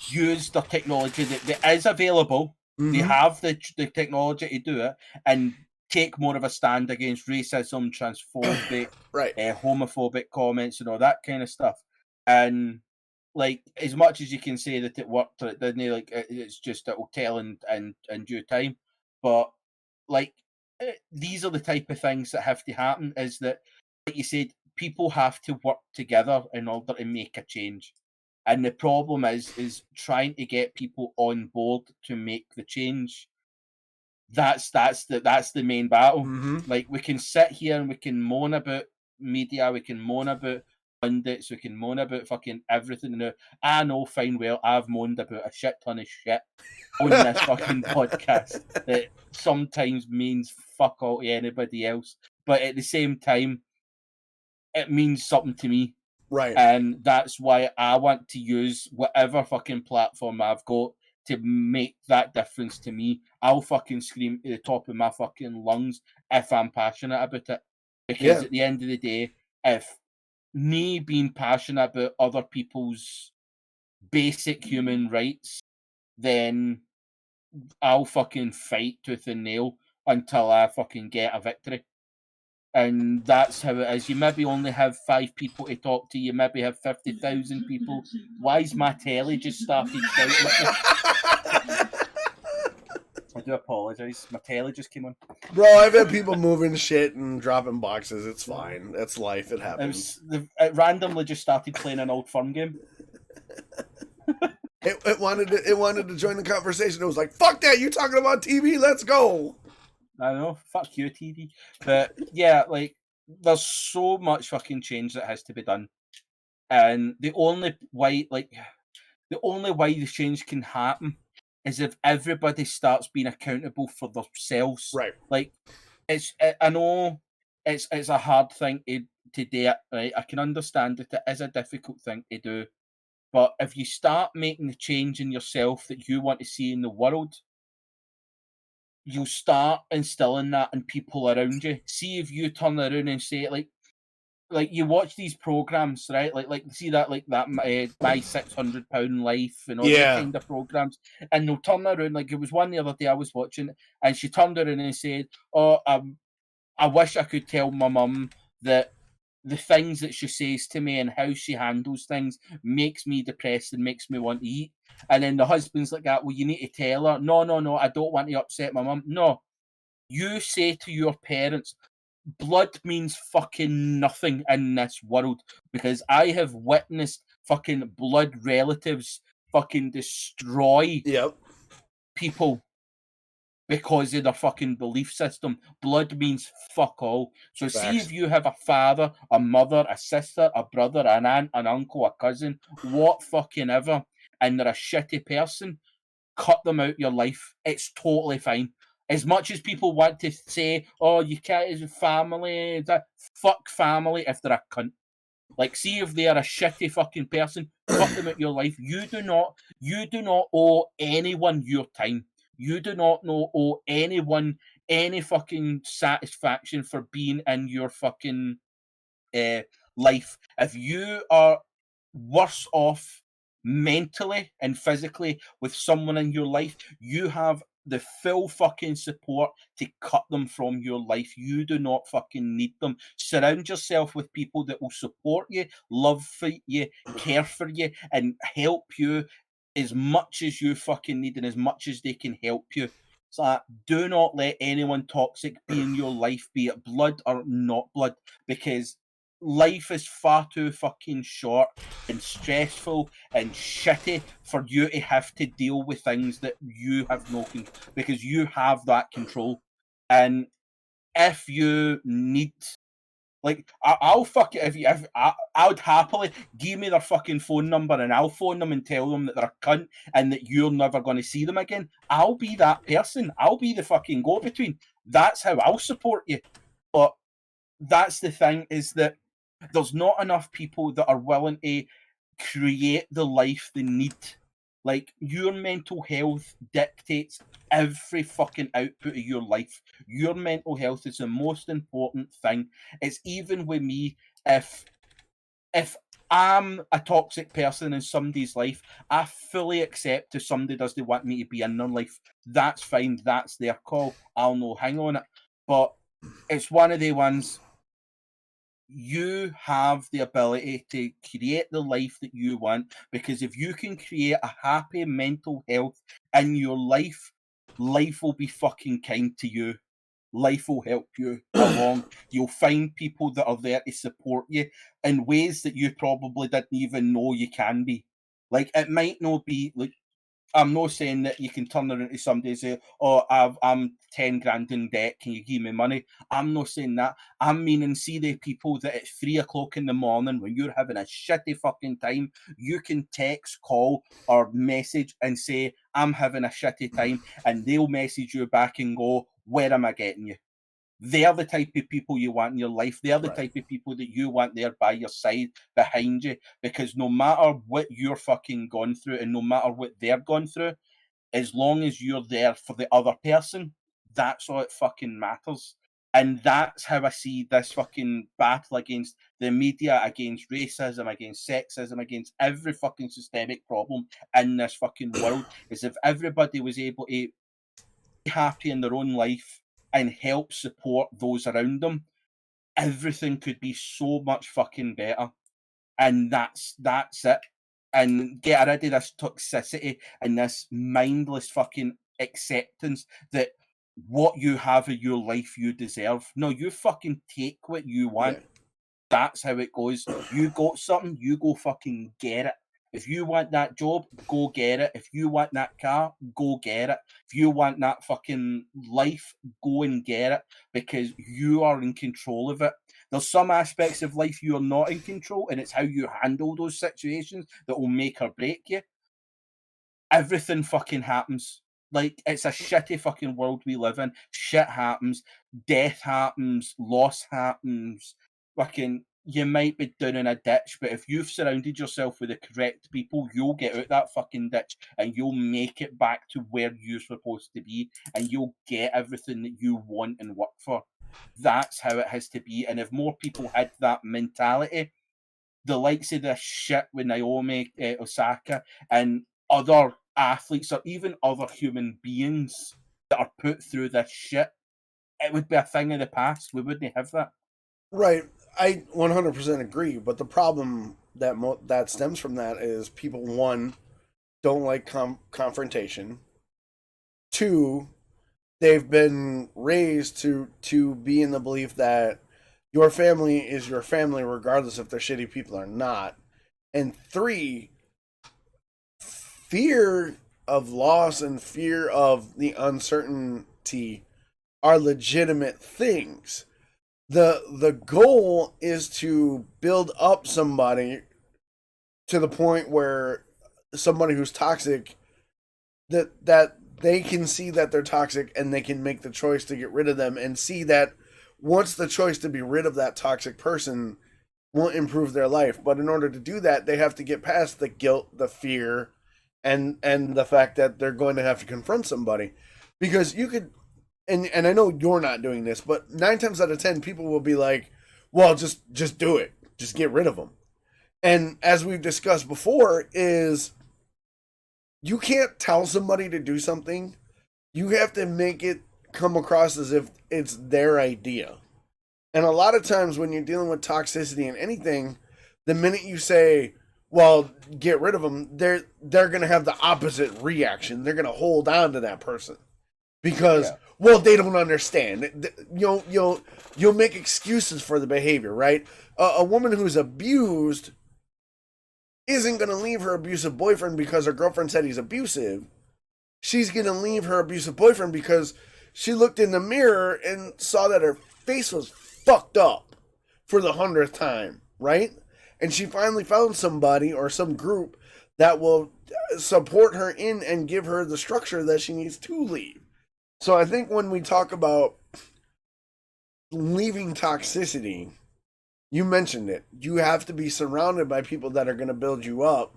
Speaker 2: use the technology that is available. They
Speaker 1: Mhm.
Speaker 2: have the technology to do it and take more of a stand against racism, transphobic,
Speaker 1: Right.
Speaker 2: homophobic comments, and all that kind of stuff. And like, as much as you can say that it worked or it didn't, like it's just it'll tell in due time. But like, these are the type of things that have to happen. Is that, like you said, people have to work together in order to make a change. And the problem is trying to get people on board to make the change. That's the main battle.
Speaker 1: Mm-hmm.
Speaker 2: Like, we can sit here and we can moan about media, we can moan about pundits, we can moan about fucking everything. Now, I know fine well I've moaned about a shit ton of shit on this fucking podcast that sometimes means fuck all to anybody else. But at the same time, it means something to me.
Speaker 1: Right.
Speaker 2: And that's why I want to use whatever fucking platform I've got to make that difference to me. I'll fucking scream at the top of my fucking lungs if I'm passionate about it. Because
Speaker 1: Yeah.
Speaker 2: at the end of the day, if me being passionate about other people's basic human rights, then I'll fucking fight tooth and nail until I fucking get a victory. And that's how it is. You maybe only have 5 people to talk to. You maybe have 50,000 people. Why's my telly just started shouting at me? I do apologise. My telly just came on.
Speaker 1: Bro, I've had people moving shit and dropping boxes. It's fine. That's life. It happens.
Speaker 2: It randomly just started playing an old firm game.
Speaker 1: It wanted to join the conversation. It was like, fuck that, you talking about TV? Let's go.
Speaker 2: I know, fuck you, TV. But yeah, like, there's so much fucking change that has to be done. And the only way the change can happen is if everybody starts being accountable for themselves.
Speaker 1: Right.
Speaker 2: Like, I know it's a hard thing to do, right? I can understand that it is a difficult thing to do. But if you start making the change in yourself that you want to see in the world, you'll start instilling that in people around you. See if you turn around and say, like you watch these programs, right? Like see that, like that my £600 life and all these kind of programs, and they'll turn around. Like, it was one the other day I was watching, and she turned around and said, "Oh, I wish I could tell my mum that the things that she says to me and how she handles things makes me depressed and makes me want to eat." And then the husband's like that, "Well, you need to tell her." No, I don't want to upset my mum. No, you say to your parents, blood means fucking nothing in this world, because I have witnessed fucking blood relatives fucking destroy people because of their fucking belief system. Blood means fuck all. So see if you have a father, a mother, a sister, a brother, an aunt, an uncle, a cousin, what fucking ever, and they're a shitty person, cut them out your life. It's totally fine. As much as people want to say, "Oh, you can't, family," fuck family if they're a cunt. Like, see if they are a shitty fucking person, cut them out your life. You do not owe anyone your time. You do not owe anyone any fucking satisfaction for being in your fucking life. If you are worse off mentally and physically with someone in your life, you have the full fucking support to cut them from your life. You do not fucking need them. Surround yourself with people that will support you, love for you, care for you, and help you as much as you fucking need and as much as they can help you. So do not let anyone toxic be in your life, be it blood or not blood, because life is far too fucking short and stressful and shitty for you to have to deal with things that you have no control, because you have that control. And if you need
Speaker 5: Like, I'll fuck it if I would happily give me their fucking phone number and I'll phone them and tell them that they're a cunt and that you're never going to see them again. I'll be that person. I'll be the fucking go-between. That's how I'll support you. But that's the thing, is that there's not enough people that are willing to create the life they need. Like, your mental health dictates every fucking output of your life. Your mental health is the most important thing. It's even with me, if I'm a toxic person in somebody's life, I fully accept if somebody doesn't want me to be in their life. That's fine, that's their call. I'll no hang on it. But it's one of the ones, you have the ability to create the life that you want, because if you can create a happy mental health in your life, life will be fucking kind to you. Life will help you along. You'll find people that are there to support you in ways that you probably didn't even know you can be. Like, it might not be like, I'm not saying that you can turn around to somebody and say, "Oh, I'm 10 grand in debt. Can you give me money?" I'm not saying that. I'm meaning, see the people that at 3 o'clock in the morning, when you're having a shitty fucking time, you can text, call, or message and say, "I'm having a shitty time," and they'll message you back and go, "Where am I getting you?" They're the type of people you want in your life. They're the type of people that you want there by your side, behind you. Because no matter what you're fucking gone through and no matter what they're gone through, as long as you're there for the other person, that's all it fucking matters. And that's how I see this fucking battle against the media, against racism, against sexism, against every fucking systemic problem in this fucking world, is if everybody was able to be happy in their own life and help support those around them, everything could be so much fucking better. And that's it. And get rid of this toxicity and this mindless fucking acceptance that what you have in your life you deserve. No, you fucking take what you want.
Speaker 1: Yeah.
Speaker 5: That's how it goes. You got something, you go fucking get it. If you want that job, go get it. If you want that car, go get it. If you want that fucking life, go and get it, because you are in control of it. There's some aspects of life you are not in control, and it's how you handle those situations that will make or break you. Everything fucking happens. Like, it's a shitty fucking world we live in. Shit happens. Death happens. Loss happens. Fucking, you might be down in a ditch, but if you've surrounded yourself with the correct people, you'll get out that fucking ditch and you'll make it back to where you're supposed to be, and you'll get everything that you want and work for. That's how it has to be. And if more people had that mentality, the likes of this shit with Naomi Osaka and other athletes, or even other human beings that are put through this shit, it would be a thing of the past. We wouldn't have that.
Speaker 1: Right. I 100% agree, but the problem that stems from that is people, one, don't like confrontation. Two, they've been raised to be in the belief that your family is your family regardless if they're shitty people or not. And three, fear of loss and fear of the uncertainty are legitimate things. The goal is to build up somebody to the point where somebody who's toxic, that they can see that they're toxic and they can make the choice to get rid of them, and see that once the choice to be rid of that toxic person won't improve their life. But in order to do that, they have to get past the guilt, the fear, and the fact that they're going to have to confront somebody. Because you could, and I know you're not doing this, but 9 times out of 10 people will be like, well, just do it. Just get rid of them. And as we've discussed before, is you can't tell somebody to do something. You have to make it come across as if it's their idea. And a lot of times when you're dealing with toxicity in anything, the minute you say, well, get rid of them, they're going to have the opposite reaction. They're going to hold on to that person because, well, they don't understand. You'll make excuses for the behavior, right? A woman who's abused isn't going to leave her abusive boyfriend because her girlfriend said he's abusive. She's going to leave her abusive boyfriend because she looked in the mirror and saw that her face was fucked up for the 100th time, right? And she finally found somebody or some group that will support her in and give her the structure that she needs to leave. So I think when we talk about leaving toxicity, you mentioned it. You have to be surrounded by people that are going to build you up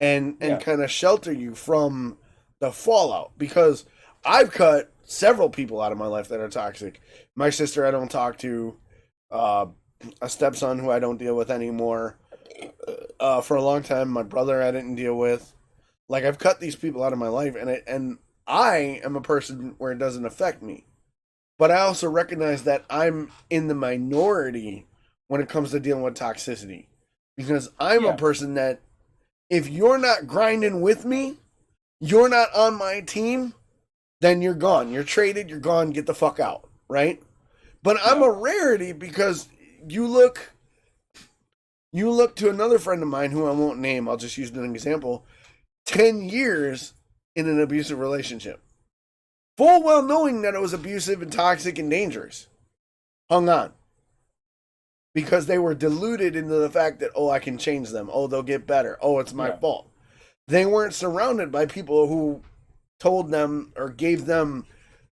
Speaker 1: and kind of shelter you from the fallout. Because I've cut several people out of my life that are toxic. My sister I don't talk to, a stepson who I don't deal with anymore. For a long time, my brother I didn't deal with. Like, I've cut these people out of my life, and I am a person where it doesn't affect me. But I also recognize that I'm in the minority when it comes to dealing with toxicity. Because I'm a person that, if you're not grinding with me, you're not on my team, then you're gone. You're traded, you're gone, get the fuck out, right? But I'm a rarity because you look to another friend of mine who I won't name, I'll just use an example, 10 years in an abusive relationship. Full well knowing that it was abusive and toxic and dangerous. Hung on. Because they were deluded into the fact that, oh, I can change them. Oh, they'll get better. Oh, it's my fault. They weren't surrounded by people who told them or gave them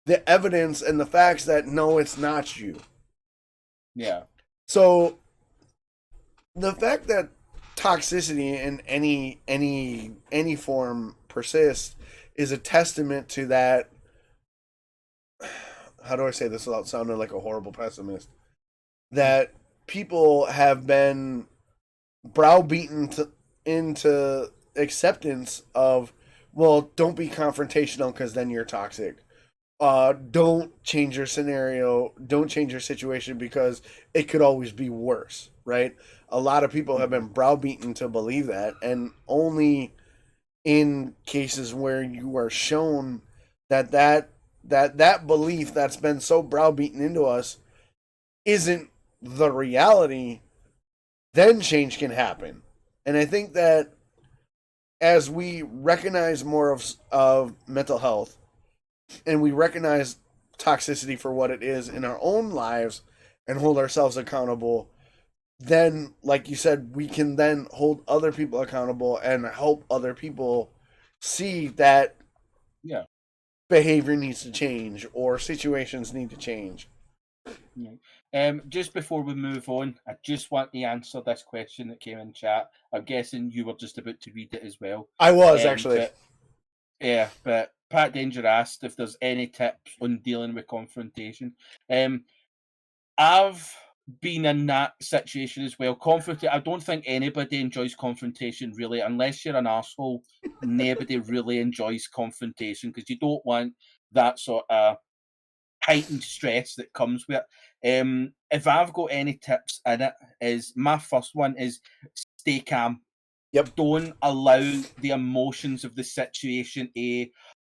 Speaker 1: the evidence and the facts that, no, it's not you.
Speaker 5: Yeah.
Speaker 1: So the fact that toxicity in any form persists is a testament to that. How do I say this without sounding like a horrible pessimist? That people have been browbeaten into acceptance of, well, don't be confrontational because then you're toxic. Don't change your scenario. Don't change your situation because it could always be worse, right? A lot of people have been browbeaten to believe that, and only in cases where you are shown that belief that's been so browbeaten into us isn't the reality, then change can happen. And I think that as we recognize more of mental health and we recognize toxicity for what it is in our own lives and hold ourselves accountable, then, like you said, we can then hold other people accountable and help other people see that behavior needs to change or situations need to change.
Speaker 5: Just before we move on, I just want to answer this question that came in chat. I'm guessing you were just about to read it as well.
Speaker 1: I was, actually.
Speaker 5: But Pat Danger asked if there's any tips on dealing with confrontation. I've been in that situation as well. I don't think anybody enjoys confrontation, really, unless you're an asshole. Nobody really enjoys confrontation because you don't want that sort of heightened stress that comes with it. If I've got any tips in it, is my first one is stay calm.
Speaker 1: Yep.
Speaker 5: Don't allow the emotions of the situation to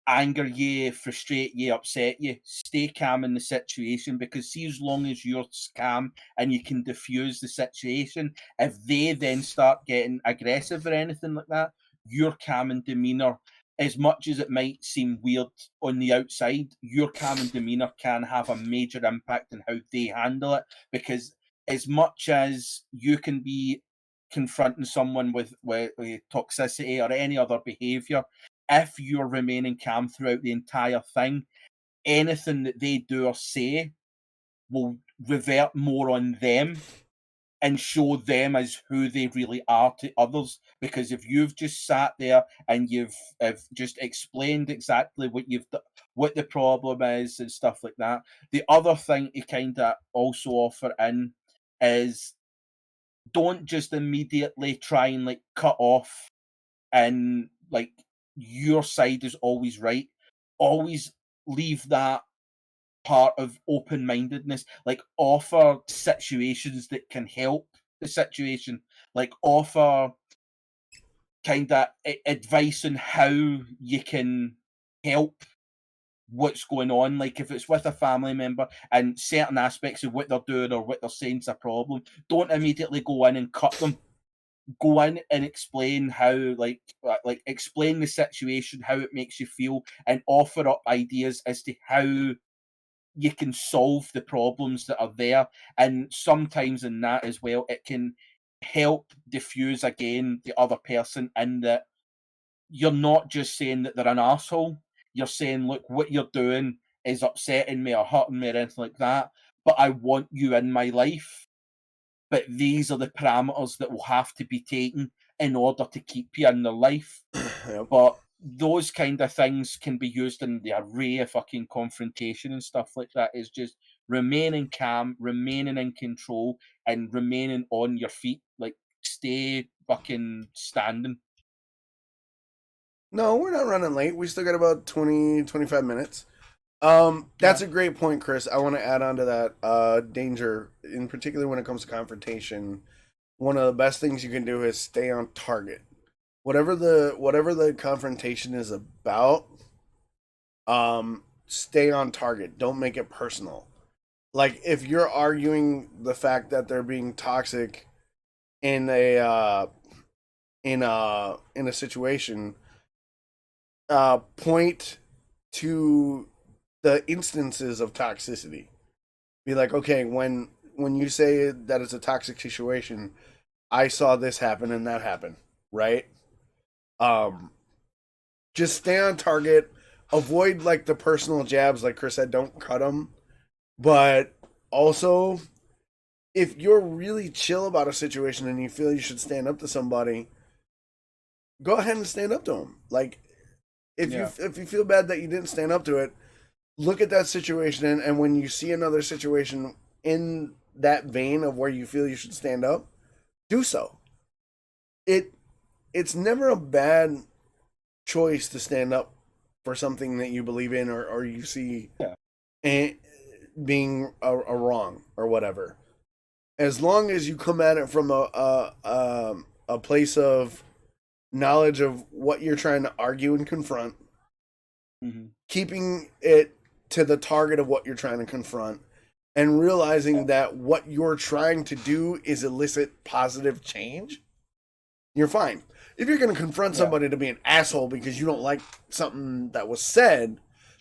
Speaker 5: anger you, frustrate you, upset you. Stay calm in the situation, because see, as long as you're calm and you can diffuse the situation, if they then start getting aggressive or anything like that, your calm and demeanor, as much as it might seem weird on the outside, your calm and demeanor can have a major impact on how they handle it. Because as much as you can be confronting someone with toxicity or any other behavior, if you're remaining calm throughout the entire thing, anything that they do or say will revert more on them and show them as who they really are to others. Because if you've just sat there and you've just explained exactly what the problem is and stuff like that, the other thing to kind of also offer in is, don't just immediately try and like cut off and like your side is always right. Always leave that part of open-mindedness. Like, offer situations that can help the situation. Like, offer kind of advice on how you can help what's going on. Like, if it's with a family member and certain aspects of what they're doing or what they're saying is a problem, don't immediately go in and cut them. Go in and explain how, like explain the situation, how it makes you feel, and offer up ideas as to how you can solve the problems that are there. And sometimes in that as well, it can help diffuse again the other person, in that you're not just saying that they're an asshole. You're saying, look, what you're doing is upsetting me or hurting me or anything like that, but I want you in my life. But these are the parameters that will have to be taken in order to keep you in their life.
Speaker 1: Yep.
Speaker 5: But those kind of things can be used in the array of fucking confrontation and stuff like that. Is just remaining calm, remaining in control, and remaining on your feet. Like, stay fucking standing.
Speaker 1: No, we're not running late. We still got about 20, 25 minutes. That's a great point, Chris. I want to add on to that. Danger, in particular when it comes to confrontation, one of the best things you can do is stay on target. Whatever the confrontation is about, stay on target. Don't make it personal. Like, if you're arguing the fact that they're being toxic in a situation, point to the instances of toxicity. Be like, okay, when you say that it's a toxic situation, I saw this happen and that happen, right? Just stay on target. Avoid like the personal jabs, like Chris said. Don't cut them. But also, if you're really chill about a situation and you feel you should stand up to somebody, go ahead and stand up to them. Like, if you feel bad that you didn't stand up to it, look at that situation, and when you see another situation in that vein of where you feel you should stand up, do so. It's never a bad choice to stand up for something that you believe in or you see being a wrong or whatever. As long as you come at it from a place of knowledge of what you're trying to argue and confront, keeping it to the target of what you're trying to confront, and realizing that what you're trying to do is elicit positive change, you're fine. If you're going to confront somebody to be an asshole because you don't like something that was said,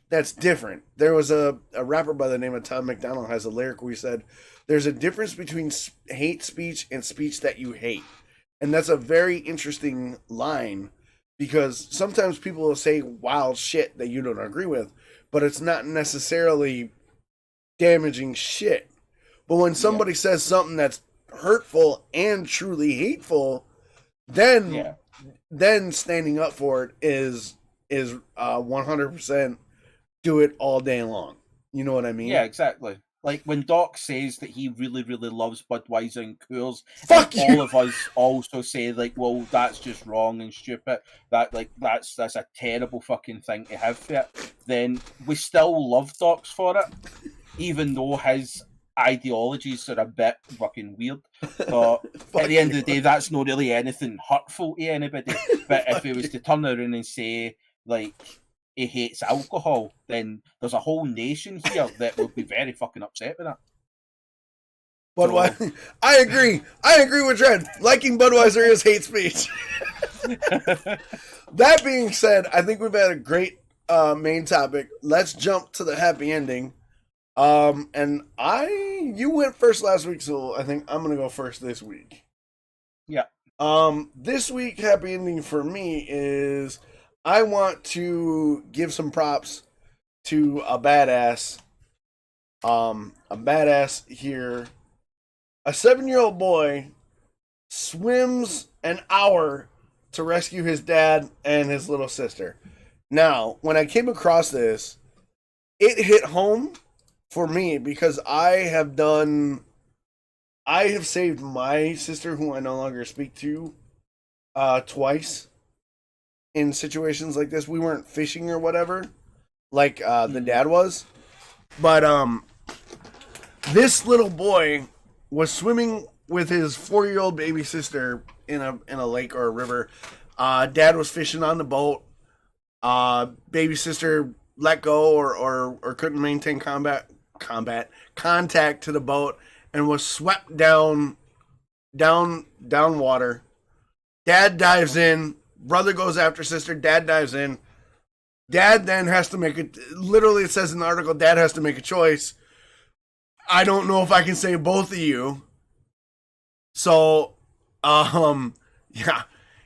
Speaker 1: that's different. There was a rapper by the name of Tom McDonald has a lyric where he said, there's a difference between hate speech and speech that you hate. And that's a very interesting line, because sometimes people will say wild shit that you don't agree with, but it's not necessarily damaging shit. But when somebody says something that's hurtful and truly hateful, then standing up for it is 100% do it all day long. You know what I mean?
Speaker 5: Yeah, exactly. Like when Doc says that he really, really loves Budweiser and Coors,
Speaker 1: Fuck
Speaker 5: and
Speaker 1: you!
Speaker 5: all of us also say like, well, that's just wrong and stupid. That's a terrible fucking thing to have for it. Then we still love Docs for it, even though his ideologies are a bit fucking weird. But at the end of the day, that's not really anything hurtful to anybody. But if he was to turn around and say like he hates alcohol, then there's a whole nation here that would be very fucking upset with that.
Speaker 1: Budweiser. I agree with Trent. Liking Budweiser is hate speech. That being said, I think we've had a great main topic. Let's jump to the happy ending. And you went first last week, so I think I'm gonna go first this week.
Speaker 5: Yeah.
Speaker 1: This week, happy ending for me is I want to give some props to a badass. A badass here. A 7-year-old boy swims an hour to rescue his dad and his little sister. Now, when I came across this, it hit home for me because I have saved my sister, who I no longer speak to, twice in situations like this. We weren't fishing or whatever, like the dad was, but this little boy was swimming with his 4-year-old baby sister in a lake or a river. Dad was fishing on the boat. Baby sister let go or couldn't maintain contact to the boat and was swept down water. Dad dives in. Brother goes after sister. Dad dives in. Dad then has to make it. Literally, it says in the article, Dad has to make a choice. I don't know if I can save both of you. So, yeah,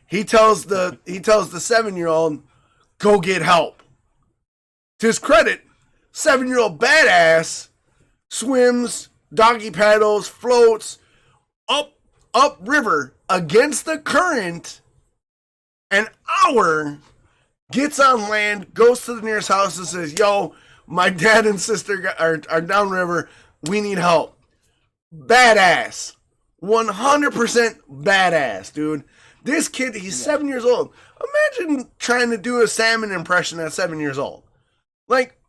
Speaker 1: he tells the 7-year-old, go get help. To his credit, 7-year-old badass swims, doggy paddles, floats up river against the current. An hour, gets on land, goes to the nearest house and says, yo, my dad and sister are downriver. We need help. Badass. 100% badass, dude. This kid, he's 7 years old. Imagine trying to do a salmon impression at 7 years old. Like,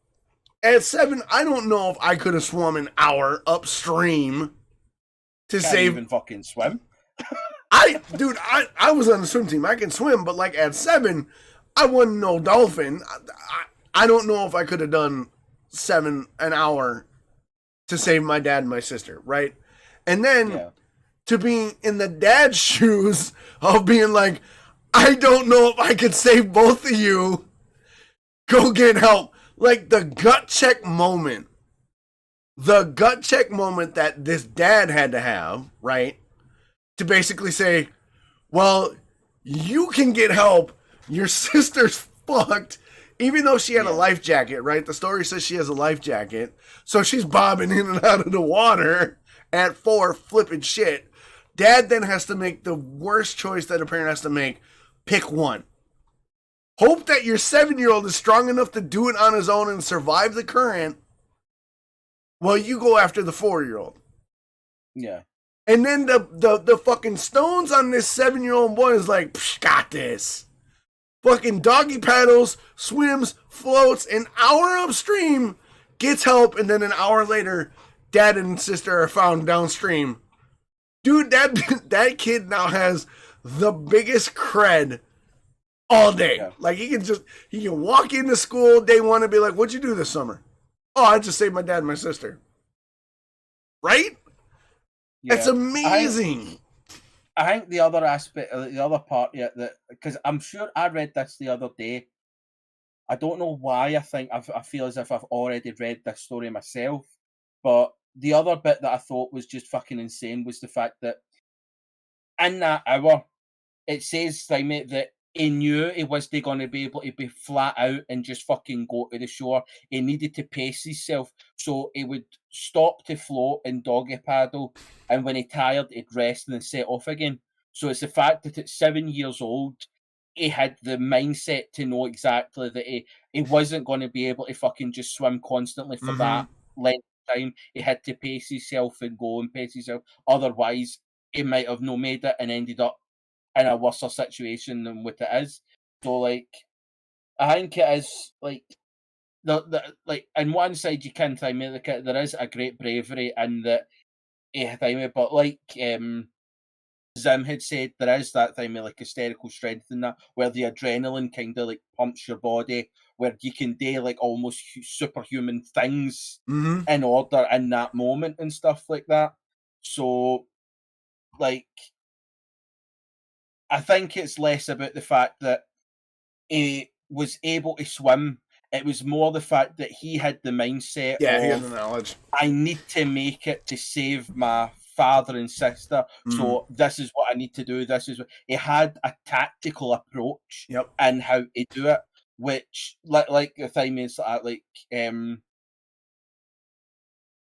Speaker 1: at 7, I don't know if I could have swum an hour upstream to
Speaker 5: Can't
Speaker 1: save.
Speaker 5: even fucking swim.
Speaker 1: I was on the swim team. I can swim, but like at 7, I wasn't no dolphin. I don't know if I could have done an hour to save my dad and my sister, right? And then to be in the dad's shoes of being like, I don't know if I could save both of you. Go get help. Like the gut check moment. The gut check moment that this dad had to have, right? To basically say, well, you can get help. Your sister's fucked. Even though she had a life jacket, right? The story says she has a life jacket. So she's bobbing in and out of the water at 4, flipping shit. Dad then has to make the worst choice that a parent has to make. Pick one. Hope that your 7-year-old is strong enough to do it on his own and survive the current while you go after the 4-year-old.
Speaker 5: Yeah.
Speaker 1: And then the fucking stones on this 7-year-old boy is like, got this. Fucking doggy paddles, swims, floats, an hour upstream, gets help, and then an hour later, dad and sister are found downstream. Dude, that kid now has the biggest cred all day. Yeah. Like he can walk into school day one and be like, what'd you do this summer? Oh, I just saved my dad and my sister. Right? Yeah. It's amazing.
Speaker 5: I think the other aspect, the other part, that because I'm sure I read this the other day. I don't know why. I feel as if I've already read this story myself. But the other bit that I thought was just fucking insane was the fact that in that hour, it says that he knew he wasn't going to be able to be flat out and just fucking go to the shore. He needed to pace himself, so he would stop to float and doggy paddle, and when he tired, he'd rest and then set off again. So it's the fact that at 7 years old, he had the mindset to know exactly that he wasn't going to be able to fucking just swim constantly for that length of time. He had to pace himself and go and pace himself. Otherwise, he might have not made it and ended up in a worse situation than what it is. So, like, I think it is like the on one side you can time it, like, there is a great bravery in that but like Zim had said, there is that time of like hysterical strength in that where the adrenaline kind of like pumps your body, where you can do like almost superhuman things in order in that moment and stuff like that. So, like, I think it's less about the fact that he was able to swim. It was more the fact that he had the mindset
Speaker 1: he had the knowledge.
Speaker 5: I need to make it to save my father and sister. So this is what I need to do. This is what he had a tactical approach and how to do it, which like the thing is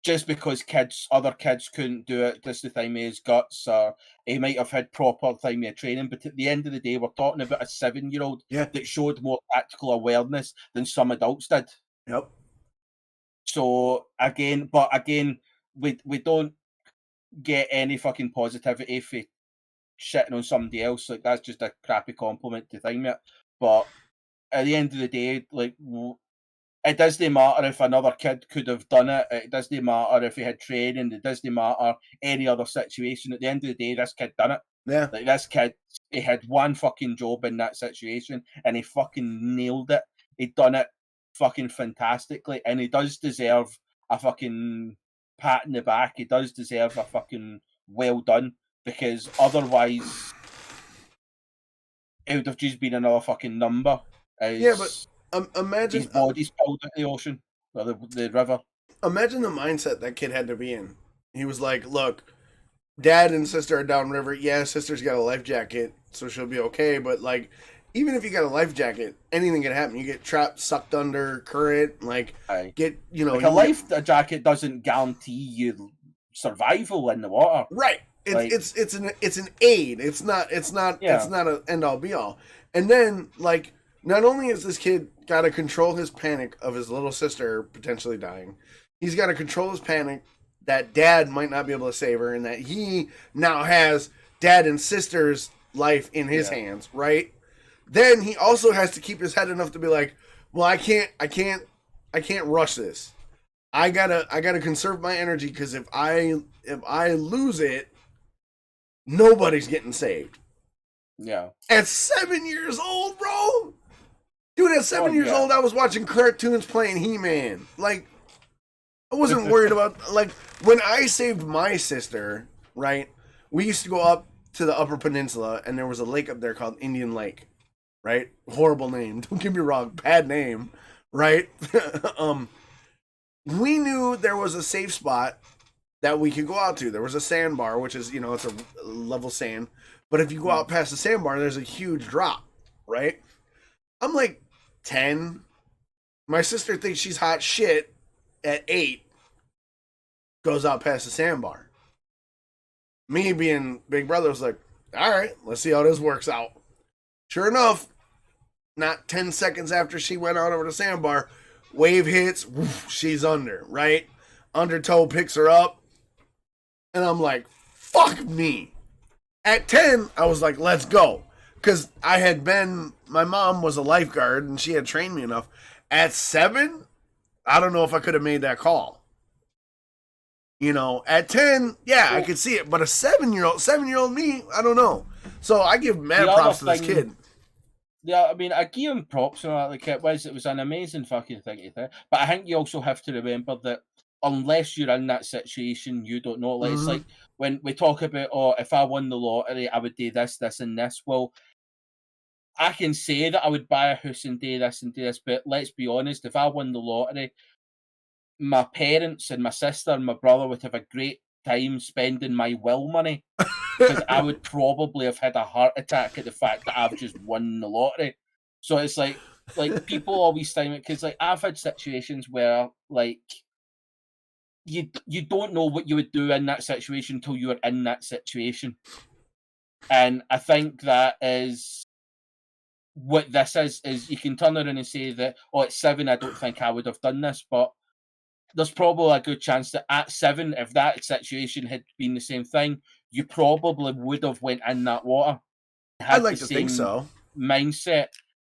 Speaker 5: just because other kids couldn't do it, just the time of his guts, or he might have had proper time of training. But at the end of the day, we're talking about a 7-year-old that showed more tactical awareness than some adults did.
Speaker 1: Yep.
Speaker 5: So again, we don't get any fucking positivity for shitting on somebody else. Like, that's just a crappy compliment to think it. But at the end of the day, like, it doesn't matter if another kid could have done it. It doesn't matter if he had training. It doesn't matter any other situation. At the end of the day, this kid done it.
Speaker 1: Yeah.
Speaker 5: Like, this kid, he had one fucking job in that situation, and he fucking nailed it. He done it fucking fantastically, and he does deserve a fucking pat in the back. He does deserve a fucking well done, because otherwise, it would have just been another fucking number.
Speaker 1: Yeah, but imagine
Speaker 5: His body's spilled into the ocean or the river.
Speaker 1: imagine the mindset that kid had to be in. He was like, "Look, dad and sister are downriver. Yeah, sister's got a life jacket, so she'll be okay. But like, even if you got a life jacket, anything can happen. You get trapped, sucked under current. Like,
Speaker 5: Aye.
Speaker 1: get
Speaker 5: Like a life jacket doesn't guarantee you survival in the water.
Speaker 1: right.
Speaker 5: Like-
Speaker 1: It's an aid. It's not an end all be all. And then like, not only has this kid got to control his panic of his little sister potentially dying, he's got to control his panic that dad might not be able to save her, and that he now has dad and sister's life in his hands, right? Then he also has to keep his head enough to be like, well, I can't rush this. I gotta conserve my energy, because if I lose it, nobody's getting saved.
Speaker 5: Yeah.
Speaker 1: At 7 years old, bro. Dude, at 7 years old, I was watching cartoons playing He-Man. Like, I wasn't worried about, like, when I saved my sister, right, we used to go up to the Upper Peninsula, and there was a lake up there called Indian Lake, right? Horrible name. Don't get me wrong. Bad name, right? We knew there was a safe spot that we could go out to. There was a sandbar, which is, it's a level sand. But if you go out past the sandbar, there's a huge drop, right? I'm like 10. My sister thinks she's hot shit at 8. Goes out past the sandbar. Me being big brother was like, all right, let's see how this works out. Sure enough, not 10 seconds after she went out over the sandbar, wave hits, woof, she's under, right? Undertow picks her up. And I'm like, fuck me. At 10, I was like, let's go. Because my mom was a lifeguard and she had trained me enough. At 7, I don't know if I could have made that call. At 10, I could see it. But a 7-year-old me, I don't know. So I give mad props to this kid.
Speaker 5: Yeah, I mean, I give him props on that. Like, it was an amazing fucking thing to do. But I think you also have to remember that unless you're in that situation, you don't know. Like, It's like when we talk about, if I won the lottery, I would do this, this, and this. Well, I can say that I would buy a house and do this, but let's be honest, if I won the lottery, my parents and my sister and my brother would have a great time spending my will money, because I would probably have had a heart attack at the fact that I've just won the lottery. So it's like people always think, because like I've had situations where like you don't know what you would do in that situation until you are in that situation, and I think that is what this is. You can turn around and say that, at 7, I don't think I would have done this, but there's probably a good chance that at 7, if that situation had been the same thing, you probably would have went in that water.
Speaker 1: I'd like to think so.
Speaker 5: Mindset,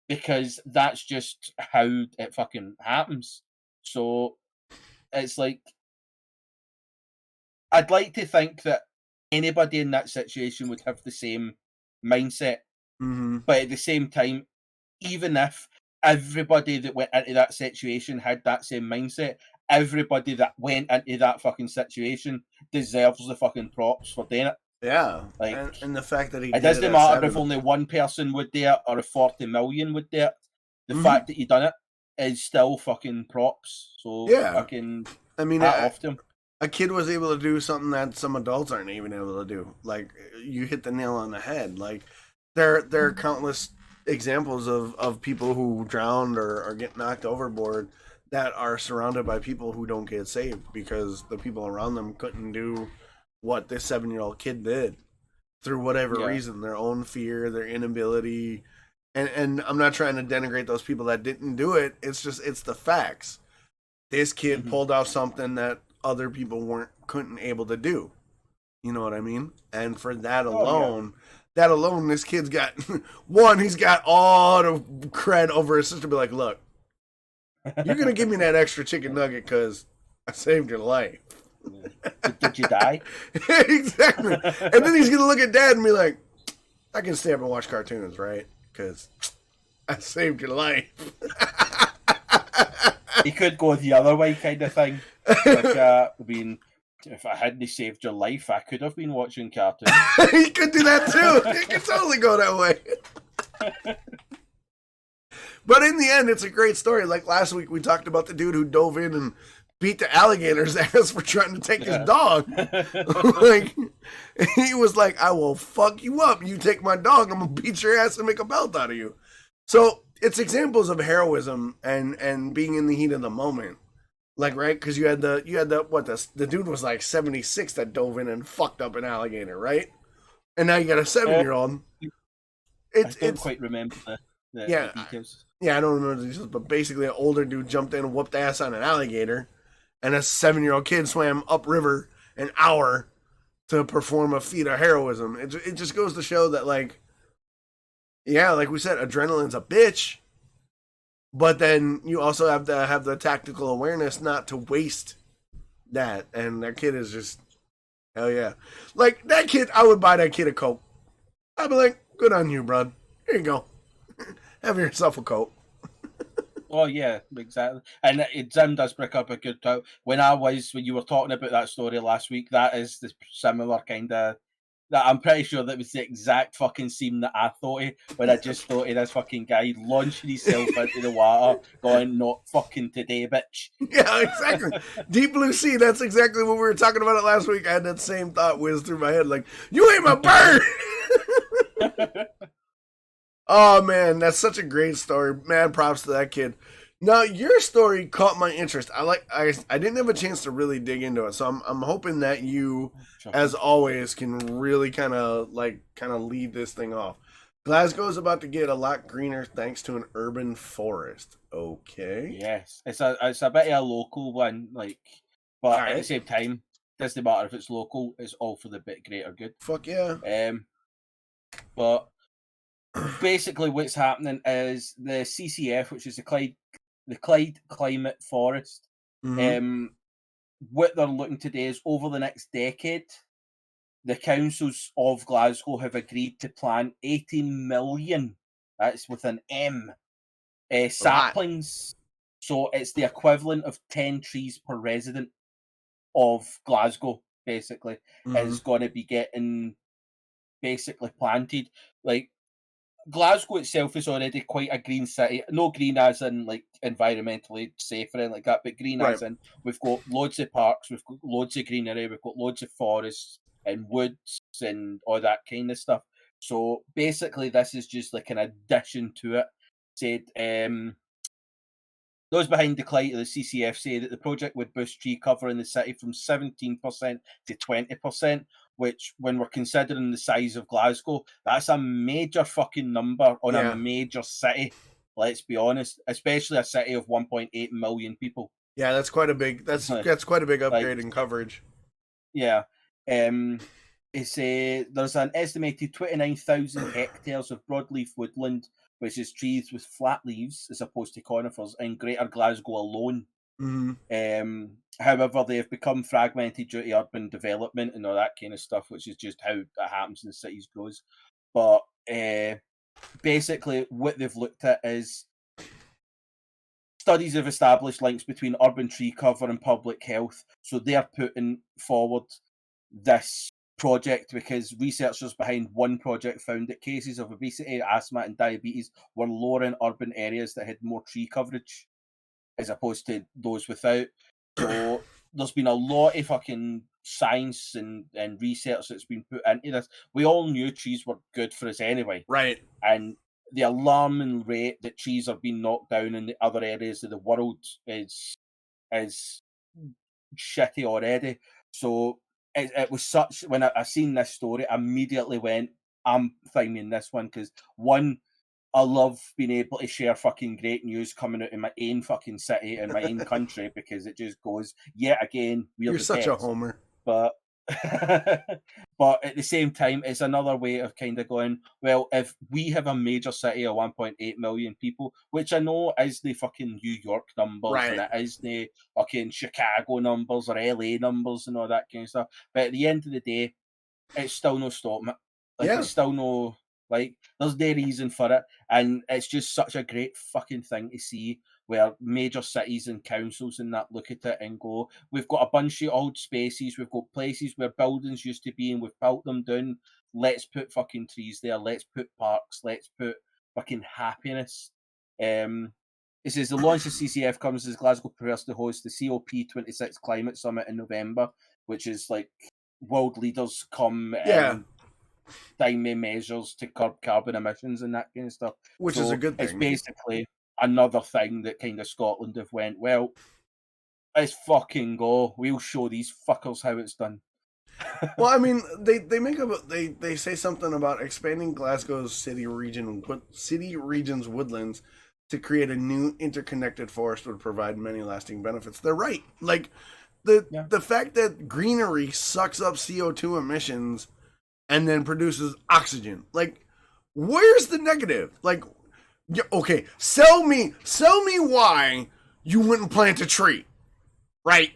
Speaker 5: because that's just how it fucking happens. So it's like, I'd like to think that anybody in that situation would have the same mindset.
Speaker 1: Mm-hmm.
Speaker 5: But at the same time, even if everybody that went into that situation had that same mindset, everybody that went into that fucking situation deserves the fucking props for doing it.
Speaker 1: Yeah,
Speaker 5: like,
Speaker 1: and the fact that
Speaker 5: it doesn't matter if only one person would do it or if 40 million would do it. The fact that you done it is still fucking props. So fucking,
Speaker 1: I mean,
Speaker 5: often
Speaker 1: a kid was able to do something that some adults aren't even able to do. Like, you hit the nail on the head. Like, there are countless examples of people who drowned or get knocked overboard that are surrounded by people who don't get saved because the people around them couldn't do what this 7-year-old kid did through whatever reason, their own fear, their inability. And I'm not trying to denigrate those people that didn't do it. It's just, it's the facts. This kid pulled out something that other people couldn't able to do. You know what I mean? And for that alone, this kid's got he's got all the cred over his sister. Be like, look, you're gonna give me that extra chicken nugget because I saved your life.
Speaker 5: Did you die?
Speaker 1: Exactly. And then he's gonna look at dad and be like, I can stay up and watch cartoons, right? Because I saved your life.
Speaker 5: He could go the other way, kind of thing. Like, I mean, if I hadn't saved your life, I could have been watching cartoons.
Speaker 1: He could do that too. He could totally go that way. But in the end, it's a great story. Like last week, we talked about the dude who dove in and beat the alligator's ass for trying to take his dog. Like, he was like, I will fuck you up. You take my dog, I'm going to beat your ass and make a belt out of you. So it's examples of heroism and being in the heat of the moment. Like, right? Because you had the the dude was like 76 that dove in and fucked up an alligator, right? And now you got a 7-year-old.
Speaker 5: I don't quite remember the details.
Speaker 1: Yeah, I don't remember the details, but basically an older dude jumped in and whooped ass on an alligator, and a 7-year-old kid swam upriver an hour to perform a feat of heroism. It just goes to show that, like, yeah, like we said, adrenaline's a bitch, but then you also have to have the tactical awareness not to waste that. And that kid is just, hell yeah. Like, that kid, I would buy that kid a Coke. I'd be like, good on you, bud. Here you go. Have yourself a Coke.
Speaker 5: Oh yeah, exactly. And Zim does break up a good time. When you were talking about that story last week, that is the similar kind of. That I'm pretty sure that was the exact fucking scene that I thought of when I just thought of this fucking guy launching himself into the water, going, "Not fucking today, bitch."
Speaker 1: Yeah, exactly. Deep Blue Sea. That's exactly what we were talking about it last week. I had that same thought whiz through my head, like, "You ain't my bird." Oh man, that's such a great story. Mad props to that kid. Now your story caught my interest. I didn't have a chance to really dig into it, so I'm hoping that you, as always, can really kind of lead this thing off. Glasgow's about to get a lot greener thanks to an urban forest. Okay.
Speaker 5: Yes, it's a bit of a local one, like, but at the same time, doesn't matter if it's local. It's all for the bit greater good.
Speaker 1: Fuck yeah.
Speaker 5: But basically, what's happening is the CCF, which is the Clyde Climate Forest. What they're looking to do is over the next decade, the councils of Glasgow have agreed to plant 18 million. That's with an M. Saplings. So it's the equivalent of 10 trees per resident of Glasgow. Basically, is going to be getting basically planted. Like, Glasgow itself is already quite a green city. No green as in like environmentally safe or anything like that, but green as in we've got loads of parks, we've got loads of greenery, we've got loads of forests and woods and all that kind of stuff. So basically, this is just like an addition to it. Said those behind the CCF say that the project would boost tree cover in the city from 17% to 20%, which, when we're considering the size of Glasgow, that's a major fucking number on a major city. Let's be honest, especially a city of 1.8 million people.
Speaker 1: Yeah, that's quite a big. That's quite a big upgrade in coverage.
Speaker 5: Yeah, it's there's an estimated 29,000 hectares of broadleaf woodland, which is trees with flat leaves as opposed to conifers, in Greater Glasgow alone. However, they have become fragmented due to urban development and all that kind of stuff, which is just how that happens in cities grows. But basically, what they've looked at is studies have established links between urban tree cover and public health. So they're putting forward this project because researchers behind one project found that cases of obesity, asthma, and diabetes were lower in urban areas that had more tree coverage as opposed to those without. So there's been a lot of fucking science and research that's been put into this. We all knew trees were good for us anyway.
Speaker 1: Right.
Speaker 5: And the alarming rate that trees are being knocked down in the other areas of the world is shitty already. So it was such, when I seen this story, I immediately went, I'm finding this one because, one, I love being able to share fucking great news coming out in my own fucking city and my own country because it just goes, yet again,
Speaker 1: you're such a homer.
Speaker 5: But but at the same time, it's another way of kind of going, well, if we have a major city of 1.8 million people, which I know is the fucking New York numbers and it is the fucking Chicago numbers or LA numbers and all that kind of stuff, but at the end of the day, it's still no stopping it. Like, it's still no, like, there's no reason for it, and it's just such a great fucking thing to see where major cities and councils and that look at it and go, we've got a bunch of old spaces, we've got places where buildings used to be and we've built them down, let's put fucking trees there, let's put parks, let's put fucking happiness It says the launch of CCF comes as Glasgow prepares to host the COP26 Climate Summit in November, which is like world leaders come and time measures to curb carbon emissions and that kind of stuff.
Speaker 1: Which is a good thing.
Speaker 5: It's basically another thing that kind of Scotland have went, well, let's fucking go. We'll show these fuckers how it's done.
Speaker 1: Well, I mean, they say something about expanding Glasgow's city region's woodlands to create a new interconnected forest would provide many lasting benefits. They're right. Like the fact that greenery sucks up CO2 emissions and then produces oxygen. Like, where's the negative? Like, okay, sell me why you wouldn't plant a tree, right?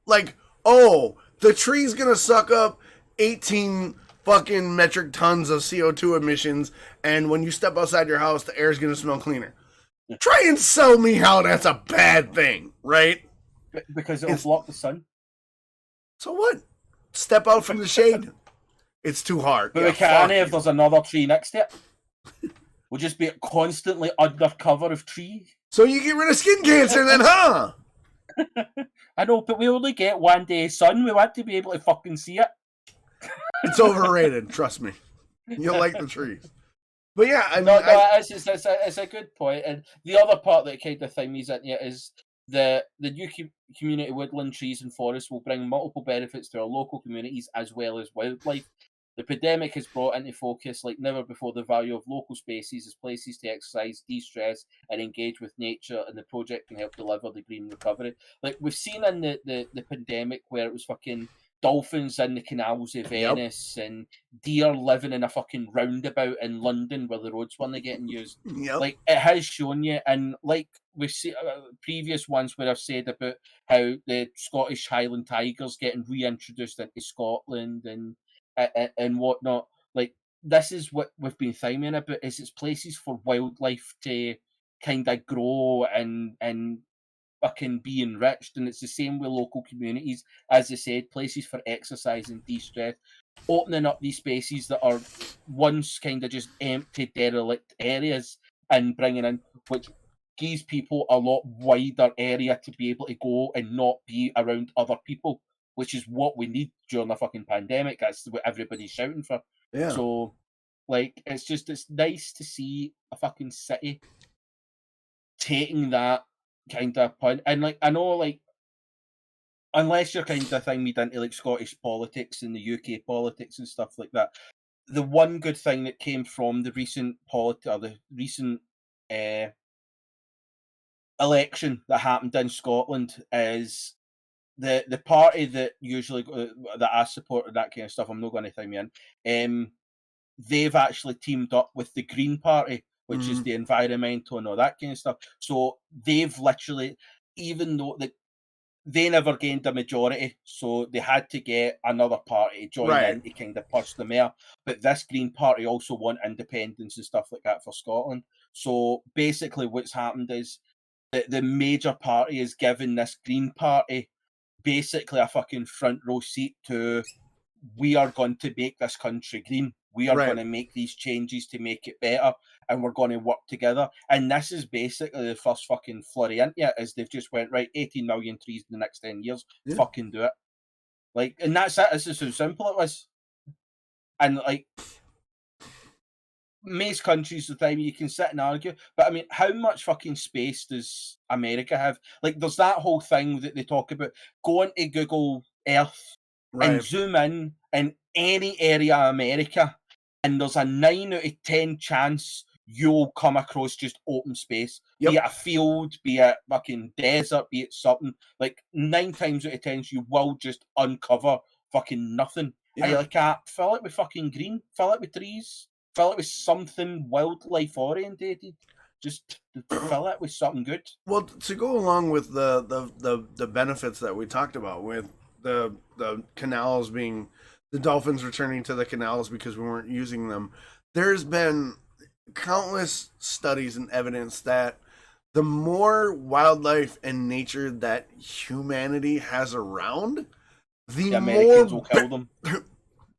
Speaker 1: Like, oh, the tree's gonna suck up 18 fucking metric tons of CO2 emissions, and when you step outside your house, the air's gonna smell cleaner. Try and sell me how that's a bad thing, right?
Speaker 5: Because it'll block the sun.
Speaker 1: So what? Step out from the shade. It's too hard.
Speaker 5: But we can't if there's another tree next to it. We'll just be constantly under cover of trees.
Speaker 1: So you get rid of skin cancer then, huh?
Speaker 5: I know, but we only get one day sun. We want to be able to fucking see it.
Speaker 1: It's overrated, trust me. You'll like the trees. But yeah,
Speaker 5: it's a good point. And the other part that kind of thing is the new community woodland trees and forests will bring multiple benefits to our local communities as well as wildlife. The pandemic has brought into focus like never before the value of local spaces as places to exercise, de-stress, and engage with nature, and the project can help deliver the green recovery. Like we've seen in the pandemic where it was fucking dolphins in the canals of Venice and deer living in a fucking roundabout in London where the roads weren't getting used. Like it has shown you, and like we've seen previous ones where I've said about how the Scottish Highland tigers getting reintroduced into Scotland and whatnot. Like this is what we've been thinking about, is it's places for wildlife to kind of grow and fucking be enriched. And it's the same with local communities, as I said, places for exercise and de-stress, opening up these spaces that are once kind of just empty, derelict areas and bringing in, which gives people a lot wider area to be able to go and not be around other people, which is what we need during a fucking pandemic. That's what everybody's shouting for.
Speaker 1: Yeah.
Speaker 5: So, like, it's nice to see a fucking city taking that kind of point. And, like, I know, like, unless you're kind of thing me into, like, Scottish politics and the UK politics and stuff like that, the one good thing that came from the recent election that happened in Scotland is the party that usually that I support and that kind of stuff. I'm not going to thing me in. They've actually teamed up with the Green Party, which is the environmental and all that kind of stuff. So they've literally, even though they never gained a majority, so they had to get another party to join in to kind of push them there. But this Green Party also want independence and stuff like that for Scotland. So basically what's happened is the major party is giving this Green Party basically a fucking front row seat to, we are going to make this country green. We are going to make these changes to make it better, and we're going to work together. And this is basically the first fucking flurry into it, is they've just went, right, 18 million trees in the next 10 years. Yeah. Fucking do it. Like, and that's it. This is how simple it was. And, like, most countries, the time you can sit and argue, but I mean, how much fucking space does America have? Like, there's that whole thing that they talk about, going to Google Earth and zoom in any area of America, and there's a 9 out of 10 chance you'll come across just open space, be it a field, be it fucking desert, be it something. Like 9 times out of 10, you will just uncover fucking nothing. And you're like, fill it with fucking green, fill it with trees, fill it with something wildlife orientated. Just fill it with something good.
Speaker 1: Well, to go along with the benefits that we talked about, with the canals being, the dolphins returning to the canals because we weren't using them, there's been countless studies and evidence that the more wildlife and nature that humanity has around, the
Speaker 5: Americans will kill them.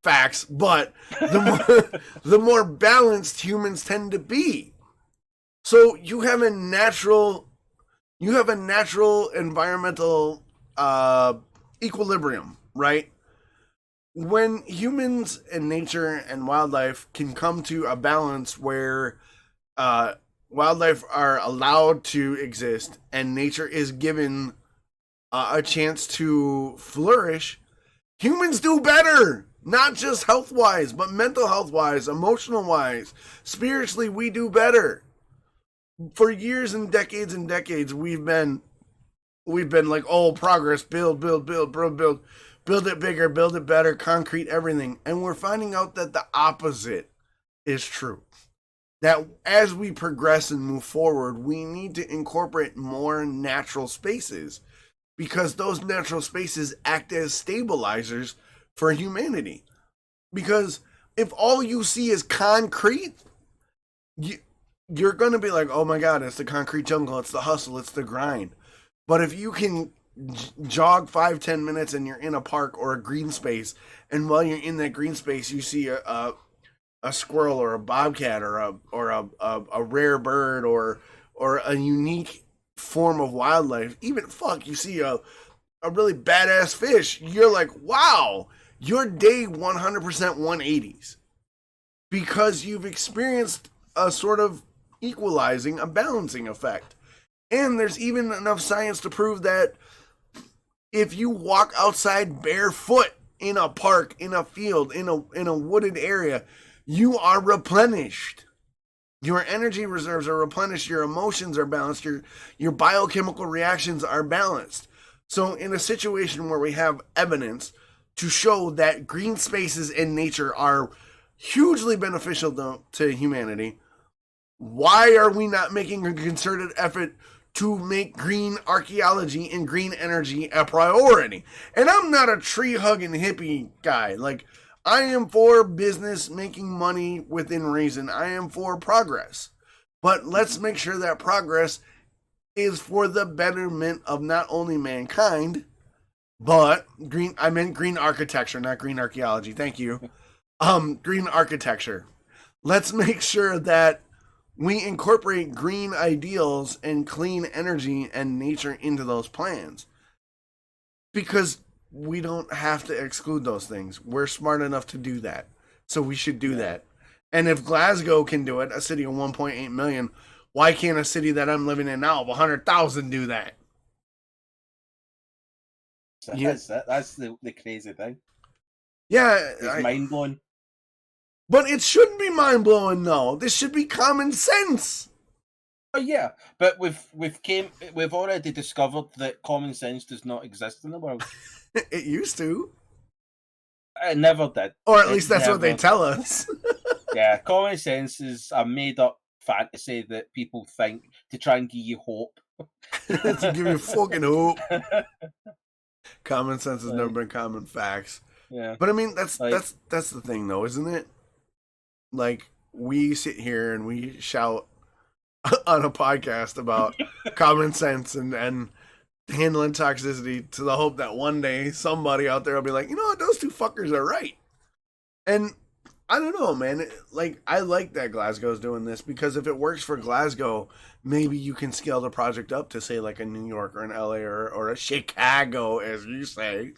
Speaker 1: Facts, but the more balanced humans tend to be. So you have a natural environmental equilibrium, right? When humans and nature and wildlife can come to a balance where wildlife are allowed to exist and nature is given a chance to flourish, humans do better. Not just health wise, but mental health wise, emotional wise, spiritually, we do better. For years and decades, we've been like, oh, progress, build it bigger, build it better, concrete everything. And we're finding out that the opposite is true. That as we progress and move forward, we need to incorporate more natural spaces, because those natural spaces act as stabilizers for humanity. Because if all you see is concrete, you're going to be like, oh my God, it's the concrete jungle, it's the hustle, it's the grind. But if you can jog 5-10 minutes and you're in a park or a green space, and while you're in that green space, you see a squirrel or a bobcat or a rare bird or a unique form of wildlife, even you see a really badass fish, you're like, wow, your day 100% 180s, because you've experienced a sort of equalizing, a balancing effect. And there's even enough science to prove that if you walk outside barefoot in a park, in a field, in a wooded area, you are replenished. Your energy reserves are replenished, your emotions are balanced, your biochemical reactions are balanced. So in a situation where we have evidence to show that green spaces in nature are hugely beneficial to humanity, why are we not making a concerted effort to make green archaeology and green energy a priority? And I'm not a tree-hugging hippie guy. Like, I am for business, making money within reason. I am for progress. But let's make sure that progress is for the betterment of not only mankind, but green architecture, not green archaeology. Thank you. Green architecture. Let's make sure that we incorporate green ideals and clean energy and nature into those plans. Because we don't have to exclude those things. We're smart enough to do that. So we should do that. And if Glasgow can do it, a city of 1.8 million, why can't a city that I'm living in now of 100,000 do that?
Speaker 5: That's the crazy thing.
Speaker 1: Yeah.
Speaker 5: It's mind-blowing.
Speaker 1: But it shouldn't be mind-blowing, though. This should be common sense.
Speaker 5: Oh yeah, but we've already discovered that common sense does not exist in the world.
Speaker 1: It used to.
Speaker 5: It never did.
Speaker 1: Or at least that's what they tell us.
Speaker 5: Yeah, common sense is a made-up fantasy that people think to try and give you hope.
Speaker 1: To give you fucking hope. Common sense has never been common facts.
Speaker 5: Yeah.
Speaker 1: But I mean, that's the thing, though, isn't it? Like, we sit here and we shout on a podcast about common sense and handling toxicity to the hope that one day somebody out there will be like, you know what, those two fuckers are right. And I don't know, man. I like that Glasgow's doing this, because if it works for Glasgow, maybe you can scale the project up to, say, like a New York or an LA or a Chicago, as you say.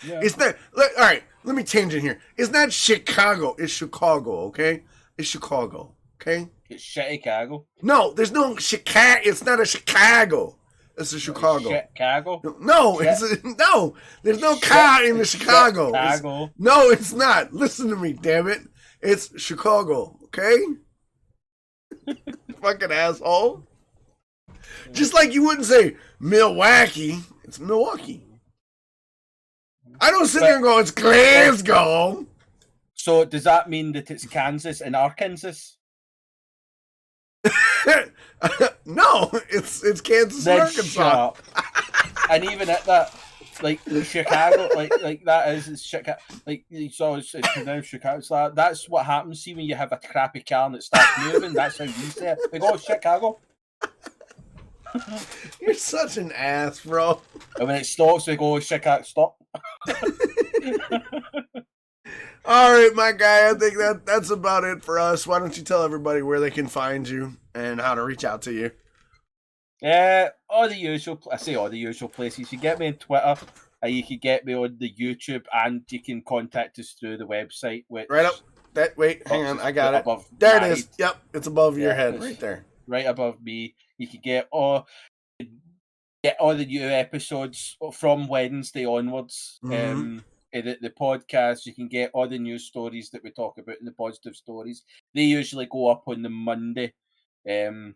Speaker 1: Yeah. It's not. All right, let me change it here. It's not Chicago. It's Chicago, okay? It's Chicago, okay?
Speaker 5: It's Chicago.
Speaker 1: No, there's no Chicago. It's not a Chicago. It's a Chicago.
Speaker 5: Chicago?
Speaker 1: No, no. There's no car in the Chicago.
Speaker 5: Chicago.
Speaker 1: No, it's not. Listen to me, damn it. It's Chicago, okay? Fucking asshole. Just like you wouldn't say Milwaukee. It's Milwaukee. I don't sit there and go, it's Glasgow.
Speaker 5: So does that mean that it's Kansas and Arkansas?
Speaker 1: No, it's Kansas and Arkansas.
Speaker 5: And even at that, like Chicago, like that is Chicago. Like you saw, it's pronounced Chicago. So that's what happens. See, when you have a crappy car and it starts moving, that's how you say it. We go Chicago.
Speaker 1: You're such an ass, bro. And
Speaker 5: when it stops, we go Chicago. Stop.
Speaker 1: All right, my guy. I think that's about it for us. Why don't you tell everybody where they can find you and how to reach out to you?
Speaker 5: All the usual. I say all the usual places. You get me on Twitter, you can get me on the YouTube, and you can contact us through the website. Which
Speaker 1: Right up. Wait, hang on. I got it.
Speaker 5: above
Speaker 1: There
Speaker 5: my
Speaker 1: it is.
Speaker 5: head.
Speaker 1: Yep, it's above your
Speaker 5: Yeah,
Speaker 1: head
Speaker 5: it's
Speaker 1: right there.
Speaker 5: Right above me. You can get all the new episodes from Wednesday onwards.
Speaker 1: Mhm.
Speaker 5: The podcast, you can get all the news stories that we talk about and the positive stories. They usually go up on the Monday, when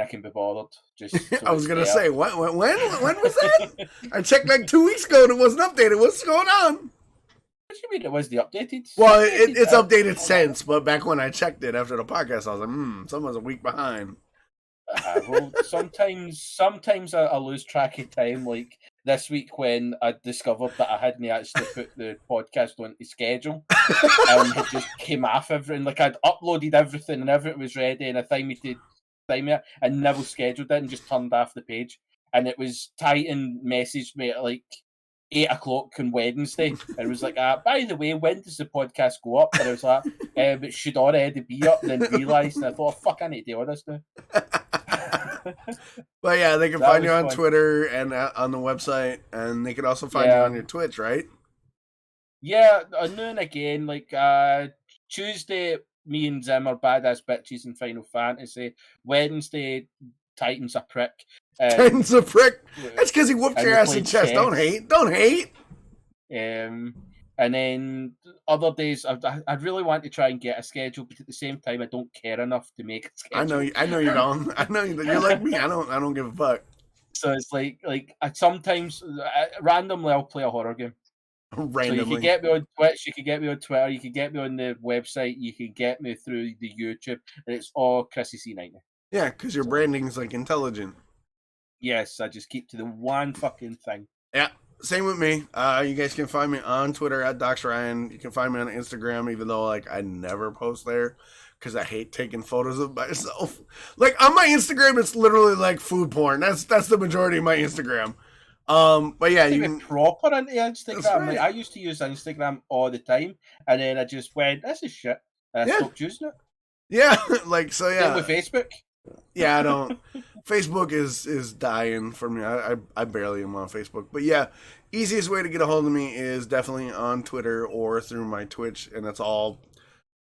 Speaker 5: I can be bothered. Just so
Speaker 1: I was
Speaker 5: it's
Speaker 1: gonna
Speaker 5: there.
Speaker 1: say, when was that? I checked like 2 weeks ago and it wasn't updated. What's going on?
Speaker 5: What do you mean it was the updated?
Speaker 1: Well,
Speaker 5: Updated,
Speaker 1: it's updated since, but back when I checked it after the podcast, I was like, someone's a week behind.
Speaker 5: Well, sometimes I lose track of time. Like this week when I discovered that I hadn't actually put the podcast on the schedule, and it just came off everything. Like I'd uploaded everything and everything was ready, and I time it, and never scheduled it, and just turned off the page. And it was Titan messaged me at like 8 o'clock on Wednesday, and it was like, by the way, when does the podcast go up? And I was like, it should already be up. And then realised, and I thought, fuck, I need to do all this now.
Speaker 1: But yeah, they can
Speaker 5: That
Speaker 1: find you
Speaker 5: was
Speaker 1: on
Speaker 5: fun.
Speaker 1: Twitter and on the website, and they can also find you on your Twitch, right?
Speaker 5: Yeah, now and again, like Tuesday, me and Zim are badass bitches in Final Fantasy. Wednesday, Titan's a prick.
Speaker 1: Titan's a prick. That's because he whooped
Speaker 5: and
Speaker 1: your
Speaker 5: we
Speaker 1: ass in
Speaker 5: played
Speaker 1: chess.
Speaker 5: chess.
Speaker 1: Don't hate. Don't hate.
Speaker 5: And then other days, I'd really want to try and get a schedule, but at the same time, I don't care enough to make a schedule.
Speaker 1: I know you don't. I know you're like me. I don't give a fuck.
Speaker 5: So it's like I sometimes randomly I'll play a horror game.
Speaker 1: Randomly.
Speaker 5: So you can get me on Twitch, you can get me on Twitter, you can get me on the website, you can get me through the YouTube, and it's all Chrissy C90.
Speaker 1: Yeah, because your branding is like intelligent.
Speaker 5: Yes, I just keep to the one fucking thing.
Speaker 1: Yeah, same with me. You guys can find me on Twitter at DocsRyan. You can find me on Instagram, even though like I never post there because I hate taking photos of myself. Like on my Instagram, it's literally like food porn. That's the majority of my Instagram. But yeah, you
Speaker 5: You
Speaker 1: can.
Speaker 5: proper into Instagram.
Speaker 1: That's right.
Speaker 5: Like, I used to use Instagram all the time, and then I just went, "This is shit," and I
Speaker 1: Yeah.
Speaker 5: stopped using it.
Speaker 1: Yeah, like so.
Speaker 5: Same
Speaker 1: Yeah,
Speaker 5: with Facebook.
Speaker 1: yeah. I don't. Facebook is dying for me. I barely am on Facebook. But yeah, easiest way to get a hold of me is definitely on Twitter or through my Twitch, and that's all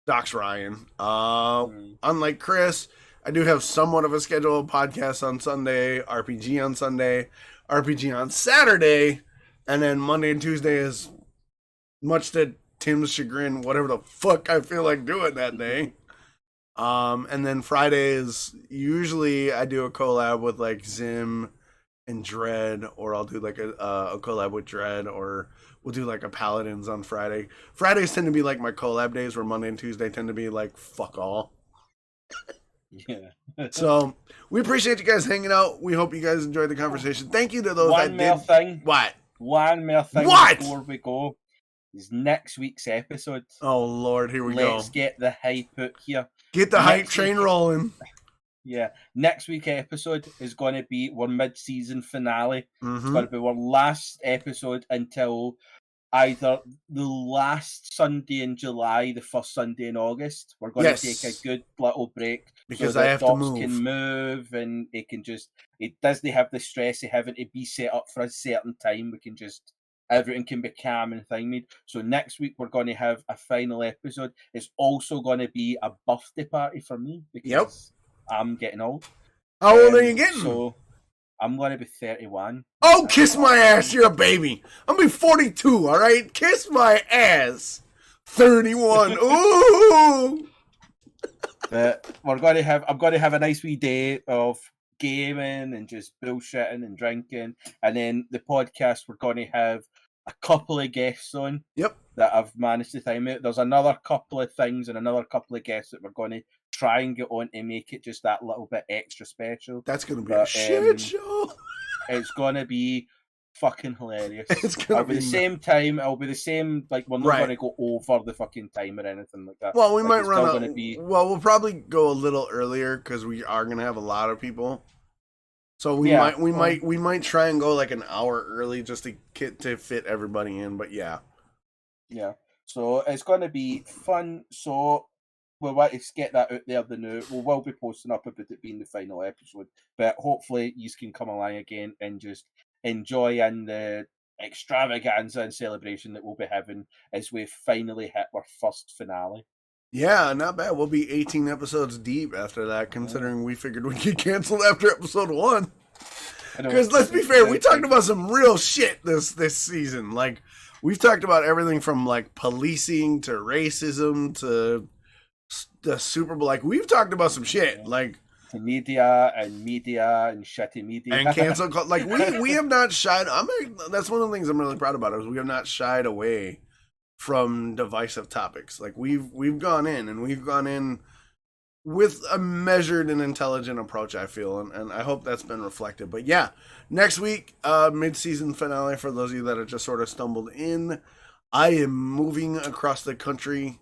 Speaker 1: Docs Ryan. Unlike Chris, I do have somewhat of a scheduled podcast on Sunday, RPG on Sunday, RPG on Saturday, and then Monday and Tuesday is much to Tim's chagrin, whatever the fuck I feel like doing that day. And then Fridays, usually I do a collab with like Zim and Dread, or I'll do like a collab with Dread, or we'll do like a Paladins on Friday. Fridays tend to be like my collab days, where Monday and Tuesday tend to be like fuck all.
Speaker 5: Yeah.
Speaker 1: So we appreciate you guys hanging out. We hope you guys enjoyed the conversation. Thank you to those
Speaker 5: One more
Speaker 1: that did.
Speaker 5: thing.
Speaker 1: What?
Speaker 5: One more thing
Speaker 1: What?
Speaker 5: before we go is next week's episode.
Speaker 1: Oh Lord, here we go.
Speaker 5: Let's get the hype out here.
Speaker 1: Get the hype
Speaker 5: next
Speaker 1: train
Speaker 5: week-
Speaker 1: rolling.
Speaker 5: Yeah, next week's episode is going to be our mid-season finale. It's
Speaker 1: Mhm.
Speaker 5: going to be our last episode until either the last Sunday in July, the first Sunday in August. We're going to take a good little break
Speaker 1: Because
Speaker 5: so
Speaker 1: I
Speaker 5: that
Speaker 1: have to
Speaker 5: Docs
Speaker 1: move.
Speaker 5: can move, and it doesn't have the stress of having to be set up for a certain time. We can just, everything can be calm and thinged. So next week we're going to have a final episode. It's also going to be a birthday party for me because I'm getting old.
Speaker 1: How old are you getting?
Speaker 5: So I'm going to be 31.
Speaker 1: Oh, kiss my ass. You're a baby. I'm gonna be 42, all right? Kiss my ass. 31. Ooh.
Speaker 5: But I'm going to have a nice wee day of gaming and just bullshitting and drinking. And then the podcast, we're going to have a couple of guests on.
Speaker 1: Yep.
Speaker 5: That I've managed to time out. There's another couple of things and another couple of guests that we're going to try and get on to make it just that little bit extra special.
Speaker 1: That's gonna be a
Speaker 5: But,
Speaker 1: shit show.
Speaker 5: It's going to be fucking hilarious.
Speaker 1: It's gonna
Speaker 5: It'll be
Speaker 1: be
Speaker 5: the same time. It'll be the same. Like we're not
Speaker 1: Right.
Speaker 5: going to go over the fucking time or anything like that.
Speaker 1: Well, we
Speaker 5: Like,
Speaker 1: might
Speaker 5: it's
Speaker 1: run
Speaker 5: still
Speaker 1: out.
Speaker 5: gonna be-
Speaker 1: Well, we'll probably go a little earlier because we are gonna have a lot of people. So we
Speaker 5: Yeah,
Speaker 1: might try and go like an hour early just to fit everybody in. But yeah.
Speaker 5: Yeah. So it's going to be fun. So we want to get that out there the new. We will be posting up about it being the final episode, but hopefully you can come along again and just enjoy in the extravaganza and celebration that we'll be having as we finally hit our first finale.
Speaker 1: Yeah, not bad. We'll be 18 episodes deep after that, considering we figured we'd get canceled after episode 1. Because let's be fair, we talked about some real shit this season. Like, we've talked about everything from like policing to racism to the Super Bowl. Like, we've talked about some shit. Like
Speaker 5: media and shitty media
Speaker 1: and cancel. Like, we have not shied. That's one of the things I'm really proud about is we have not shied away from divisive topics. Like, we've gone in with a measured and intelligent approach, I feel, and I hope that's been reflected. But yeah, next week, mid-season finale for those of you that have just sort of stumbled in. I am moving across the country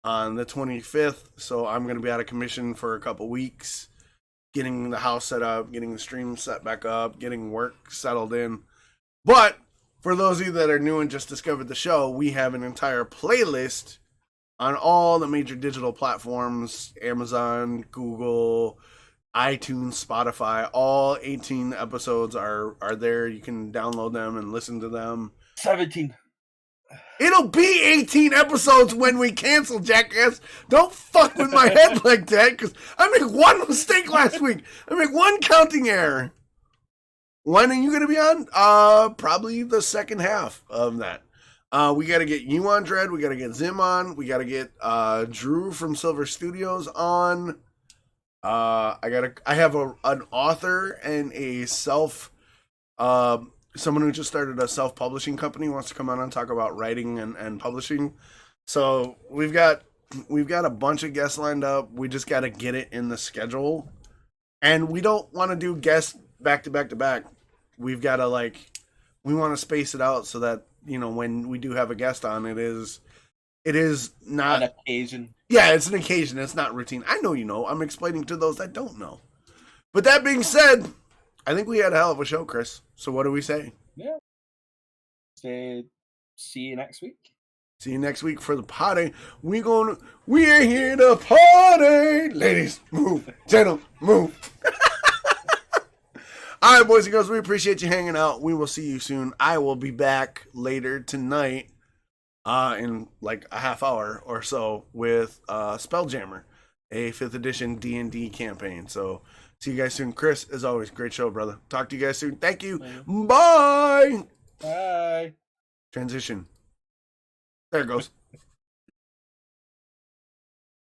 Speaker 1: on the 25th, so I'm going to be out of commission for a couple weeks, getting the house set up, getting the stream set back up, getting work settled in. But for those of you that are new and just discovered the show, we have an entire playlist on all the major digital platforms, Amazon, Google, iTunes, Spotify. All 18 episodes are there. You can download them and listen to them.
Speaker 5: 17.
Speaker 1: It'll be 18 episodes when we cancel, jackass. Don't fuck with my head like that, because I made one mistake last week. I made one counting error. When are you going to be on? Probably the second half of that. We got to get you on, Dread. We got to get Zim on. We got to get Drew from Silver Studios on. I have an author and a someone who just started a self-publishing company wants to come on and talk about writing and publishing. So we've got a bunch of guests lined up. We just got to get it in the schedule, and we don't want to do guests back to back to back. We've got to we want to space it out so that, you know, when we do have a guest on, it is not
Speaker 5: an occasion.
Speaker 1: Yeah, it's an occasion. It's not routine. I know you know. I'm explaining to those that don't know. But that being said, I think we had a hell of a show, Chris. So what do we say?
Speaker 5: Yeah. Say, see you next week.
Speaker 1: See you next week for the party. We are here to party. Ladies, move. Gentlemen, move. All right, boys and girls, we appreciate you hanging out. We will see you soon. I will be back later tonight in like a half hour or so with Spelljammer, a 5th edition D&D campaign. So see you guys soon. Chris, as always, great show, brother. Talk to you guys soon. Thank you. Bye.
Speaker 5: Bye.
Speaker 1: Transition. There it goes.